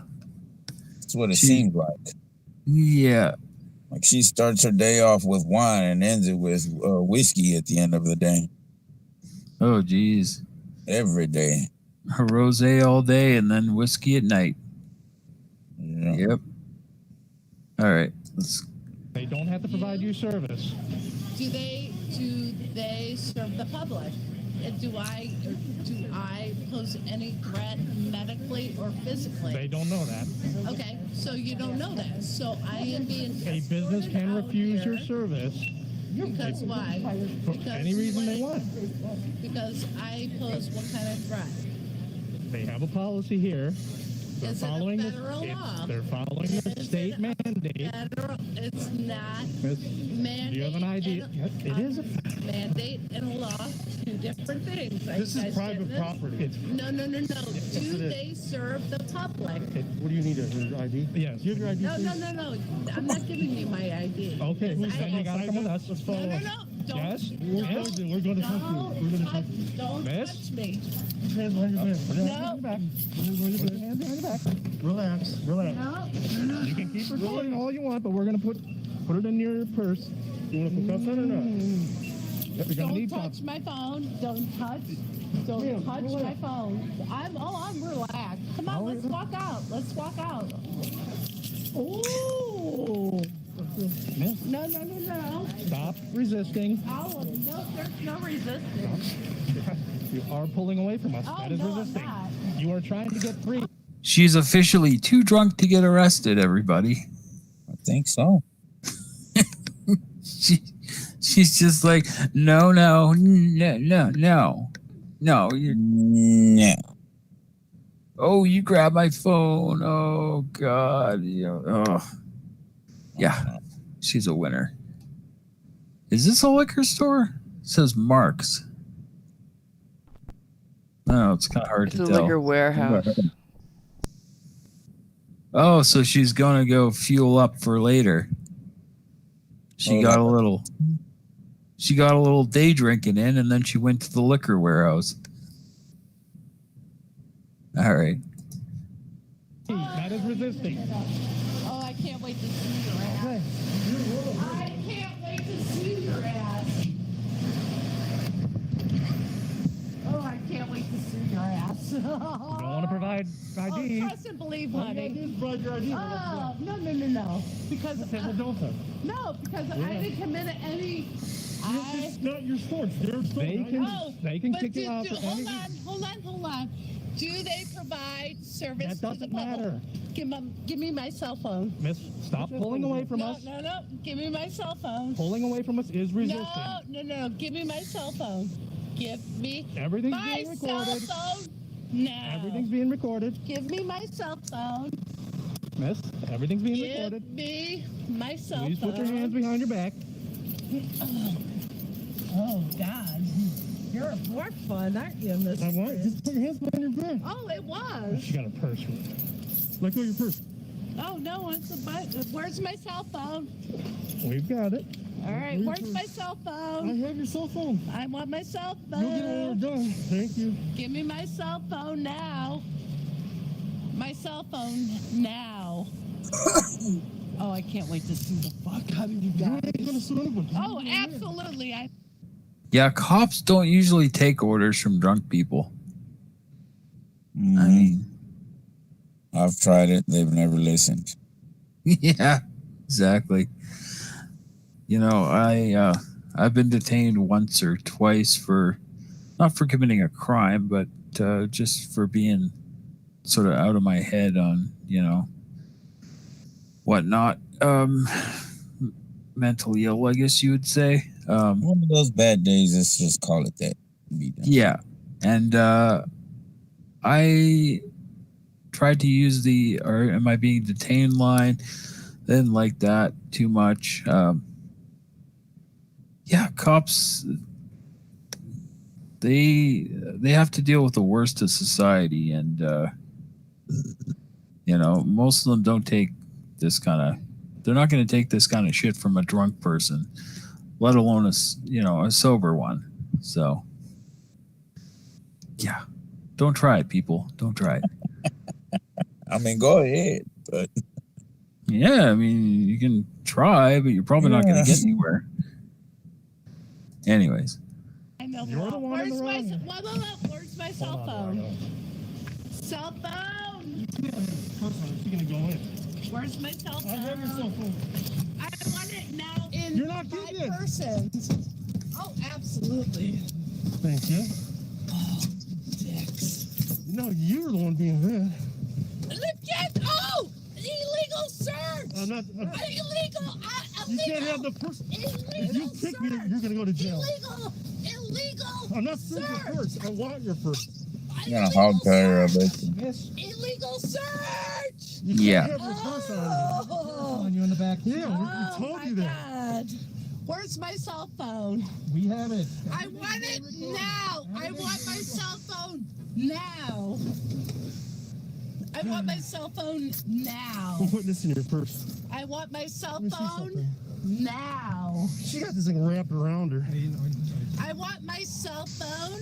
That's what it seems like. Yeah. Like she starts her day off with wine and ends it with whiskey at the end of the day. Oh, geez. Every day. Her rosé all day and then whiskey at night. Yeah. Yep. All right. They don't have to provide you service. Do they serve the public? Do I pose any threat medically or physically? They don't know that. Okay, so you don't know that. So I am being A business can refuse your service. Because why? For Because any reason they want. Because I pose what kind of threat? They have a policy here. They're Is it a following federal law? They're following the state mandate. It's not mandate. Do you have an ID? It is a mandate and a law, two different things. This is private property. No. Do they serve the public? What do you need? Your ID? Yes. You have your ID? No. I'm not giving you my ID. Okay. Then you gotta come with us. Let's follow. No. Don't. Yes. We're going to help you. We're going to help you. Don't touch me. Hands behind your back. No. Hands behind your back. Relax. No. You can keep recording all you want, but we're gonna put it in your purse. You want to put cuffs on or not? Don't touch my phone. Don't touch my phone. I'm relaxed. Come on, let's walk out. Let's walk out. Ooh. No. Stop resisting. Oh, no, there's no resistance. You are pulling away from us. Oh, that is no, I'm resisting. not. You are trying to get free. She's officially too drunk to get arrested, everybody. I think so. She's just like, no. Oh, you grabbed my phone. Oh, God. Yeah, she's a winner. Is this a liquor store? It says Mark's. No, it's kind of hard to tell. It's a liquor warehouse. Oh, so she's going to go fuel up for later. She got a little day drinking in, and then she went to the liquor warehouse. All right. That is resisting. Oh, I can't wait to see your ass. I can't wait to see your ass. Oh, I can't wait to see your ass. You don't want to provide ID. Oh, trust and believe, All you honey. gotta do is provide your ID. Oh, no. Because Okay, well, don't then. no, because I didn't commit any. It's not your store. It's their store. They can but kick you out for any hold on. Do they provide service That to the doesn't public? matter. Give me my cell phone. Miss, stop pulling away from us. No. Give me my cell phone. Pulling away from us is resisting. No. Give me my cell phone. Give me Everything's my being recorded. cell phone now. Everything's being recorded. Give me my cell phone. Miss, everything's being recorded. Give me my cell Please phone. put your hands behind your back. Oh, God. You're more fun, aren't you, Miss? I want just put your hands behind your back. Oh, it was. She got a purse. Let go of your purse. Oh, no, where's my cell phone? We've got it. All right, where's my cell phone? I have your cell phone. I want my cell phone. You'll get all done. Thank you. Give me my cell phone now. My cell phone now. Oh, I can't wait to see the fuck out of you guys. Oh, absolutely. Yeah, cops don't usually take orders from drunk people. Mm-hmm. I mean, I've tried it. They've never listened. yeah, exactly. You know, I've been detained once or twice for not for committing a crime, but just for being sort of out of my head on, you know, whatnot. Mentally ill, I guess you would say. One of those bad days. Let's just call it that. Yeah, and I tried to use the "or am I being detained" line. Didn't like that too much. Yeah, cops. They have to deal with the worst of society, and you know, most of them don't take this kind of. They're not going to take this kind of shit from a drunk person, let alone a sober one. So, yeah, don't try it, people. Don't try it. I mean, go ahead, but yeah, I mean, you can try, but you're probably not going to get anywhere. Anyways. I know. You're the one in the wrong. Where's my cell phone? Cell phone. She's gonna go in. Where's my cell phone? I have your cell phone. I want it now in You're not my getting it. person. Oh, absolutely. Thank you. Oh, dicks. No, you're the one being bad. Illegal search. I'm not. Illegal. You can't have the purse. If you kick me, you're gonna go to jail. Illegal. I'm not searching your purse. I want your purse. You're gonna hog tie her, I bet you. Yes. Illegal search. You Yeah. can't have your purse on you in the back. Yeah, we told you that. God. Where's my cell phone? We have it. I want it now. I want my cell phone now. I want my cell phone now. I'm putting this in your purse. I want my cell Let me see phone something. now. She got this thing wrapped around her. I want my cell phone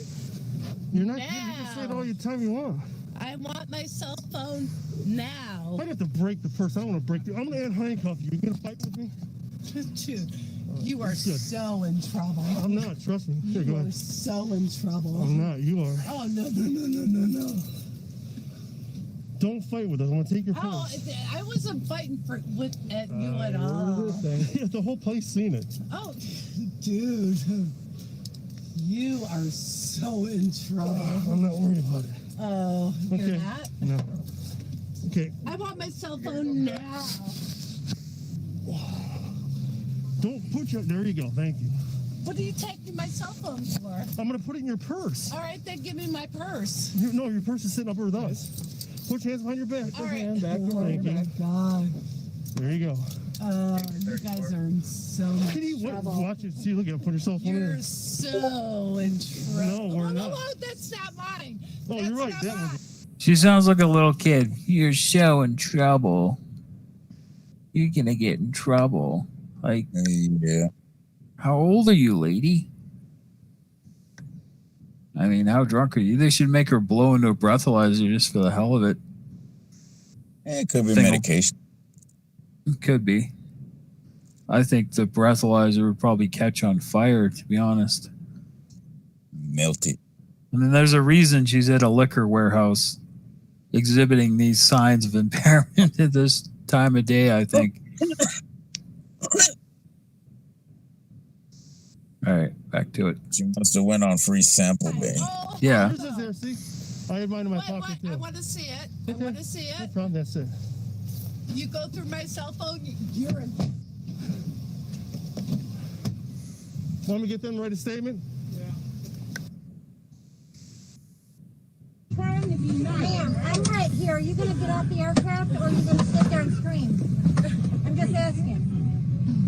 You're not. now. You can say it all the time you want. I want my cell phone now. I have to break the purse. I don't want to break the. I'm gonna handcuff you. You gonna fight with me? Dude, you are Good. so in trouble. I'm not. Trust me. Here, go You are ahead. so in trouble. I'm not. You are. Oh, no. Don't fight with us. I'm gonna take your Oh, purse. I wasn't fighting at you at You're all. this thing. Yeah, the whole place seen it. Oh, dude. You are so in trouble. I'm not worried about it. Oh, you're Okay. not? No. Okay. I want my cell phone now. Don't put your. There you go. Thank you. What are you taking my cell phone for? I'm gonna put it in your purse. All right, then give me my purse. No, your purse is sitting up with us. Put your hands behind your back. All right. Hand back. Oh, Thank you. my God. There you go. You guys are in so much trouble. Watch it. See, look at it. Put yourself on You're there. so in trouble. No, we're not. No, that's not mine. Oh, you're right. Not That mine. one. She sounds like a little kid. You're so in trouble. You're gonna get in trouble. Like, yeah. How old are you, lady? I mean, how drunk are you? They should make her blow into a breathalyzer just for the hell of it. It could be medication. It could be. I think the breathalyzer would probably catch on fire, to be honest. Melt it. And then there's a reason she's at a liquor warehouse exhibiting these signs of impairment at this time of day, I think. All right, back to it. She must have went on free sample day. Yeah. This is there, see? I have mine in my pocket, too. I want to see it. I want to see it. From that's it. You go through my cell phone, you're in. Want me to get them to write a statement? Trying to be nice. Ma'am, I'm right here. Are you going to get off the aircraft or are you going to sit there and scream? I'm just asking.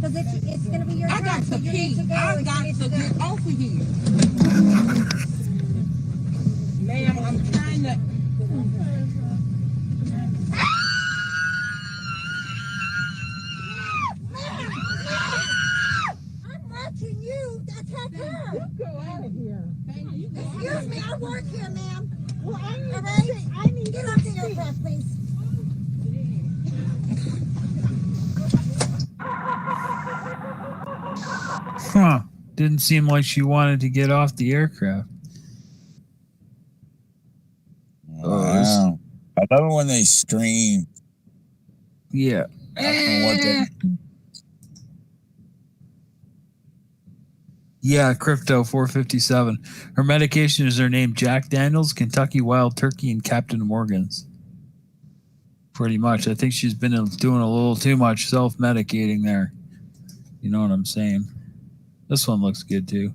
Because it's going to be your turn. I got so to you need pee. to go. I You got need to go. get off of here. Ma'am, I'm trying to. I'm watching you. That's her. You go out of here. Excuse me. I work here, ma'am. Well, all right. I need get off the aircraft, please. Huh. Didn't seem like she wanted to get off the aircraft. Wow. I love it when they scream. Yeah. I don't know what they... Yeah, Crypto 457. Her medications are named Jack Daniels, Kentucky Wild Turkey, and Captain Morgan's. Pretty much. I think she's been doing a little too much self-medicating there. You know what I'm saying? This one looks good too.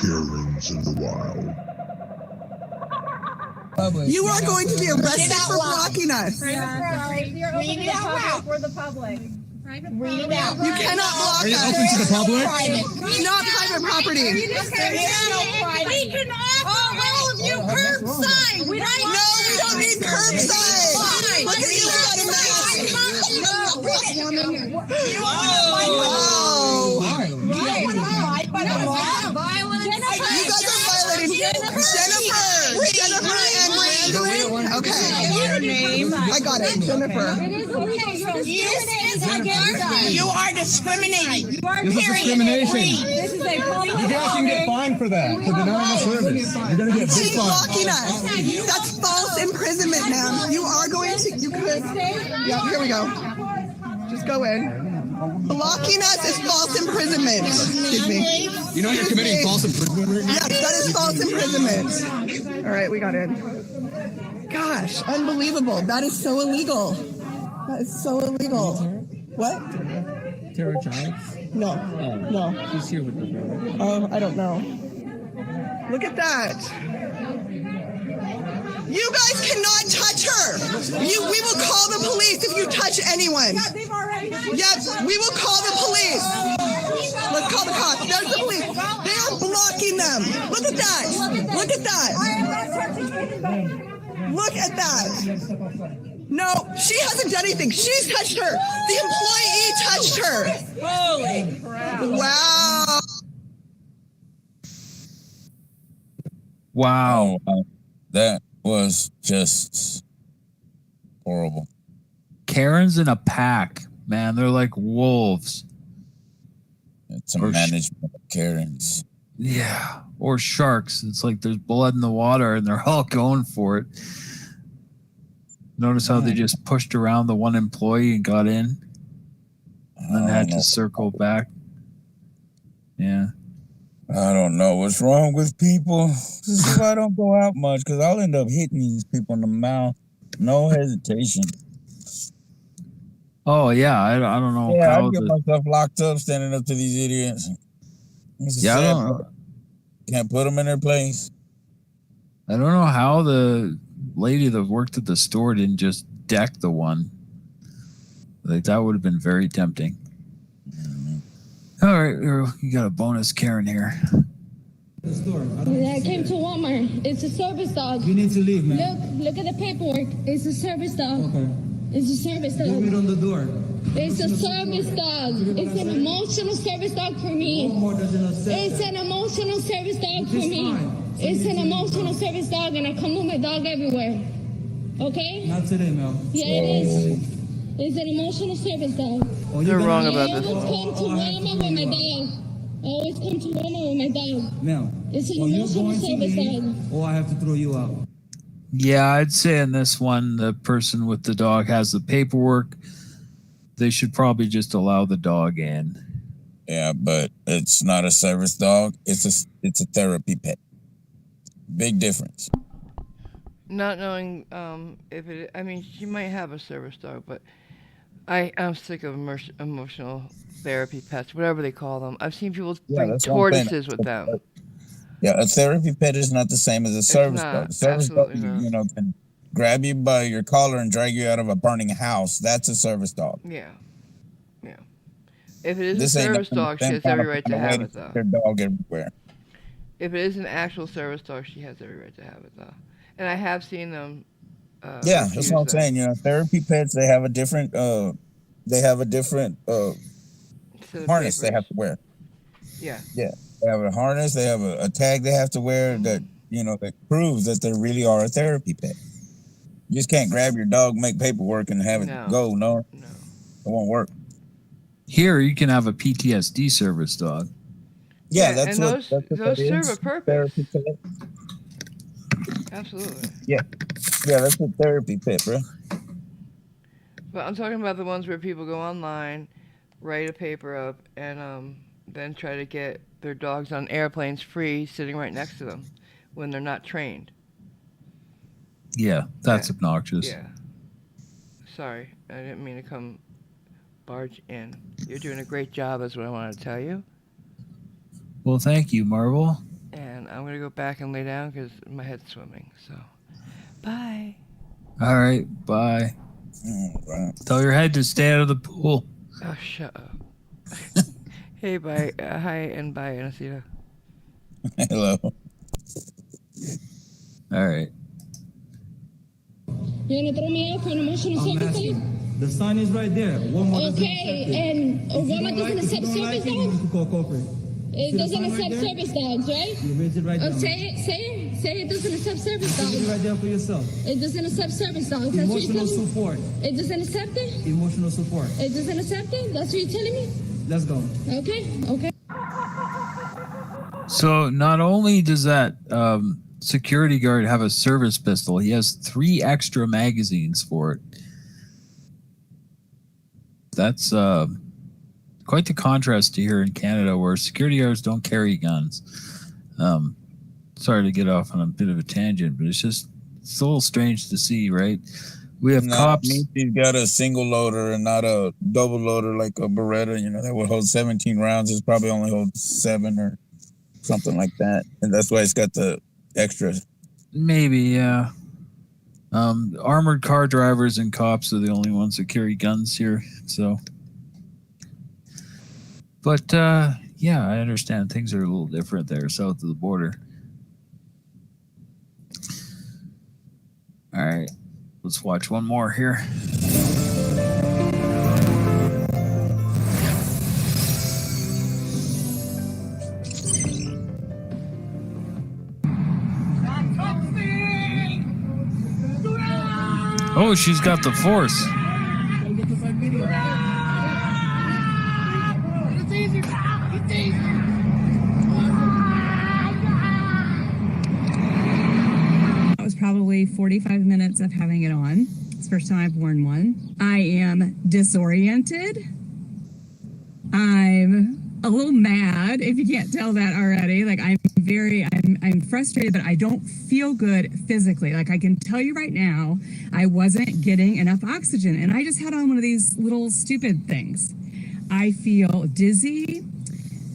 Karens in the wild. You are going to be arrested for blocking us. You're open to the public. We're the public. Read it out. You cannot block Are you us. open to the public? Not private property. We can offer all of you curbside. No, we don't need curbside. Look at you without a mask. You guys are violating Jennifer and Randall. Okay. I got it. Jennifer. You are discriminating. You are This is discrimination. This is a public. You guys can get fined for that, for denying the service. You're going to get big She's fine. blocking us. That's false imprisonment, ma'am. You are going to, you could, yeah, here we go. Just go in. Blocking us is false imprisonment. Excuse me. You know you're committing false imprisonment? Yes, that is false imprisonment. All right, we got in. Gosh, unbelievable. That is so illegal. That is so illegal. What? Tara Giants? No. No. She's here with her brother. Oh, I don't know. Look at that. You guys cannot touch her. We will call the police if you touch anyone. Yes, we will call the police. Let's call the cops. There's the police. They are blocking them. Look at that. Look at that. Look at that. No, she hasn't done anything. She's touched her. The employee touched her. Holy crap. Wow. Wow. That was just horrible. Karen's in a pack, man. They're like wolves. It's a management of Karens. Yeah. Or sharks. It's like there's blood in the water and they're all going for it. Notice how they just pushed around the one employee and got in and then had to circle back. Yeah. I don't know what's wrong with people. This is why I don't go out much, because I'll end up hitting these people in the mouth. No hesitation. Oh, yeah. I don't know. Yeah, how I get myself locked up standing up to these idiots. Yeah, I don't know. Can't put them in their place. I don't know how the lady that worked at the store didn't just deck the one. Like, that would have been very tempting. All right, you got a bonus Karen here. I came to Walmart. It's a service dog. You need to leave, man. Look at the paperwork. It's a service dog. Okay. It's a service dog. Leave it on the door. It's a service dog. It's an emotional service dog for me. It's an emotional service dog for me. It's an emotional service dog, and I come with my dog everywhere. Okay? Not today, Mel. Yeah, it is. It's an emotional service dog. They're wrong about I this. always come to Walmart with my dog. always come to Venmo with my dog. Now, It's an or you're emotional going to service leave, dog. or I have to throw you out. Yeah, I'd say in this one, the person with the dog has the paperwork. They should probably just allow the dog in. Yeah, but it's not a service dog. It's a therapy pet. Big difference. Not knowing if it. I mean, she might have a service dog, but I'm sick of emotional therapy pets, whatever they call them. I've seen people Yeah, bring that's what I'm saying. tortoises with them. Yeah, a therapy pet is not the same as a service dog. not. A service dog, Absolutely not. you know, can grab you by your collar and drag you out of a burning house. That's a service dog. Yeah. Yeah. If it is This a ain't service nothing dog, but she them has trying every to right find to a way have to it, though. keep their dog everywhere. If it is an actual service dog, she has every right to have it, though. And I have seen them. Yeah, that's what I'm saying. You know, therapy pets, they have a different harness they have to wear. Yeah. Yeah, they have a harness. They have a tag they have to wear that that proves that they really are a therapy pet. You just can't grab your dog, make paperwork, and have it go. No, it won't work. Here, you can have a PTSD service dog. Yeah, that's and what those that serve is. a purpose. Therapy pet. Absolutely. Yeah, that's a therapy pet, bro. But I'm talking about the ones where people go online, write a paper up, and then try to get their dogs on airplanes free, sitting right next to them, when they're not trained. Yeah, that's obnoxious. Yeah. Sorry, I didn't mean to come barge in. You're doing a great job, is what I wanted to tell you. Well, thank you, Marvel. And I'm gonna go back and lay down because my head's swimming. So, bye. All right, bye. Right. Tell your head to stay out of the pool. Oh, shut up. Hey, bye. Hi and bye, Anacita. Hello. All right. You're gonna throw me out for an emotional service dog? The sign is right there. Okay, and Obama doesn't accept service dogs? It doesn't accept service dogs, right? You raise it right there. Say it doesn't accept service dogs. Raise it right there for yourself. It doesn't accept service dogs. That's what you're Emotional telling me? support. It doesn't accept it? Emotional support. It doesn't accept it? That's what you're telling me? Let's go. Okay. So not only does that security guard have a service pistol, he has 3 extra magazines for it. That's quite the contrast to here in Canada, where security guards don't carry guns. Sorry to get off on a bit of a tangent, but it's a little strange to see, right? We have cops. He's got a single loader and not a double loader like a Beretta, that would hold 17 rounds. It's probably only holds 7 or something like that. And that's why it's got the extras. Maybe, yeah. Armored car drivers and cops are the only ones that carry guns here. So, but yeah, I understand things are a little different there south of the border. All right, let's watch one more here. Oh, she's got the force. That was probably 45 minutes of having it on. It's the first time I've worn one. I am disoriented. I'm a little mad, if you can't tell that already. Like, I'm frustrated, but I don't feel good physically. Like, I can tell you right now, I wasn't getting enough oxygen, and I just had on one of these little stupid things. I feel dizzy.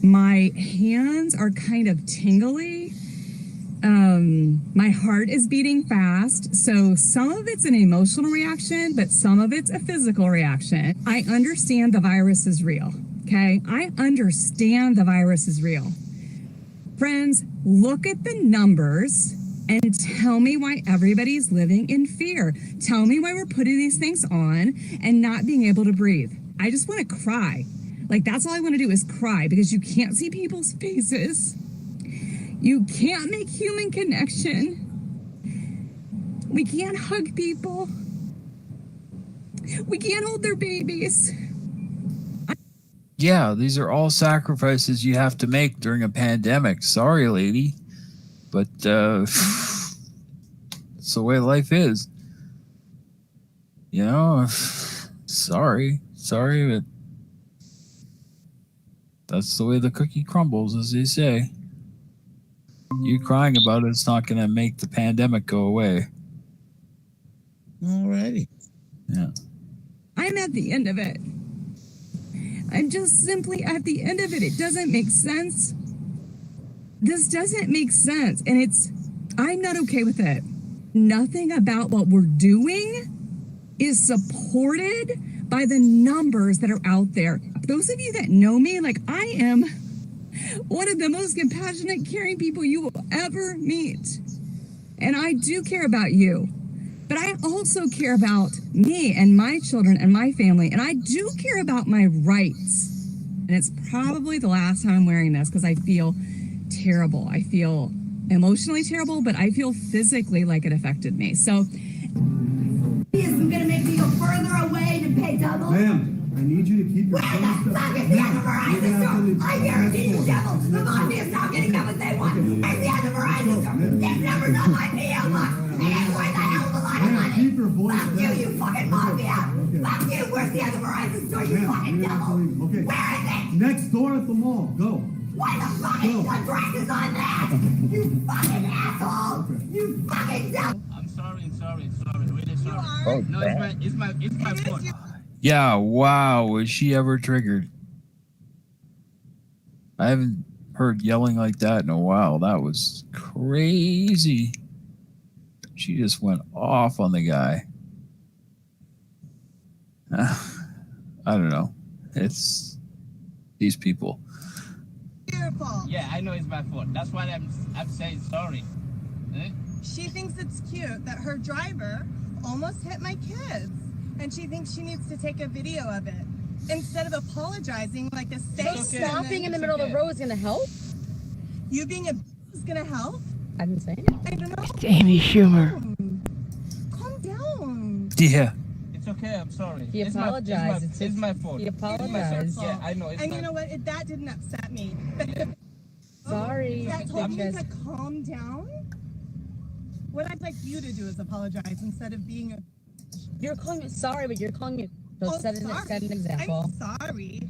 My hands are kind of tingly. My heart is beating fast. So some of it's an emotional reaction, but some of it's a physical reaction. I understand the virus is real. Okay, I understand the virus is real. Friends, look at the numbers and tell me why everybody's living in fear. Tell me why we're putting these things on and not being able to breathe. I just want to cry. Like, that's all I want to do is cry, because you can't see people's faces. You can't make human connection. We can't hug people. We can't hold their babies. Yeah, these are all sacrifices you have to make during a pandemic. Sorry, lady, but it's the way life is. You know, sorry, but that's the way the cookie crumbles, as they say. You crying about it's not going to make the pandemic go away. Alrighty. Yeah. I'm at the end of it. I'm just simply at the end of it. It doesn't make sense. This doesn't make sense. And I'm not okay with it. Nothing about what we're doing is supported by the numbers that are out there. Those of you that know me, like I am one of the most compassionate, caring people you will ever meet. And I do care about you. But I also care about me and my children and my family. And I do care about my rights. And it's probably the last time I'm wearing this because I feel terrible. I feel emotionally terrible, but I feel physically like it affected me. So I'm gonna make me go further away to pay double. Ma'am, I need you to keep your phone stuff. Fuck, it's the end of Verizon store. I guarantee you, devil. The mafia is not getting up what they want. It's the end of Verizon store. This number's on my PO box. And it's worth a hell of a lot of money. Keep your voice Fuck you, you fucking mafia. Fuck you. Where's the end of Verizon store, you fucking devil? Okay. Where is it? Next door at the mall. Go. Why the fucking address is on that? You fucking asshole. You fucking devil. I'm sorry. Really sorry. Oh, No, it's my fault. Yeah, wow. Was she ever triggered? I haven't heard yelling like that in a while. That was crazy. She just went off on the guy. I don't know. It's these people. Yeah, I know it's my fault. That's why I'm saying sorry. Eh? She thinks it's cute that her driver almost hit my kids, and she thinks she needs to take a video of it instead of apologizing like a safe. Stopping in the middle of the road is gonna help? You being a is gonna help? I didn't say it. I don't know. It's Amy Schumer. Calm down. Yeah. It's okay. I'm sorry. He apologized. It's my fault. He apologized. Yeah, I know. And you know what? That didn't upset me. Sorry. That told me to calm down. What I'd like you to do is apologize instead of being a. You're calling it sorry, but you're calling it. So set an example. I'm sorry.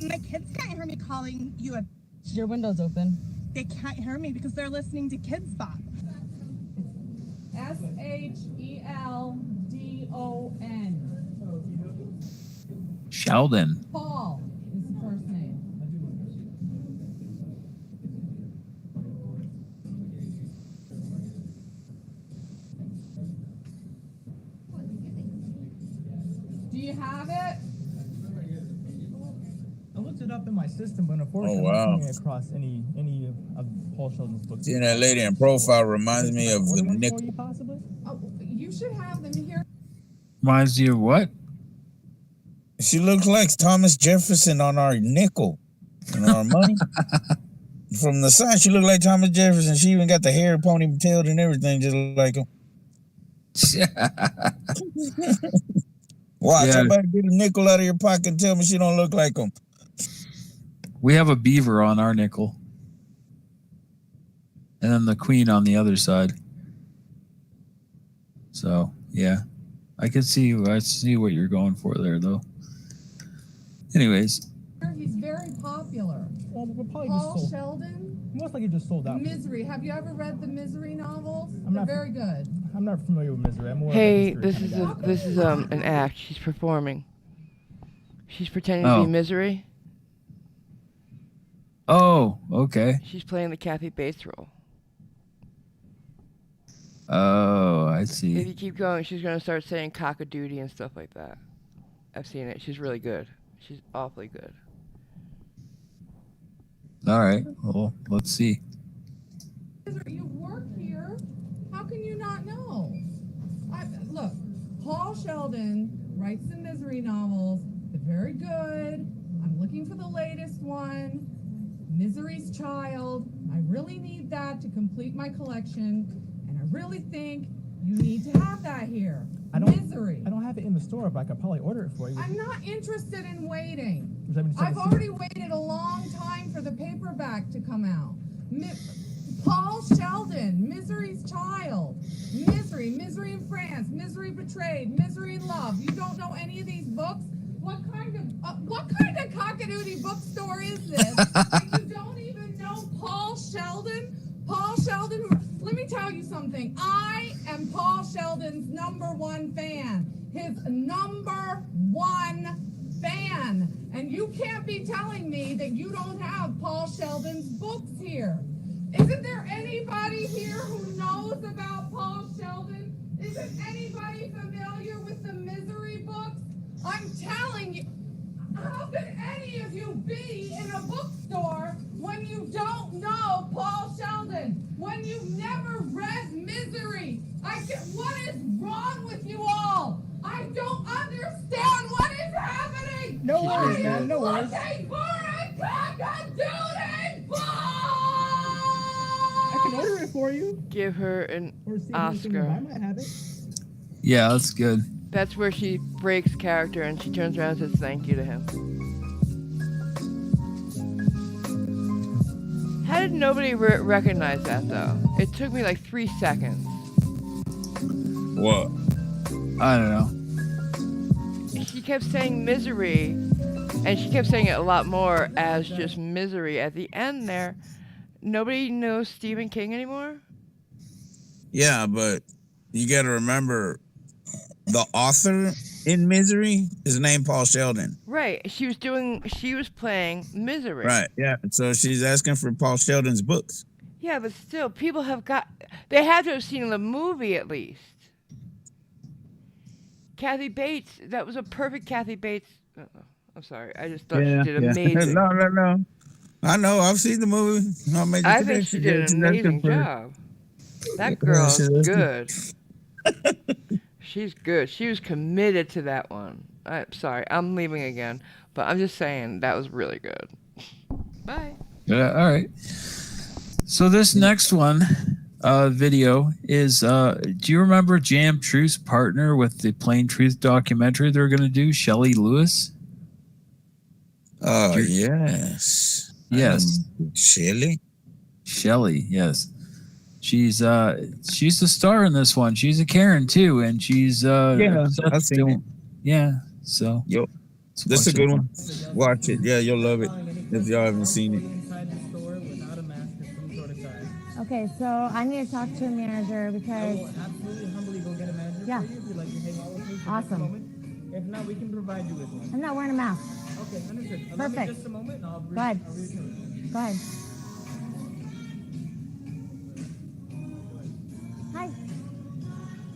My kids can't hear me calling you a. Your window's open. They can't hear me because they're listening to Kids Bop. Sheldon. Sheldon. Paul is the first name. Do you have it? I looked it up in my system, but unfortunately, Oh, wow. I'm not coming across any of Paul Sheldon's books. Seeing that lady in profile reminds me of the Nick. For you, possibly? Oh, you should have them here. Reminds you of what? She looks like Thomas Jefferson on our nickel, our money. From the side, she looked like Thomas Jefferson. She even got the hair ponytailed and everything, just like him. Watch, Yeah. somebody get a nickel out of your pocket and tell me she don't look like him. We have a beaver on our nickel. And then the queen on the other side. So, yeah. I see what you're going for there, though. Anyways. He's very popular. Well, we'll probably Paul just sold. Sheldon. Most likely just sold out. Misery. Have you ever read the Misery novels? I'm They're not- very good. I'm not familiar with Misery. I'm more Hey, of a history this kind of guy. is an act. She's performing. She's pretending to Oh. be Misery. Oh, okay. She's playing the Kathy Bates role. Oh, I If see. you keep going, she's gonna start saying cock-a-doodle and stuff like that. I've seen it. She's really good. She's awfully good. All right. Well, let's see. You work here. How can you not know? Look, Paul Sheldon writes the Misery novels. They're very good. I'm looking for the latest one. Misery's Child. I really need that to complete my collection. And I really think you need to have that here. I don't Misery. have it in the store, but I could probably order it for you. I'm not interested in waiting. I've already waited a long time for the paperback to come out. Paul Sheldon, Misery's Child, Misery in France, Misery Betrayed, Misery in Love. You don't know any of these books? What kind of cockadoodie bookstore is this? That you don't even know Paul Sheldon? Paul Sheldon, let me tell you something. I am Paul Sheldon's #1 fan. His #1 fan. And you can't be telling me that you don't have Paul Sheldon's books here. Isn't there anybody here who knows about Paul Sheldon? Isn't anybody familiar with the Misery books? I'm telling you, how could any of you be in a bookstore when you don't know Paul Sheldon? When you've never read Misery? What is wrong with you all? I don't understand what is happening. No worries, man. No worries. Looking for a cockadoodie book! I can order it for you. Give her an Or see if Oscar. I might have it. Yeah, that's good. That's where she breaks character and she turns around and says thank you to him. How did nobody recognize that though? It took me like 3 seconds. What? I don't know. She kept saying misery, and she kept saying it a lot more as just misery at the end there. Nobody knows Stephen King anymore? Yeah, but you got to remember the author in Misery is named Paul Sheldon. Right. She was playing misery. Right. Yeah. So she's asking for Paul Sheldon's books. Yeah, but still, people they had to have seen the movie at least. Kathy Bates, that was a perfect Kathy Bates. I'm sorry, I just thought she did amazing. No. I know, I've seen the movie. I think she did an amazing job. That girl's good. She's good. She was committed to that one. I'm sorry, I'm leaving again, but I'm just saying that was really good. Bye. Yeah, all right. So this next one, video is, do you remember Jam Truth's partner with the Plain Truth documentary they're going to do, Shelley Lewis? Oh, yes. Yes. Shelley, yes. She's the star in this one. She's a Karen too, and she's I've seen it. Yeah, so yo, this is a good one. Watch it. Yeah, you'll love it if y'all haven't seen it. Okay, so I need to talk to a manager because. I will absolutely humbly go get a manager Yeah. for you if you'd like to hang out with me for Awesome. just a moment. If not, we can provide you with one. I'm not wearing a mask. Okay, understood. Allow me Perfect. just a moment and I'll Go ahead. return. Go ahead. Hi.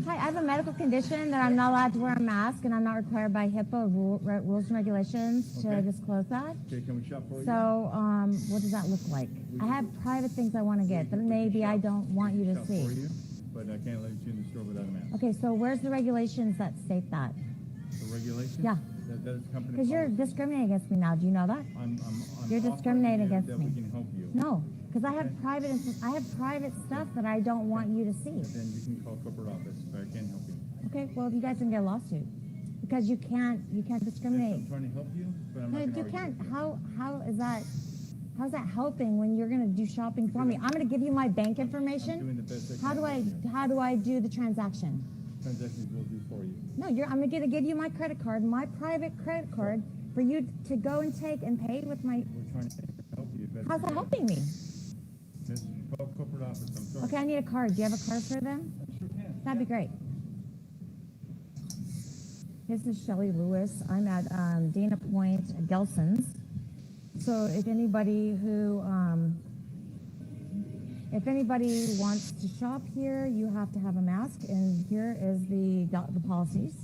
Hi, I have a medical condition that I'm not allowed to wear a mask, and I'm not required by HIPAA rules and regulations to disclose that. Okay, can we shop for you? So, what does that look like? I have private things I want to get that maybe I don't want you to Shop see. for you, but I can't let you in the store without a mask. Okay, so where's the regulations that state that? The regulations? Yeah. That is company Because you're policy. discriminating against me now. Do you know that? I'm You're offering discriminating you against that me. we can help you. No, because I have private stuff that I don't want you to see. Then you can call corporate office, but I can't help you. Okay, well you guys can get a lawsuit because you can't discriminate. I'm trying to help you, but I'm No, not you going to argue. can't. How's that helping when you're gonna do shopping for me? I'm gonna give you my bank I'm information. doing the best I can. How do I do the transaction? Transactions will do for you. No, I'm gonna give you my credit card, my private credit card, for you to go and take and pay with my. We're trying to help you. But How's that helping me? Just call corporate office. I'm sorry. Okay, I need a card. Do you have a card for them? I sure can. That'd be great. This is Shelley Lewis. I'm at Dana Point, Gelson's. So if anybody wants to shop here, you have to have a mask. And here is the policies,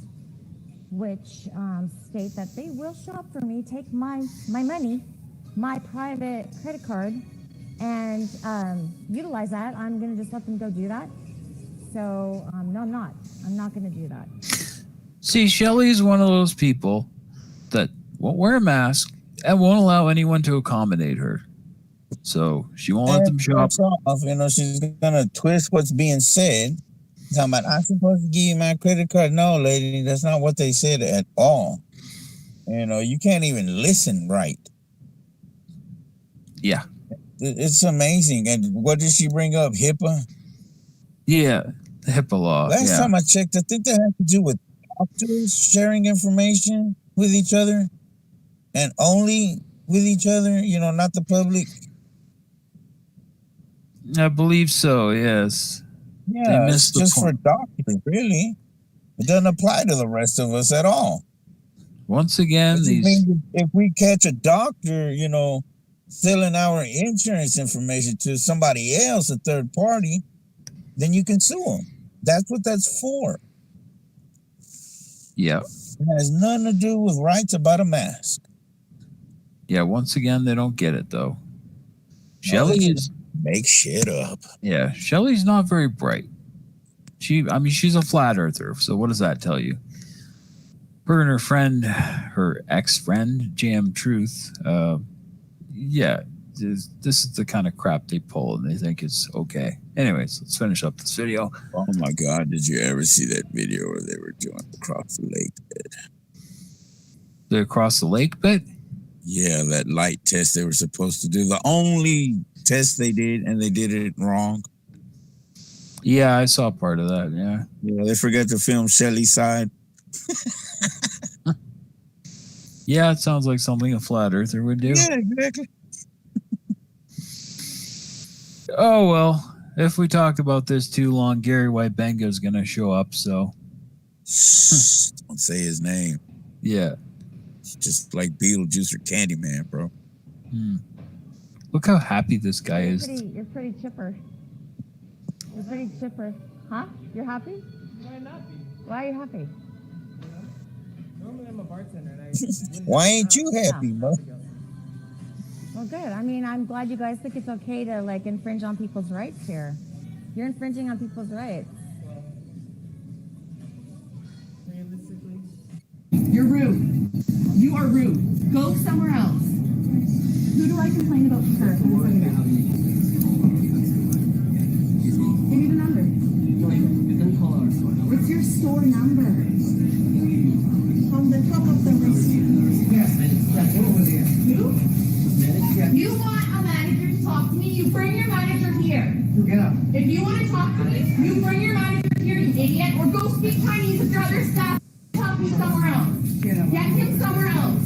which state that they will shop for me, take my money, my private credit card, and utilize that. I'm going to just let them go do that. So no, I'm not. I'm not going to do that. See, Shelley's one of those people that won't wear a mask and won't allow anyone to accommodate her. So she won't let them shop. She's gonna twist what's being said. Talking about, I'm supposed to give you my credit card. No, lady, that's not what they said at all. You know, you can't even listen right. Yeah. It's amazing. And what did she bring up? HIPAA? Yeah, the HIPAA law. Last time I checked, I think that had to do with doctors sharing information with each other and only with each other, you know, not the public. I believe so, yes. They Yeah, missed it's the just for point. doctors, really. It doesn't apply to the rest of us at all. Once again, It just these means if we catch a doctor, you know, selling our insurance information to somebody else, a third party, then you can sue them. That's what that's for. Yeah. It has nothing to do with rights about a mask. Yeah, once again, they don't get it though. No, Shelly they is make shit up. Yeah, Shelly's not very bright. She's a flat earther, so what does that tell you? Her and her friend, her ex-friend, Jam Truth, yeah, this is the kind of crap they pull and they think it's okay. Anyways, let's finish up this video. Oh my God, did you ever see that video where they were doing across the lake bit? The across the lake bit? Yeah, that light test they were supposed to do. The only test they did, and they did it wrong. Yeah, I saw part of that, yeah. Yeah, they forgot to film Shelly's side. Yeah, it sounds like something a flat earther would do. Yeah, exactly. Oh, well, if we talk about this too long, Gary Whitebenga is going to show up, so. Don't say his name. Yeah. It's just like Beetlejuice or Candyman, bro. Look how happy this guy is. You're pretty chipper. You're pretty chipper. Huh? You're happy? Why not be? Why are you happy? Normally I'm a bartender and I Why ain't you happy, bro? Well, good. I mean, I'm glad you guys think it's okay to like infringe on people's rights here. You're infringing on people's rights. Realistically. You're rude. You are rude. Go somewhere else. Who do I complain about first? Give me the number. What's your store number? On the top of the list. Who? You want a manager to talk to me? You bring your manager here. Get up. If you want to talk to me, you bring your manager here, you idiot, or go speak Chinese with your other staff. Help me somewhere else. Get him somewhere else.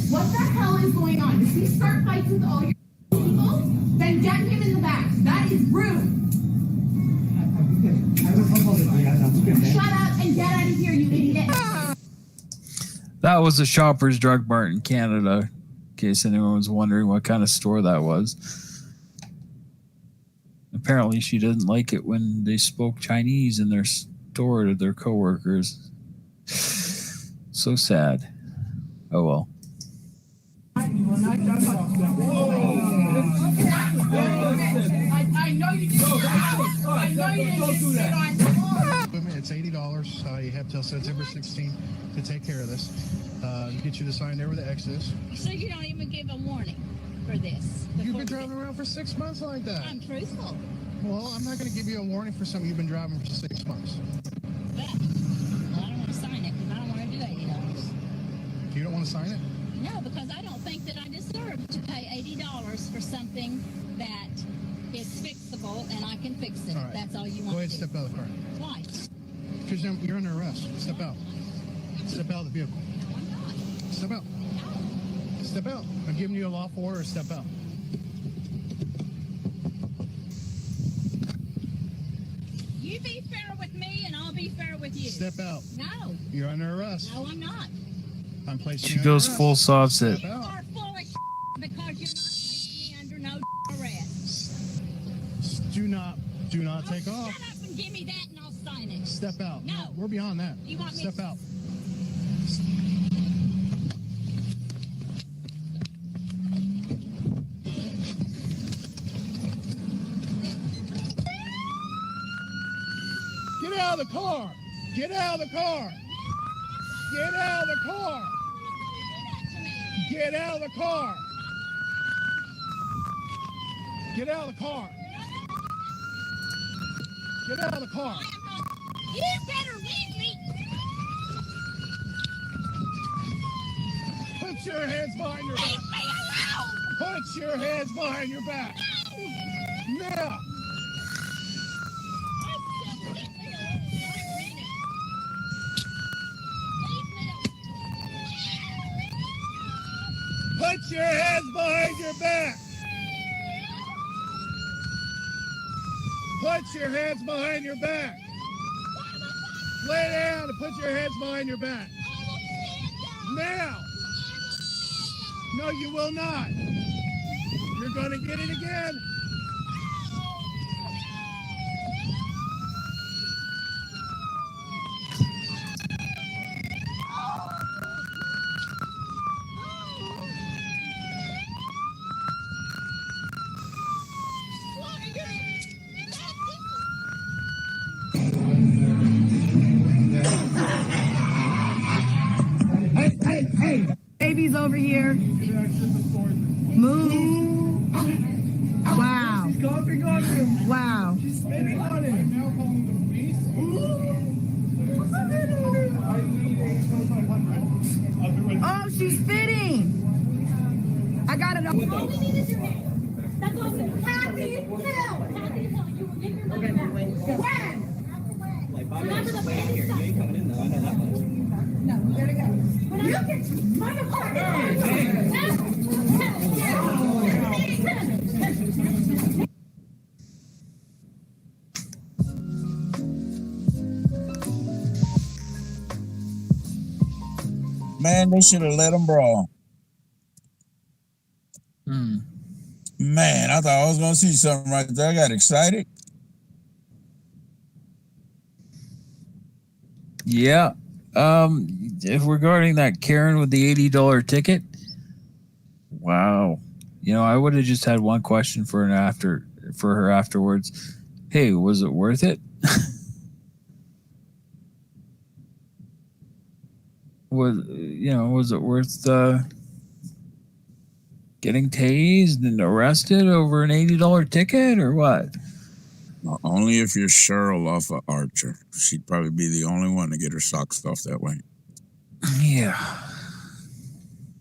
What the hell is going on? If you start fights with all your people, then get him in the back. That is rude. Shut up and get out of here, you idiot. That was a Shoppers Drug Mart in Canada, in case anyone was wondering what kind of store that was. Apparently, she didn't like it when they spoke Chinese in their store to their coworkers. So sad. Oh well. I know you didn't. I know you didn't. It's $80. You have till September 16th to take care of this. Get you to sign there where the X is. So you don't even give a warning for this? You've been driving around for 6 months like that. I'm truthful. Well, I'm not going to give you a warning for something you've been driving for 6 months. But I don't want to sign it because I don't want to do $80. You don't want to sign it? No, because I don't think that I deserve to pay $80 for something that is fixable and I can fix it. All right. That's all you Go want ahead to and do. step out of the car. Why? Because you're under arrest. Step out. Step out of the vehicle. Step out. Step out. I'm giving you a lawful order. Step out. You be fair with me and I'll be fair with you. Step out. No. You're under arrest. No, I'm not. I'm placing She you goes under full arrest. soft sit. You are full of because you're not placing me under no arrest. Do not take off. Shut up and give me that and I'll sign it. Step out. No. We're beyond that. You want me Step out. Get out of the car! Get out of the car! Get out of the car! Get out of the car! Get out of the car! Get out of the car! You better leave me. Put your hands behind your back. Put your hands behind your back. Now. Put your hands behind your back. Put your hands behind your back. Lay down and put your hands behind your back. Now. No, you will not. You're going to get it again. Hey, baby's over here. Move. Wow. Wow. Oh, she's fitting. I got it. All we need is your name. That's all. Happy Hill. Happy Hill. You will get your money back. When? Remember the baby stuff. You ain't coming in though. I know that much. No, we gotta go. When I look at you, motherfucker. Man, they should have let them brawl. Man, I thought I was gonna see something right there. I got excited. Yeah. If regarding that Karen with the $80 ticket, wow. You know, I would have just had one question for her afterwards. Hey, was it worth it? Was it worth getting tased and arrested over an $80 ticket or what? Only if you're Cheryl off of Archer. She'd probably be the only one to get her socks off that way. Yeah.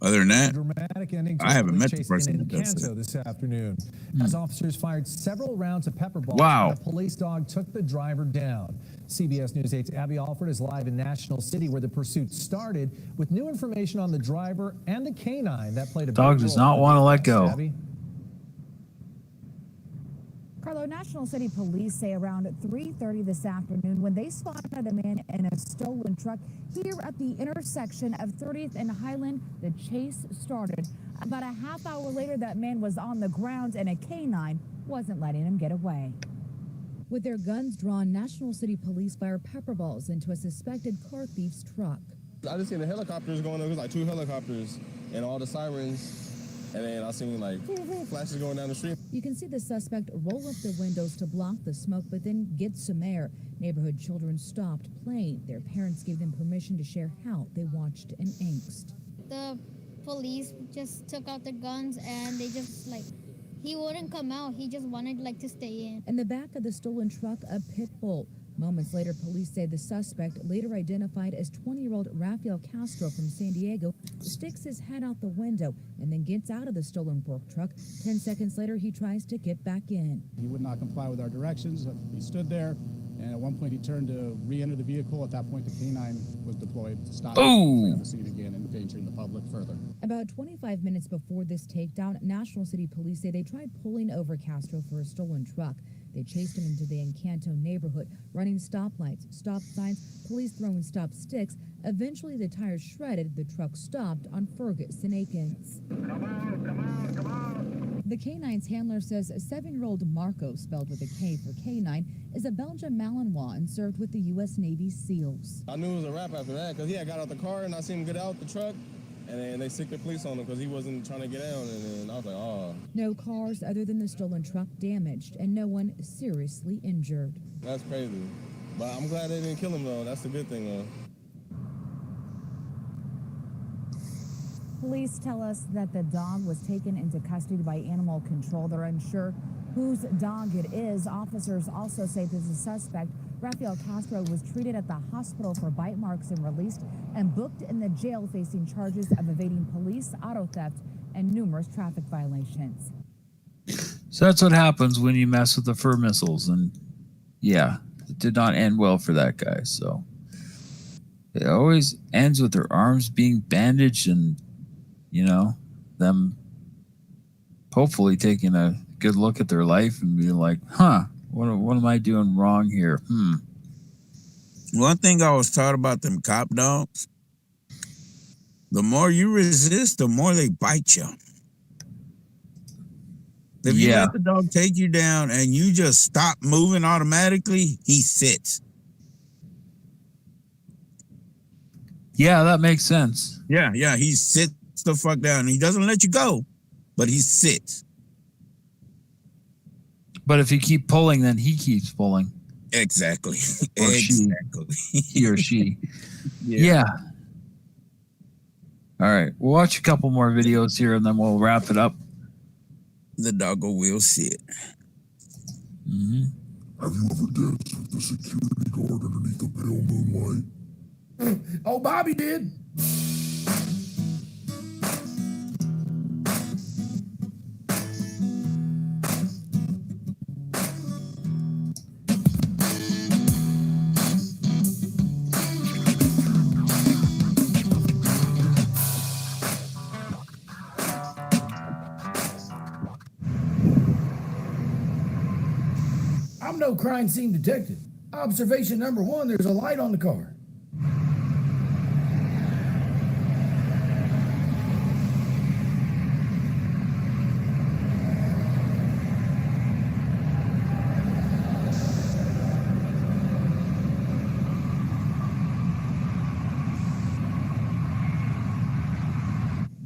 Other than that, dramatic ending to I haven't police met the chase person in that does Encanto that. this afternoon as officers fired several rounds of pepper balls. Wow. And a police dog took the driver down. CBS News 8's Abby Alford is live in National City where the pursuit started with new information on the driver and the canine that played a Dog big does role not in the want to let arrest. go. Abby? Carlo, National City Police say around 3:30 this afternoon when they spotted a man in a stolen truck here at the intersection of 30th and Highland, the chase started. About a half hour later, that man was on the ground and a canine wasn't letting him get away. With their guns drawn, National City Police fire pepper balls into a suspected car thief's truck. I just seen the helicopters going. There was like 2 helicopters and all the sirens. And then I seen like flashes going down the street. You can see the suspect roll up the windows to block the smoke, but then get some air. Neighborhood children stopped playing. Their parents gave them permission to share how they watched in angst. The police just took out their guns and they just he wouldn't come out. He just wanted to stay in. In the back of the stolen truck, a pit bull. Moments later, police say the suspect, later identified as 20-year-old Rafael Castro from San Diego, sticks his head out the window and then gets out of the stolen pork truck. 10 seconds later, he tries to get back in. He would not comply with our directions. He stood there, and at one point he turned to re-enter the vehicle. At that point, the canine was deployed to stop him on the scene again and endangering the public further. About 25 minutes before this takedown, National City Police say they tried pulling over Castro for a stolen truck. They chased him into the Encanto neighborhood, running stoplights, stop signs, police throwing stop sticks. Eventually, the tires shredded. The truck stopped on Fergus and Akins. The canine's handler says 7-year-old Marco, spelled with a K for canine, is a Belgian Malinois and served with the U.S. Navy SEALs. I knew it was a wrap after that because he had got out the car and I seen him get out the truck. And then they sicked the police on him because he wasn't trying to get out. And then I was like, oh. No cars other than the stolen truck damaged and no one seriously injured. That's crazy. But I'm glad they didn't kill him, though. That's the good thing, though. Police tell us that the dog was taken into custody by animal control. They're unsure whose dog it is. Officers also say that the suspect, Rafael Castro, was treated at the hospital for bite marks and released and booked in the jail facing charges of evading police, auto theft, and numerous traffic violations. So that's what happens when you mess with the fur missiles. And yeah, it did not end well for that guy. So it always ends with their arms being bandaged and, you know, them hopefully taking a good look at their life and being like, huh, what am I doing wrong here? One thing I was taught about them cop dogs, the more you resist, the more they bite you. If you let the dog take you down and you just stop moving automatically, he sits. Yeah, that makes sense. Yeah, he sits the fuck down. He doesn't let you go, but he sits. But if you keep pulling, then he keeps pulling. Exactly. Or exactly. He or she. Yeah. All right. We'll watch a couple more videos here and then we'll wrap it up. The doggo will sit. Mm-hmm. Have you ever danced with the security guard underneath the pale moonlight? Oh, Bobby did. I'm no crime scene detective. Observation number 1, there's a light on the car.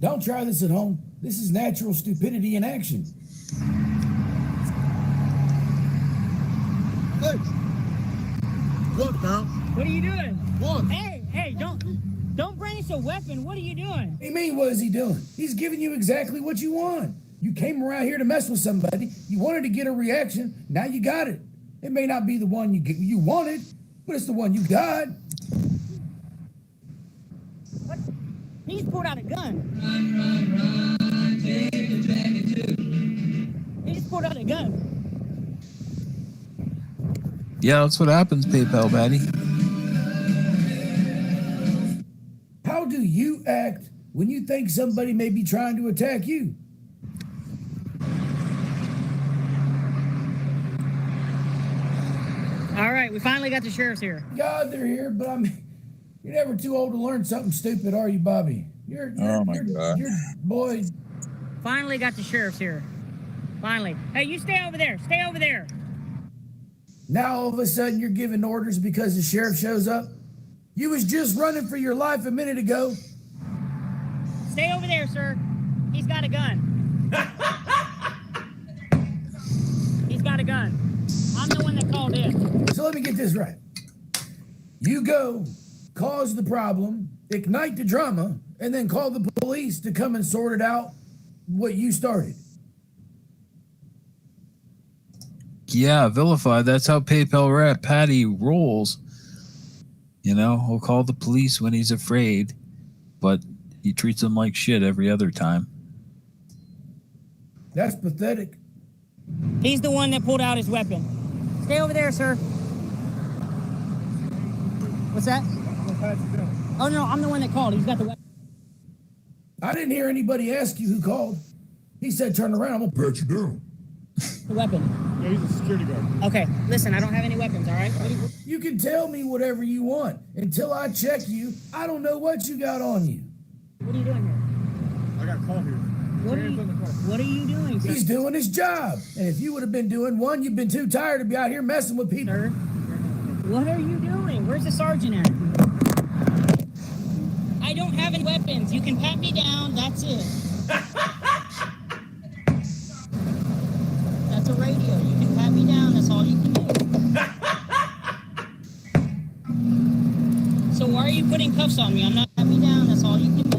Don't try this at home. This is natural stupidity in action. Hey! Look now. What are you doing? What? Hey, don't brandish a weapon. What are you doing? What do you mean, what is he doing? He's giving you exactly what you want. You came around here to mess with somebody. You wanted to get a reaction. Now you got it. It may not be the one you wanted, but it's the one you got. What? He just pulled out a gun. Run, take the jacket too. He just pulled out a gun. Yeah, that's what happens, PayPal Batty. How do you act when you think somebody may be trying to attack you? All right, we finally got the sheriffs here. God, they're here, but you're never too old to learn something stupid, are you, Bobby? Oh my God. You're boy. Finally got the sheriffs here. Finally. Hey, you stay over there. Stay over there. Now all of a sudden you're giving orders because the sheriff shows up? You was just running for your life a minute ago. Stay over there, sir. He's got a gun. He's got a gun. I'm the one that called in. So let me get this right. You go, cause the problem, ignite the drama, and then call the police to come and sort it out what you started. Yeah, vilify. That's how PayPal Rat Patty rolls. You know, he'll call the police when he's afraid, but he treats them like shit every other time. That's pathetic. He's the one that pulled out his weapon. Stay over there, sir. What's that? Oh, no, I'm the one that called. He's got the weapon. I didn't hear anybody ask you who called. He said, turn around, I'm gonna pat you down. The weapon. Yeah, he's a security guard. Okay, listen, I don't have any weapons, all right? You can tell me whatever you want. Until I check you, I don't know what you got on you. What are you doing here? I got a call here. What are you doing, sir? He's doing his job. And if you would have been doing one, you've been too tired to be out here messing with people. Sir, what are you doing? Where's the sergeant at? I don't have any weapons. You can pat me down, that's it. That's a radio. You can pat me down, that's all you can do. So why are you putting cuffs on me? I'm not patting me down, that's all you can do.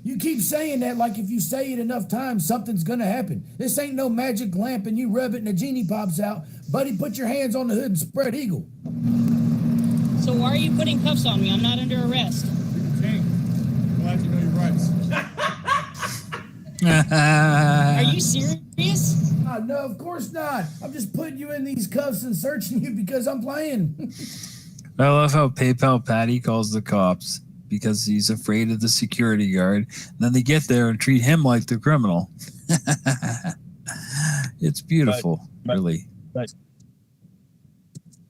You keep saying saying that like if you say it enough times, something's gonna happen. This ain't no magic lamp and you rub it and a genie pops out. Buddy, put your hands on the hood and spread eagle. So why are you putting cuffs on me? I'm not under arrest. Glad you know your rights. Are you serious? No, of course not. I'm just putting you in these cuffs and searching you because I'm playing. I love how PayPal Patty calls the cops because he's afraid of the security guard. And then they get there and treat him like the criminal. It's beautiful, really. But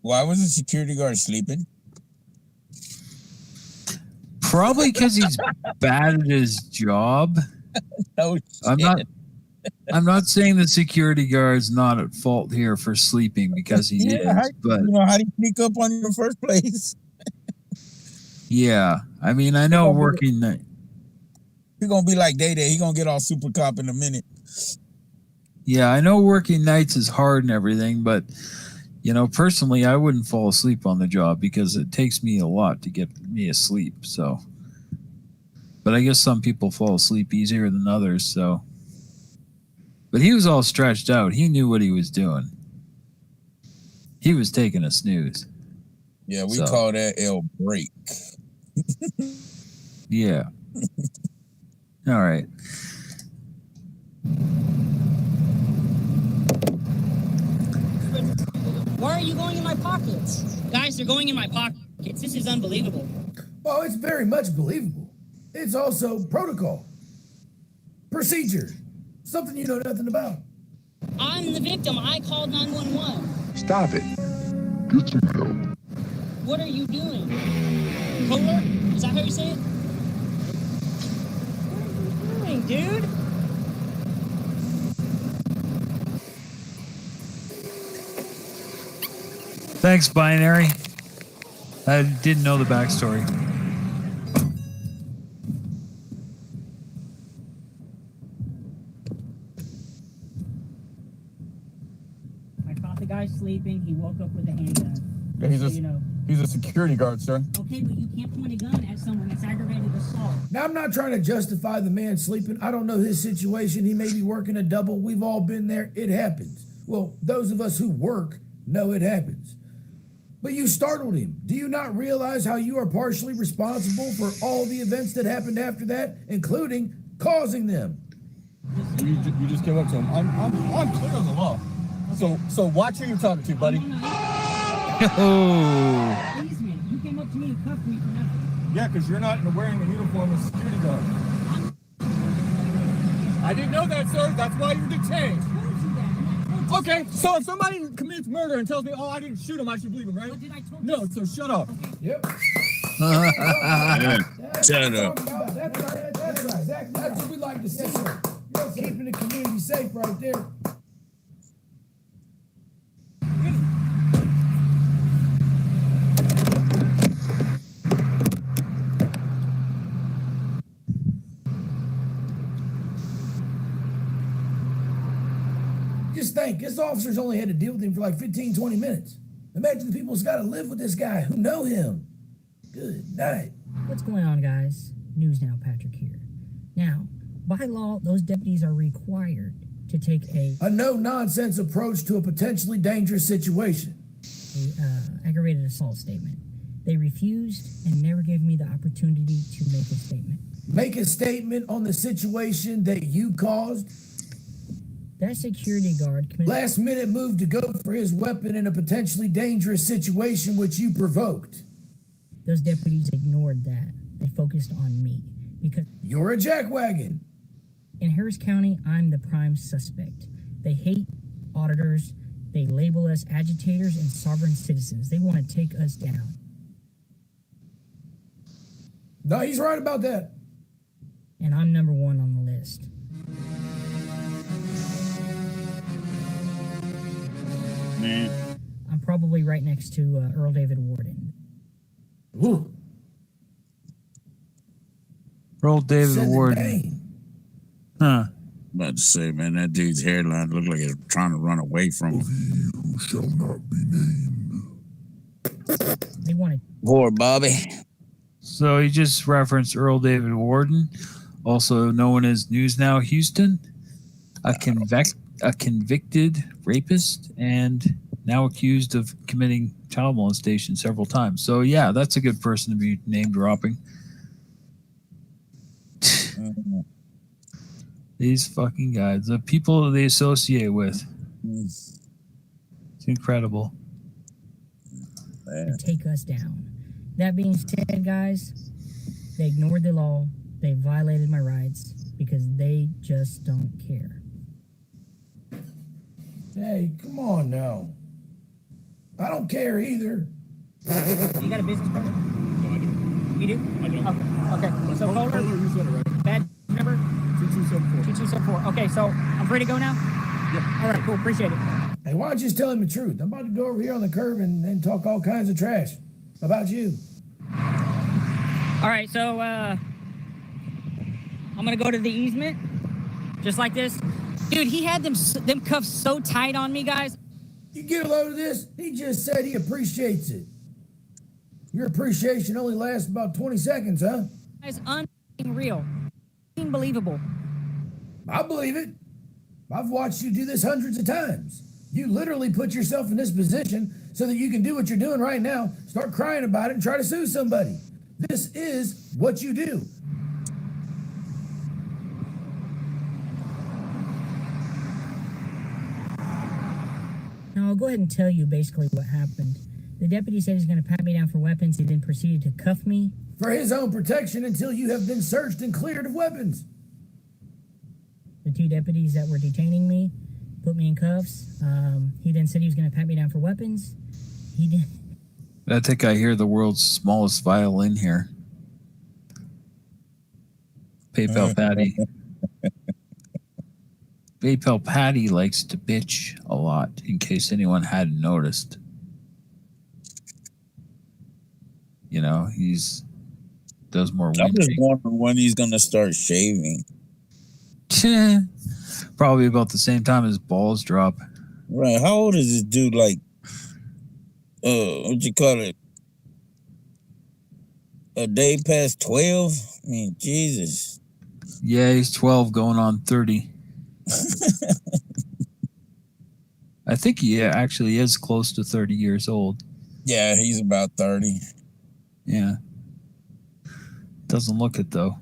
why was the security guard sleeping? Probably because he's bad at his job. Oh, I'm not saying the security guard's not at fault here for sleeping because he is, but how do you sneak up on you in the first place? yeah, I mean, I know working night. He's gonna be like Day Day. He's gonna get all super cop in a minute. Yeah, I know working nights is hard and everything, but you know, personally, I wouldn't fall asleep on the job because it takes me a lot to get me asleep. So, but I guess some people fall asleep easier than others. So, but he was all stretched out. He knew what he was doing. He was taking a snooze. Yeah, we call that L break. Yeah. All right. Why are you going in my pockets? Guys, they're going in my pockets. This is unbelievable. Oh, it's very much believable. It's also protocol. Procedure. Something you know nothing about. I'm the victim. I called 911. Stop it. Get some help. What are you doing? Kohler? Is that how you say it? What are you doing, dude? Thanks, Binary. I didn't know the backstory. I caught the guy sleeping. He woke up with a handgun. Yeah, he's a security guard, sir. Okay, but you can't point a gun at someone. That's aggravated assault. Now, I'm not trying to justify the man sleeping. I don't know his situation. He may be working a double. We've all been there. It happens. Well, those of us who work know it happens. But you startled him. Do you not realize how you are partially responsible for all the events that happened after that, including causing them? You just came up to him. I'm clear on the law. So watch who you're talking to, buddy. Oh. Please, man. You came up to me and cuffed me for nothing. Yeah, because you're not wearing the uniform of security guard. I didn't know that, sir. That's why you're detained. Okay, so if somebody commits murder and tells me, oh, I didn't shoot him, I should believe him, right? No, so shut up. Okay. Yep. Shut up. That's right. That's what we like to see. You're keeping the community safe right there. Just think, this officer's only had to deal with him for like 15, 20 minutes. Imagine the people who's got to live with this guy who know him. Good night. What's going on, guys? News Now, Patrick here. Now, by law, those deputies are required to take a no-nonsense approach to a potentially dangerous situation. Aggravated assault statement. They refused and never gave me the opportunity to make a statement. Make a statement on the situation that you caused? That security guard committed last-minute move to go for his weapon in a potentially dangerous situation which you provoked. Those deputies ignored that. They focused on me because you're a jackwagon. In Harris County, I'm the prime suspect. They hate auditors. They label us agitators and sovereign citizens. They want to take us down. No, he's right about that. And I'm number one on the list. I'm probably right next to Earl David Warden. Ooh. Earl David Warden. Huh. About to say, man, that dude's hairline looked like he's trying to run away from him. Who shall not be named. They wanted. Poor Bobby. So he just referenced Earl David Warden. also known as News Now Houston, a convicted rapist and now accused of committing child molestation several times. So yeah, that's a good person to be name dropping. These fucking guys, the people they associate with. It's incredible. To take us down. That being said, guys, they ignored the law. They violated my rights because they just don't care. Hey, come on now. I don't care either. You got a business card? You do? I do. Okay. So folder, badge number? 2274. 2274. Okay, so I'm free to go now? Yeah. All right, cool. Appreciate it. Hey, why don't you just tell him the truth? I'm about to go over here on the curb and talk all kinds of trash about you. All right, so I'm gonna go to the easement, just like this. Dude, he had them cuffs so tight on me, guys. You get a load of this? He just said he appreciates it. Your appreciation only lasts about 20 seconds, huh? It's unreal. Unbelievable. I believe it. I've watched you do this hundreds of times. You literally put yourself in this position so that you can do what you're doing right now, start crying about it, and try to sue somebody. This is what you do. Now, I'll go ahead and tell you basically what happened. The deputy said he's going to pat me down for weapons. He then proceeded to cuff me. For his own protection until you have been searched and cleared of weapons. The two deputies that were detaining me put me in cuffs. He then said he was going to pat me down for weapons. He did. I think I hear the world's smallest violin here. PayPal Patty. PayPal Patty likes to bitch a lot, in case anyone hadn't noticed. You know, does more I'm just whinging. wondering when he's gonna start shaving. Probably about the same time his balls drop. Right. How old is this dude? Like, what you call it? A day past 12? I mean, Jesus. Yeah, he's 12 going on 30. I think he actually is close to 30 years old. Yeah, he's about 30. Yeah. Doesn't look it, though.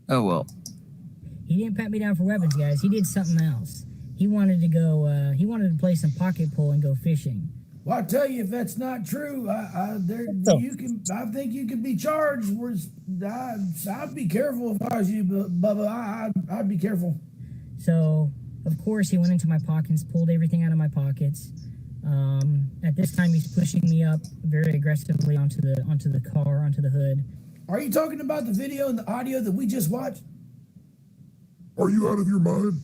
Oh, well. He didn't pat me down for weapons, guys. He did something else. He wanted to go, he wanted to play some pocket pull and go fishing. Well, I tell you, if that's not true, I think you could be charged. I'd be careful if I was you, Bubba. I'd be careful. So, of course, he went into my pockets, pulled everything out of my pockets. At this time, he's pushing me up very aggressively onto the car, onto the hood. Are you talking about the video and the audio that we just watched? Are you out of your mind?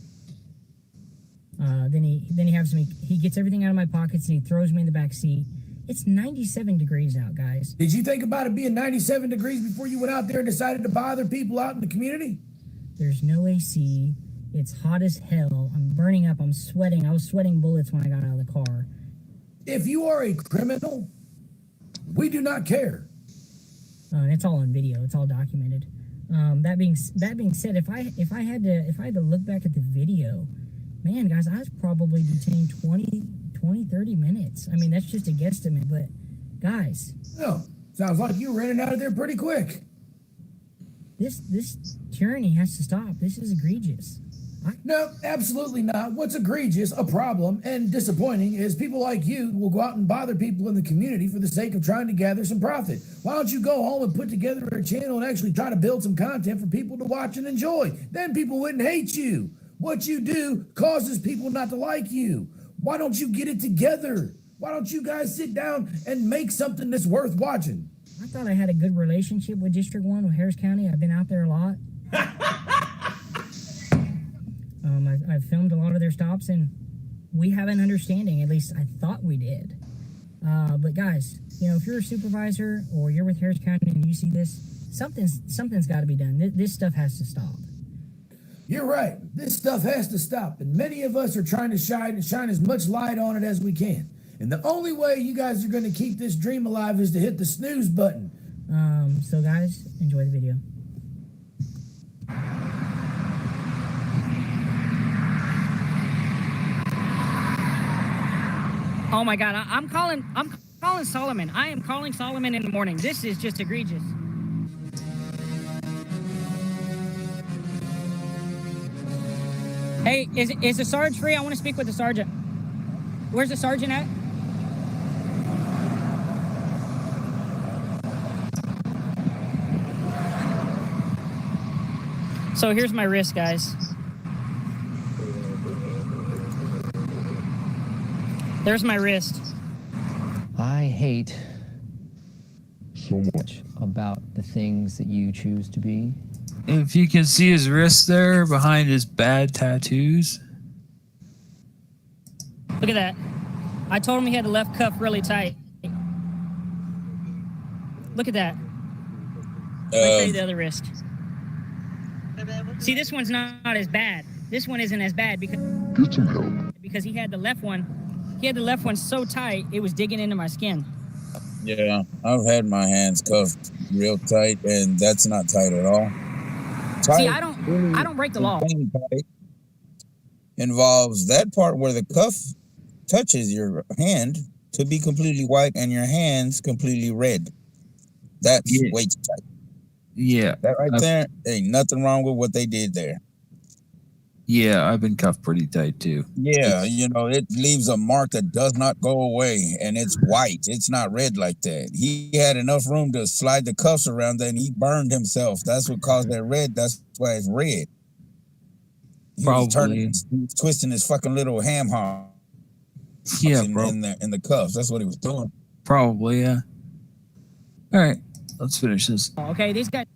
Then he has me. He gets everything out of my pockets and he throws me in the back seat. It's 97 degrees out, guys. Did you think about it being 97 degrees before you went out there and decided to bother people out in the community? There's no AC. It's hot as hell. I'm burning up. I'm sweating. I was sweating bullets when I got out of the car. If you are a criminal, we do not care. And it's all on video. It's all documented. That being said, if I had to look back at the video, man, guys, I was probably detained 20, 30 minutes. I mean, that's just a guesstimate, but guys. No, sounds like you ran out of there pretty quick. This tyranny has to stop. This is egregious. No, absolutely not. What's egregious, a problem, and disappointing is people like you will go out and bother people in the community for the sake of trying to gather some profit. Why don't you go home and put together a channel and actually try to build some content for people to watch and enjoy? Then people wouldn't hate you. What you do causes people not to like you. Why don't you get it together? Why don't you guys sit down and make something that's worth watching? I thought I had a good relationship with District 1 with Harris County. I've been out there a lot. I've filmed a lot of their stops, and we have an understanding. At least I thought we did. But guys, you know, if you're a supervisor or you're with Harris County and you see this, something's got to be done. This stuff has to stop. You're right. This stuff has to stop, and many of us are trying to shine as much light on it as we can. And the only way you guys are going to keep this dream alive is to hit the snooze button. So guys, enjoy the video. Oh my God, I'm calling Solomon. I am calling Solomon in the morning. This is just egregious. Hey, is the Sarge free? I want to speak with the sergeant. Where's the sergeant at? So here's my wrist, guys. There's my wrist. I hate so much about the things that you choose to be. If you can see his wrist there behind his bad tattoos. Look at that. I told him he had the left cuff really tight. Look at that. Let me show you the other wrist. See, this one's not as bad. This one isn't as bad because Get some help. Because he had the left one. He had the left one so tight it was digging into my skin. Yeah, I've had my hands cuffed real tight, and that's not tight at all. Tight, See, I don't break the law. Tight involves that part where the cuff touches your hand to be completely white and your hands completely red. That's way too tight. Yeah. That right there, ain't nothing wrong with what they did there. Yeah, I've been cuffed pretty tight too. Yeah, you know, it leaves a mark that does not go away, and it's white. It's not red like that. He had enough room to slide the cuffs around there, and he burned himself. That's what caused that red. That's why it's red. He was twisting his fucking little ham hock. Yeah, in the cuffs. That's what he was doing. Probably, yeah. All right, let's finish this. Okay, these guys.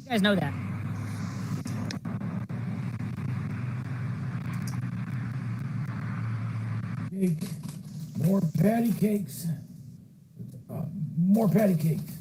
You guys know that. Cake. More patty cakes. More patty cakes.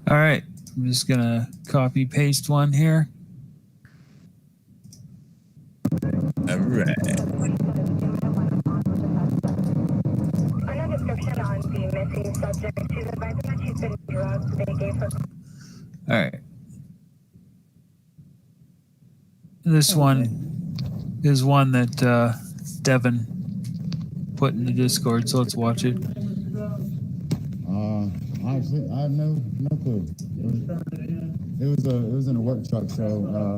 All right, I'm just gonna copy paste one here. All right. All right. This one is one that Devin put in the Discord, so let's watch it. Honestly, I have no clue. It was in a work truck, so.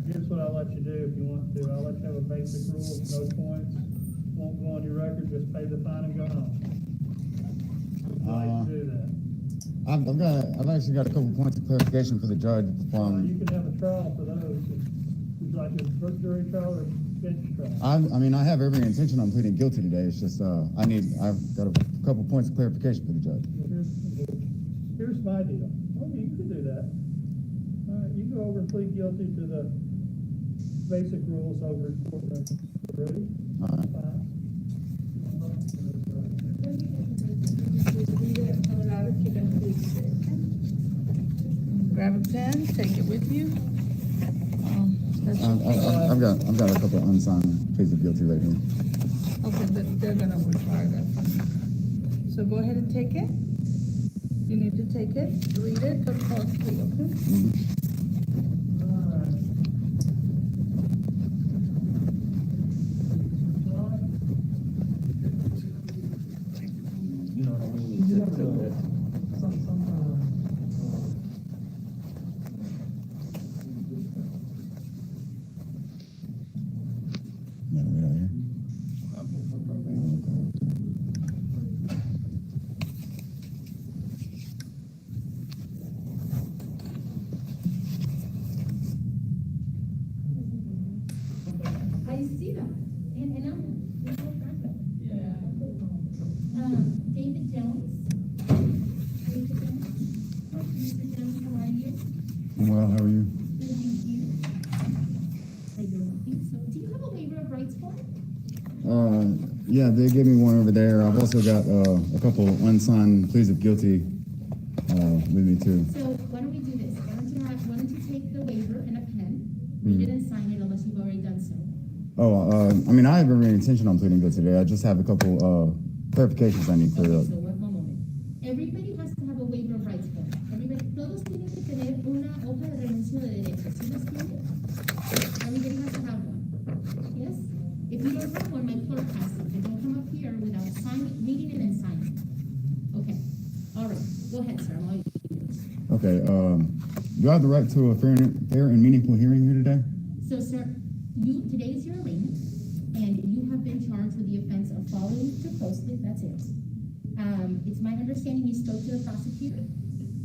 Here's what I'll let you do if you want to. I'll let you have a basic rule, no points, won't go on your record, just pay the fine and go home. I'll let you do that. I've actually got a couple points of clarification for the judge from. You can have a trial for those. Would you like a jury trial or bench trial? I mean, I have every intention on pleading guilty today. It's just I've got a couple points of clarification for the judge. Well, here's my deal. Okay, you can do that. All right, you go over and plead guilty to the basic rules over in courtroom. Ready? All right. Fine. Grab a pen, take it with you. I've got a couple unsigned pleas of guilty right here. Okay, but they're gonna require that from you. So go ahead and take it. You need to take it, read it, go across the, okay? Yeah, they gave me one over there. I've also got a couple unsigned pleas of guilty with me too. So why don't we do this? Why don't you take the waiver and a pen, read it and sign it unless you've already done so. Oh, I mean, I haven't any intention on pleading guilty today. I just have a couple clarifications I need cleared up. So one moment. Everybody has to have a waiver of rights form. Everybody, todos tienen que tener una hoja de renuncio de derechos. ¿Sí los tienen? Everybody has to have one. Yes? If you don't have one, my clerk has it. And don't come up here without reading it and signing. Okay. All right. Go ahead, sir. I'm all yours. Okay. Do I have the right to a fair and meaningful hearing here today? So, sir, today is your arraignment, and you have been charged with the offense of following too closely. That's it. It's my understanding you spoke to the prosecutor,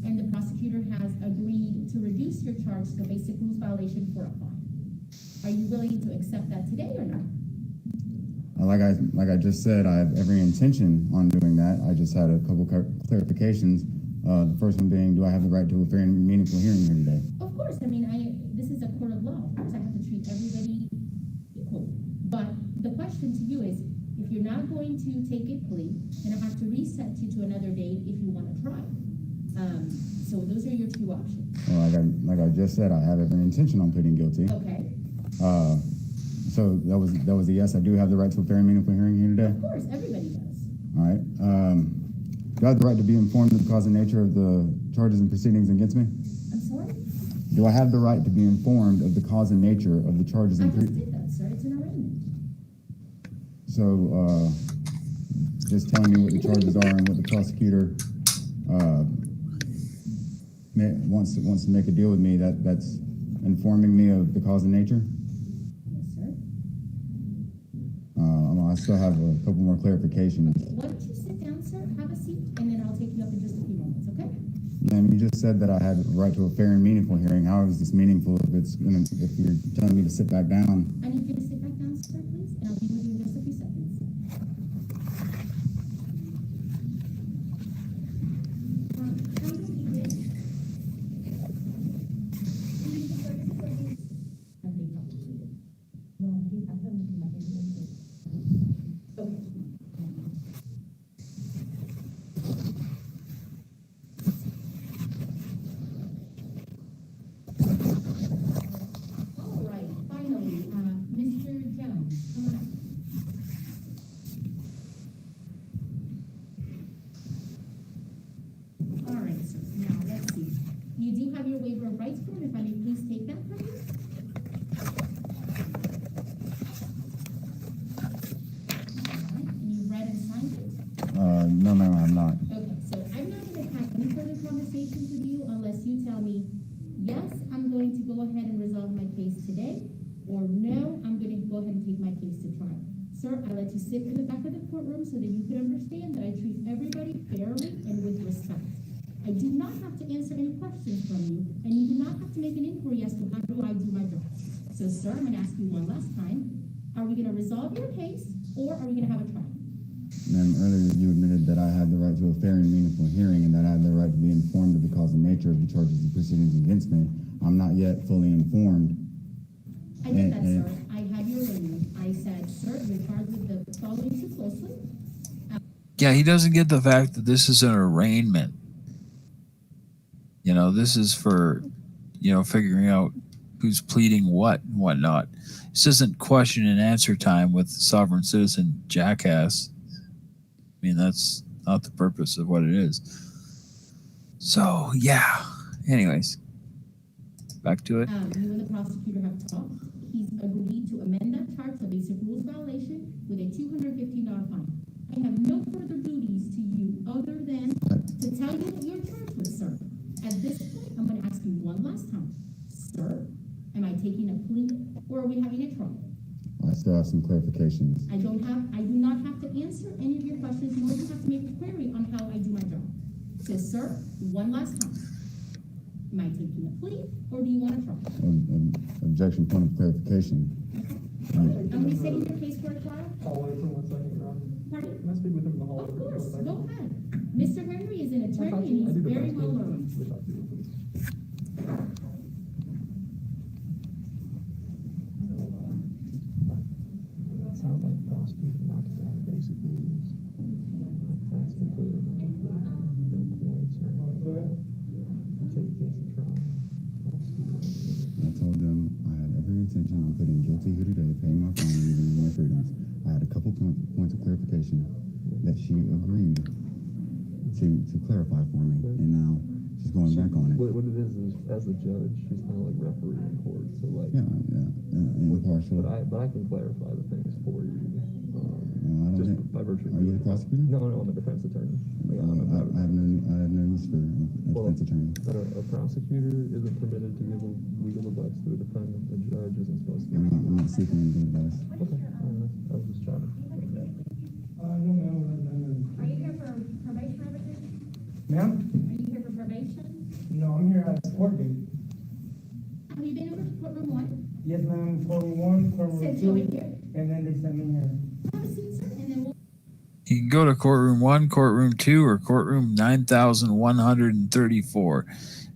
and the prosecutor has agreed to reduce your charge to a basic rules violation for a fine. Are you willing to accept that today or not? Like I just said, I have every intention on doing that. I just had a couple clarifications. The first one being, do I have the right to a fair and meaningful hearing here today? Of course. I mean, this is a court of law. Of course, I have to treat everybody equal. But the question to you is, if you're not going to take a plea, then I have to reset you to another date if you want to try. So those are your two options. Well, like I just said, I have every intention on pleading guilty. Okay. So that was a yes. I do have the right to a fair and meaningful hearing here today. Of course, everybody does. All right. Do I have the right to be informed of the cause and nature of the charges and proceedings against me? I'm sorry? Do I have the right to be informed of the cause and nature of the charges and I just did that, sir. It's an arraignment. So, just telling me what the charges are and what the prosecutor wants to make a deal with me, that's informing me of the cause and nature? Yes, sir. I still have a couple more clarifications. Why don't you sit down, sir, have a seat, and then I'll take you up in just a few moments, okay? And you just said that I had the right to a fair and meaningful hearing. How is this meaningful if you're telling me to sit back down? I need you to sit back down, sir, please, and I'll be with you in just a few seconds. All right, finally, Mr. Jones, come on up. All right, sir, now let's see. You do have your waiver of rights form, if I may please take that from you? All right, and you read and signed it? No, ma'am, I'm not. Okay, so I'm not gonna have any further conversations with you unless you tell me, yes, I'm going to go ahead and resolve my case today, or no, I'm gonna go ahead and take my case to trial. Sir, I let you sit in the back of the courtroom so that you could understand that I treat everybody fairly and with respect. I do not have to answer any questions from you, and you do not have to make an inquiry as to how do I do my job. So, sir, I'm gonna ask you one last time, are we gonna resolve your case, or are we gonna have a trial? Ma'am, earlier you admitted that I had the right to a fair and meaningful hearing and that I had the right to be informed of the cause and nature of the charges and proceedings against me. I'm not yet fully informed. I did that, sir. I had your arraignment. I said, sir, you're charged with the following too closely. Yeah, he doesn't get the fact that this is an arraignment. You know, this is for, figuring out who's pleading what and whatnot. This isn't question and answer time with sovereign citizen jackass. I mean, that's not the purpose of what it is. So, yeah. Anyways, back to it. You and the prosecutor have talked. He's agreed to amend that charge to basic rules violation with a $215 fine. I have no further duties to you other than to tell you what you're charged with, sir. At this point, I'm going to ask you one last time. Sir, am I taking a plea or are we having a trial? I still have some clarifications. I do not have to answer any of your questions, nor do you have to make a query on how I do my job. So, sir, one last time. Am I taking a plea or do you want a trial? Objection, point of clarification. I'm going to be setting your case for a trial. Hallway for 1 second, Ron. Pardon? Can I speak with him in the hallway? Of course, go ahead. Mr. Henry is an attorney and he's very well learned. Sounds like the prosecutor. see you today, paying my fine and leaving my freedoms. I had a couple points of clarification that she agreed to clarify for me, and now she's going back on it. What it is as a judge, she's kind of like referee in court. So like, impartial. But I can clarify the things for you. Just by virtue. Are you the prosecutor? No, I'm a defense attorney. I have no use for a defense attorney. A prosecutor isn't permitted to give legal advice to a defendant. The judge isn't supposed to. I'm not seeking legal advice. Okay, I was just trying to. Are you here for probation officer? Ma'am? Are you here for probation? No, I'm here at court date. Have you been over to courtroom 1? Yes, ma'am. Courtroom 1, courtroom Sit 2, over here. and then they sent me here. Have a seat, sir, and then we'll. You can go to courtroom 1, courtroom 2, or courtroom 9134.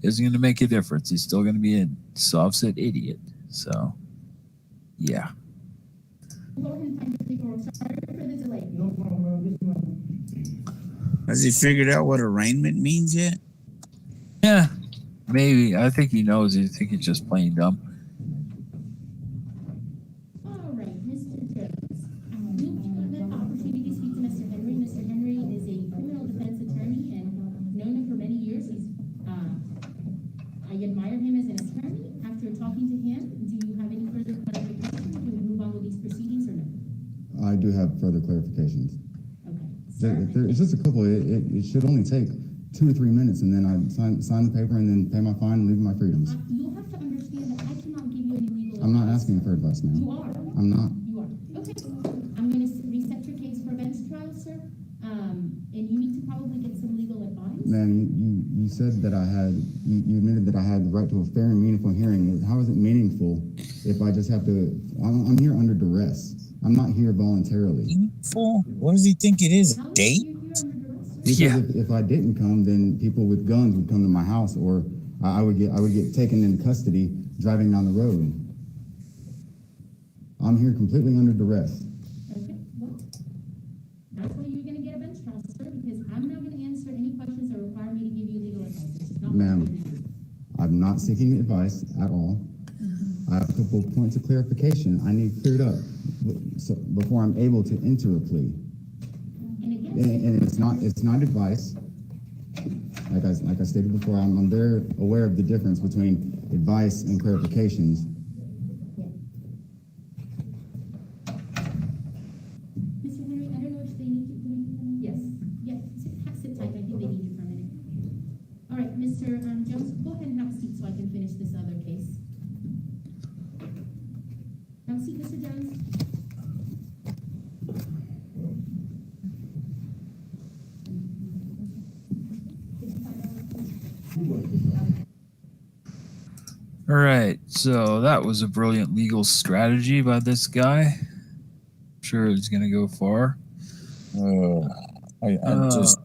Isn't going to make a difference. He's still going to be a soft-set idiot. So, yeah. Go ahead and find your paperwork. Sorry for the delay. No problem. Yes, ma'am. Has he figured out what arraignment means yet? Yeah, maybe. I think he knows. I think he's just plain dumb. All right, Mr. Jones. You've had the opportunity to speak to Mr. Henry. Mr. Henry is a criminal defense attorney and known him for many years. I admire him as an attorney. After talking to him, do you have any further clarification? Can we move on with these proceedings or no? I do have further clarifications. Okay. It's just a couple. It should only take 2 or 3 minutes, and then I sign the paper and then pay my fine and leave my freedoms. You'll have to understand that I cannot give you any legal I'm not advice. asking for advice, ma'am. You are. I'm not. You are. Okay. I'm going to reset your case for bench trial, sir. And you need to probably get some legal advice. Ma'am, you said that you admitted that I had the right to a fair and meaningful hearing. How is it meaningful if I just have to, I'm here under duress. I'm not here voluntarily. Meaningful? What does he think it is? A date? Because if I didn't come, then people with guns would come to my house, or I would get taken into custody driving down the road. I'm here completely under duress. Okay, well, that's why you're going to get a bench trial, sir, because I'm not going to answer any questions that require me to give you legal advice. This is not what I'm Ma'am, going to do. I'm not seeking advice at all. I have a couple of points of clarification I need cleared up before I'm able to enter a plea. And it's not advice. Like I stated before, I'm very aware of the difference between advice and clarifications. Mr. Henry, I don't know if they need you. Yes. Yeah, sit tight. I think they need you for a minute. All right, Mr. Jones, go ahead and have a seat so I can finish this other case. Have a seat, Mr. Jones. All right, so that was a brilliant legal strategy by this guy. I'm sure it's going to go far. I just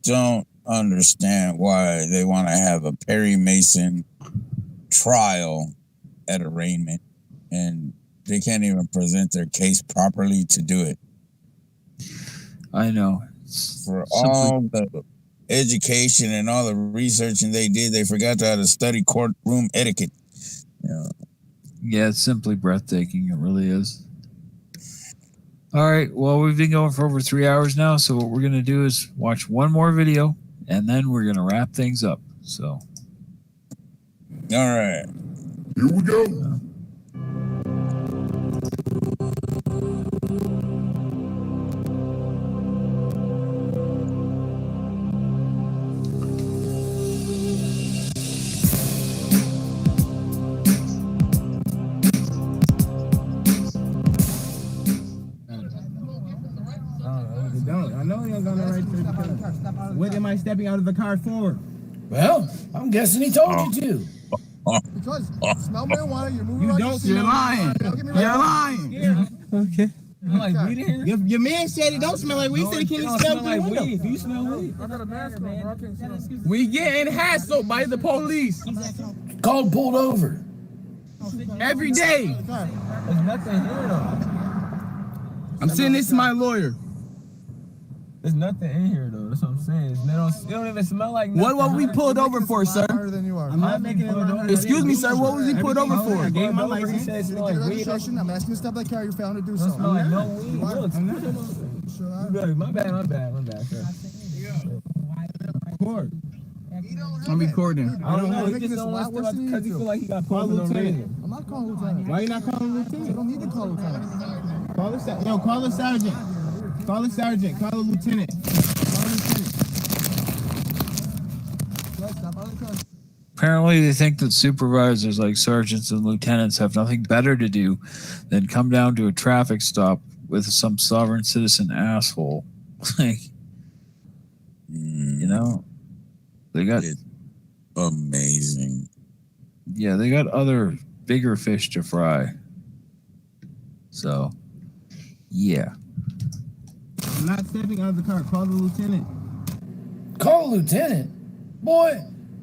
don't understand why they want to have a Perry Mason trial at arraignment, and they can't even present their case properly to do it. I know. For all the education and all the researching they did, they forgot how to study courtroom etiquette. Yeah, it's simply breathtaking. It really is. All right. Well, we've been going for over 3 hours now. So what we're going to do is watch one more video, and then we're going to wrap things up. So. All right. Here we go. I know he ain't gonna right to the car. What am I stepping out of the car for? Well, I'm guessing he told you to. Because you smell marijuana, you're moving You around don't. the scene. You're lying. Don't get me You're wrong. lying. Okay. Your man said it don't smell like weed. He said he can't smell like weed. If you smell weed. I got a mask on, bro. I can't smell. We getting hassled by the police Called pulled over. every day. There's nothing here though. I'm sending this to my lawyer. There's nothing in here though. That's what I'm saying. It don't even smell like nothing. What were we pulled over for, sir? I'm not making it. Excuse me, sir. What was he pulled over for? I gave my license. He said it smelled like weed. I'm asking to stop that car. You're failing to do Don't so. smell like no weed. Look, my bad, sir. Record. I'm recording. I don't know. He just don't want to because he feel like he got called lieutenant. I'm not calling lieutenant. Why you not calling lieutenant? You don't need to call lieutenant. Call the sergeant. Call the sergeant. Call the sergeant. Call the lieutenant. Apparently, they think that supervisors like sergeants and lieutenants have nothing better to do than come down to a traffic stop with some sovereign citizen asshole. Like, you know, they got amazing. Yeah, they got other bigger fish to fry. So, yeah. I'm not stepping out of the car. Call the lieutenant. Call a lieutenant? Boy,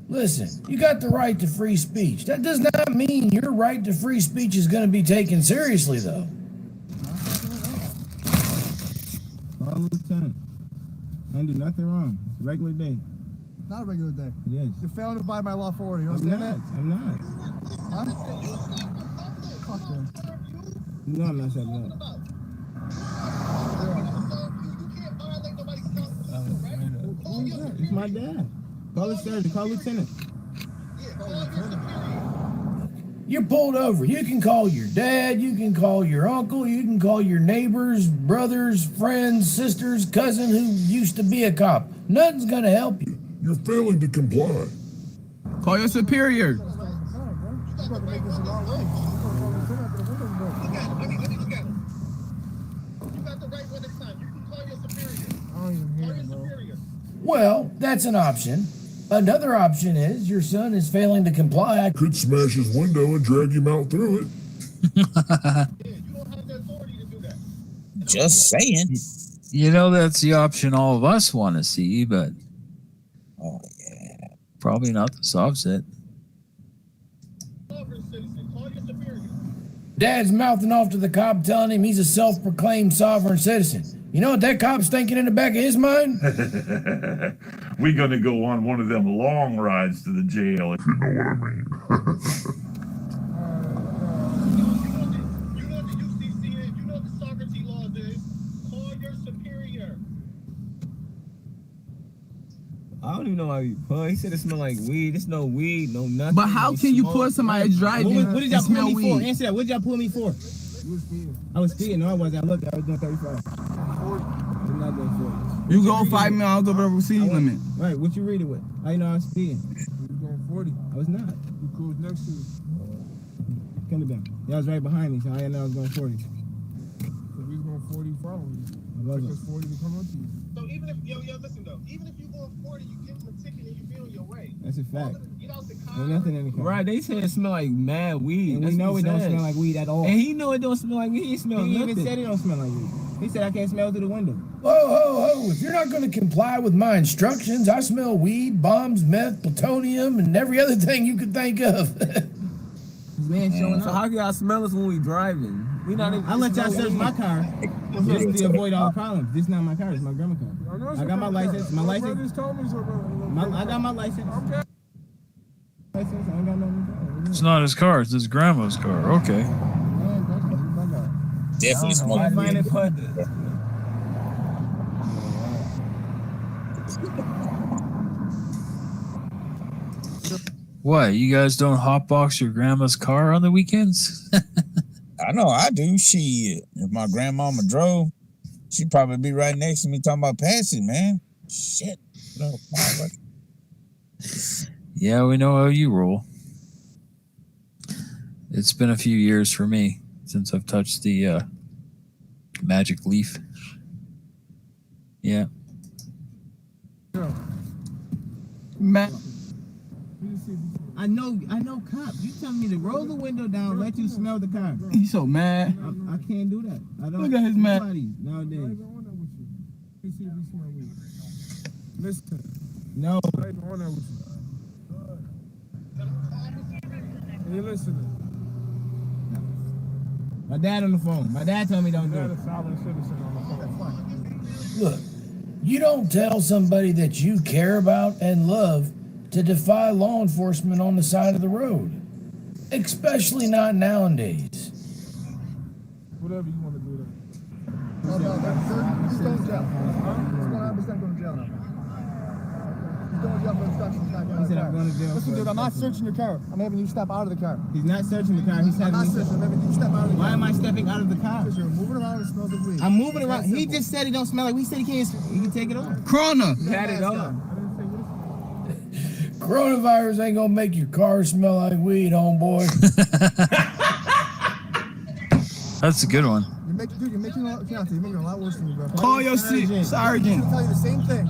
listen, you got the right to free speech. That does not mean your right to free speech is going to be taken seriously, though. Call the lieutenant. I didn't do nothing wrong. It's a regular day. Not a regular day. It is. You're failing to abide by law for order. You I'm understand not. that? I'm not. Huh? Fuck them. No, I'm not shutting up. It's my dad. Call the sergeant. Call lieutenant. You're pulled over. You can call your dad, you can call your uncle, you can call your neighbors, brothers, friends, sisters, cousin who used to be a cop. Nothing's gonna help you. You're failing to comply. Call your superior. Well, that's an option. Another option is your son is failing to comply. Could smash his window and drag him out through it. Just saying. You know, that's the option all of us want to see, but probably not the soft set. Dad's mouthing off to the cop telling him he's a self-proclaimed sovereign citizen. You know what that cop's thinking in the back of his mind? We're gonna go on one of them long rides to the jail, if you know what I mean. I don't even know how you put. He said it smelled like weed. There's no weed, no nothing. But how no can you smoke. put somebody driving? What did y'all and pull smell me for? weed? Answer that. What did y'all pull me for? I was speeding. No, I wasn't. I looked. I was doing 35. I'm not doing 40. You go 5 miles over the speed limit. Right. What you reading with? How you know I was speeding? You going 40. I was not. You cruise next to you. Couldn't have been. Y'all was right behind me, so I didn't know I was going 40. So we was going 40 following you. I wasn't. Because 40 to come up to you. So even if, listen though, even if you go 40, you give them a ticket and you be on your way. That's a fact. Get out the car. There's nothing in the car. Right, they said it smell like mad weed. And That's we know what it he don't said. smell like weed at all. And he know it don't smell like weed. He smell He nothing. even said it don't smell like weed. He said I can't smell through the window. Whoa, ho, ho. If you're not going to comply with my instructions, I smell weed, bombs, meth, plutonium, and every other thing you could think of. Man, showing So up. how can y'all smell us when we driving? We not even. I let y'all search my car just to avoid all the problems. This is not my car. It's my grandma's car. I got my license. My license. I got my license. License. I ain't got nothing. It's not his car, it's his grandma's car. Okay. Definitely smoking Find it, put What, you guys don't hotbox your grandma's car on the weekends? I know I do. Shit. If my grandmama drove, she'd probably be right next to me talking about passing, man. Shit. No, Yeah, we know how you roll. It's been a few years for me since I've touched the magic leaf. Yeah. Man. I know, cop. You telling me to roll the window down, let you smell the car. He's so mad. I can't do that. I don't. Look at his man. Nowadays. Listen. No. I ain't on that with you. Hey, listening. My dad on the phone. My dad told me don't do it. A sovereign citizen on the phone. Look, You don't tell somebody that you care about and love to defy law enforcement on the side of the road. Especially not nowadays. Whatever you want to do there. He's going to jail. He's 100% going to jail now. He's going to jail for obstruction. He said, I'm going to jail. Listen, dude, I'm not searching your car. I'm having you step out of the car. He's not searching the car. He's having I'm not searching. I'm having you step out of the car. Why am I stepping out of the car? Because you're moving around and it smells like weed. I'm moving around. He just said he don't smell like weed. He said he can take it off. Corona. He had it on. Coronavirus ain't gonna make your car smell like weed, homeboy. That's a good one. You're making a lot worse than you, bro. Call your sergeant. He'll tell you the same thing.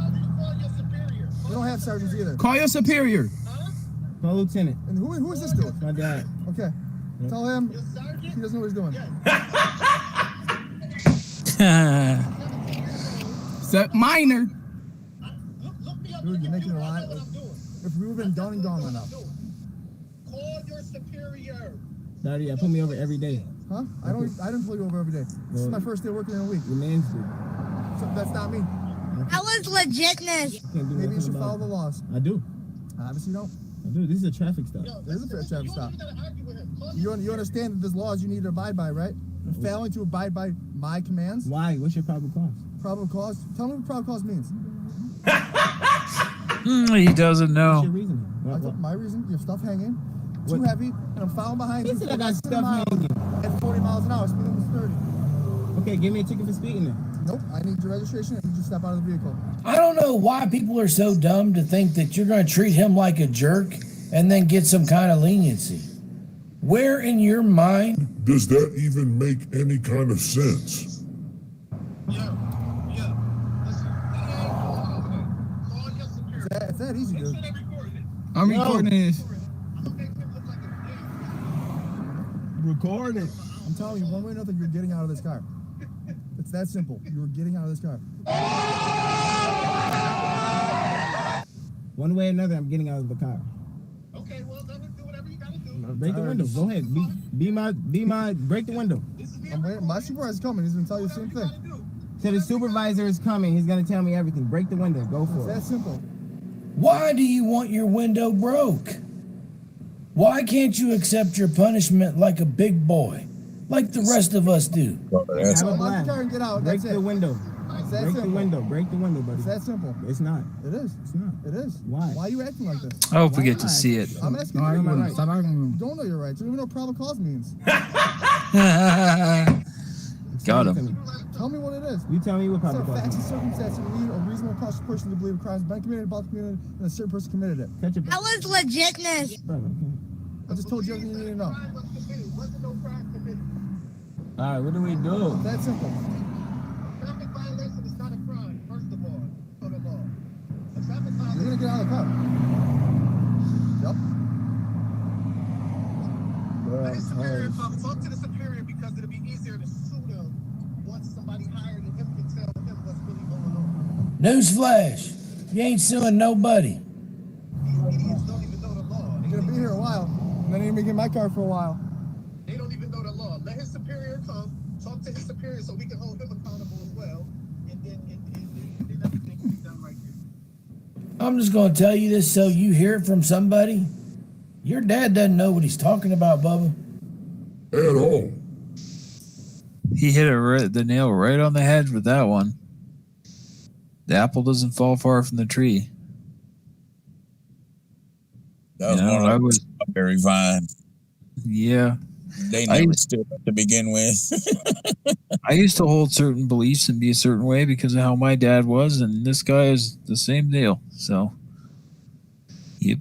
We don't have sergeants either. Call your superior. Call lieutenant. And who is this dude? My dad. Okay. Tell him he doesn't know what he's doing. Minor. Dude, you're making a lot. If we would have been done and gone by now. Daddy, I put me over every day. Huh? I didn't pull you over every day. This is my first day working in a week. Your man's do. So that's not me. That was legitness. Maybe you should follow the laws. I do. Obviously you don't. I do. This is a traffic stop. This is a traffic stop. You understand that there's laws you need to abide by, right? And failing to abide by my commands. Why? What's your probable cause? Probable cause? Tell me what probable cause means. He doesn't know. What's your reason? My reason, you have stuff hanging, too heavy, and I'm following behind you. He said I got stuff hanging. At 40 miles an hour, speeding was 30. Okay, give me a ticket for speeding then. Nope, I need your registration and you just step out of the vehicle. I don't know why people are so dumb to think that you're gonna treat him like a jerk and then get some kind of leniency. Where in your mind does that even make any kind of sense? It's that easy, dude. I'm recording this. Record it. I'm telling you, one way or another, you're getting out of this car. It's that simple. You're getting out of this car. One way or another, I'm getting out of the car. Okay, well, then do whatever you gotta do. Break the window. Go ahead. Break the window. I'm waiting. My supervisor's coming. He's gonna tell you the same thing. So the supervisor is coming. He's gonna tell me everything. Break the window. Go for it. It's that simple. why do you want your window broke? Why can't you accept your punishment like a big boy, like the rest of us do? Lock the car and get out. Break That's the it. window. Break the window. Break the window, buddy. It's that simple. It's not. It is. It's not. It is. Why? Why are you acting like this? I hope we get to see it. I'm asking No, I you. don't know. Right. Stop arguing. You don't know your rights. You don't even know what probable cause means. Got him. Tell me what it is. You tell me what It's probable a cause facts and is. circumstances that lead a reasonable cause for a person to believe a crime has been committed about the community and a certain person committed it. Catch it. That was legitness. I just told you everything you need to know. All right, what do we do? It's that simple. You're gonna get out of the car. Yep. Talk to the superior because it'll be easier to sue them once somebody higher than him can tell him what's really going on. Newsflash, you ain't suing nobody. You're gonna be here a while, and then you're gonna be in my car for a while. They don't even know the law. Let his superior come, talk to his superior so we can hold him accountable as well, and then everything can be done right here. I'm just gonna tell you this so you hear it from somebody. Your dad doesn't know what he's talking about, Bubba. At all. He hit the nail right on the head with that one. The apple doesn't fall far from the tree. That was more like a strawberry vine. Yeah. They never stood up to begin with. I used to hold certain beliefs and be a certain way because of how my dad was, and this guy is the same deal. So, yep.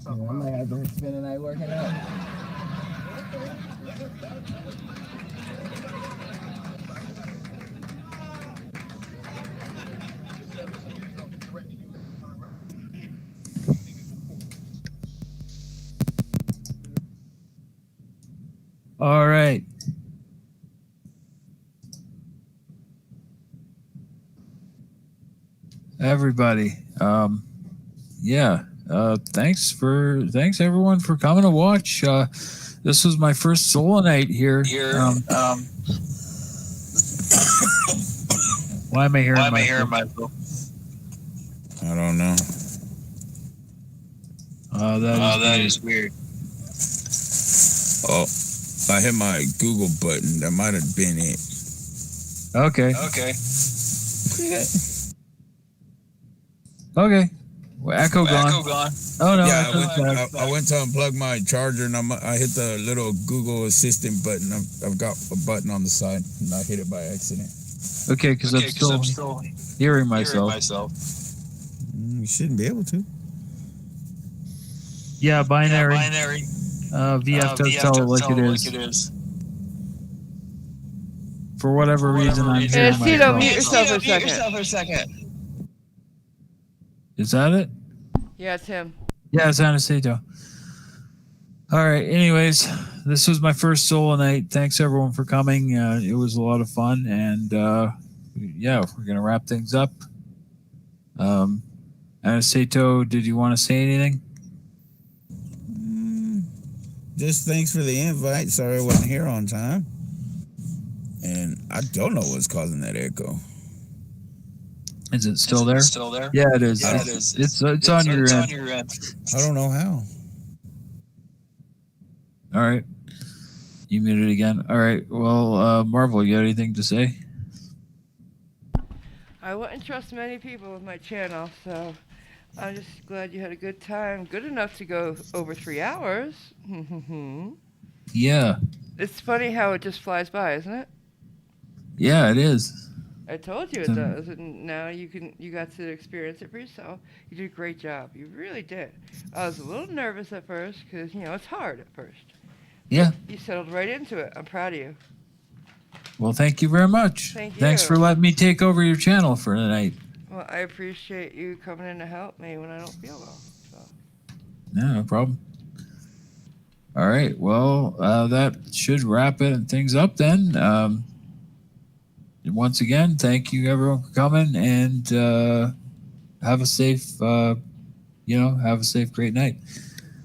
I might have to spend the night working out. All right. Everybody. Yeah. thanks everyone for coming to watch. This was my first solo night here. Why am I hearing myself? I don't know. That is weird. Oh, I hit my Google button. That might have been it. Okay. Okay. Well, echo gone. Oh no. Yeah, I went to unplug my charger and I hit the little Google Assistant button. I've got a button on the side and I hit it by accident. Okay, because I'm still hearing myself. You shouldn't be able to. Yeah, binary. VF does tell it like it is. For whatever reason, I'm hearing myself. Mute yourself for a second. Is that it? Yeah, it's him. Yeah, it's Anastasia. All right. Anyways, this was my first solo night. Thanks everyone for coming. It was a lot of fun, and yeah, we're gonna wrap things up. Anastasia, did you want to say anything? Just thanks for the invite. Sorry I wasn't here on time. And I don't know what's causing that echo. Is it still there? Yeah, it is. It's on your end. I don't know how. All right. You muted again. All right. Well, Marvel, you got anything to say? I wouldn't trust many people with my channel, so I'm just glad you had a good time. Good enough to go over 3 hours. Yeah. It's funny how it just flies by, isn't it? Yeah, it is. I told you it does, and now you got to experience it for yourself. You did a great job. You really did. I was a little nervous at first because it's hard at first. Yeah. You settled right into it. I'm proud of you. Well, thank you very much. Thanks for letting me take over your channel for the night. Well, I appreciate you coming in to help me when I don't feel well. So. No problem. All right. Well, that should wrap things up then. Once again, thank you everyone for coming, and have a safe, great night.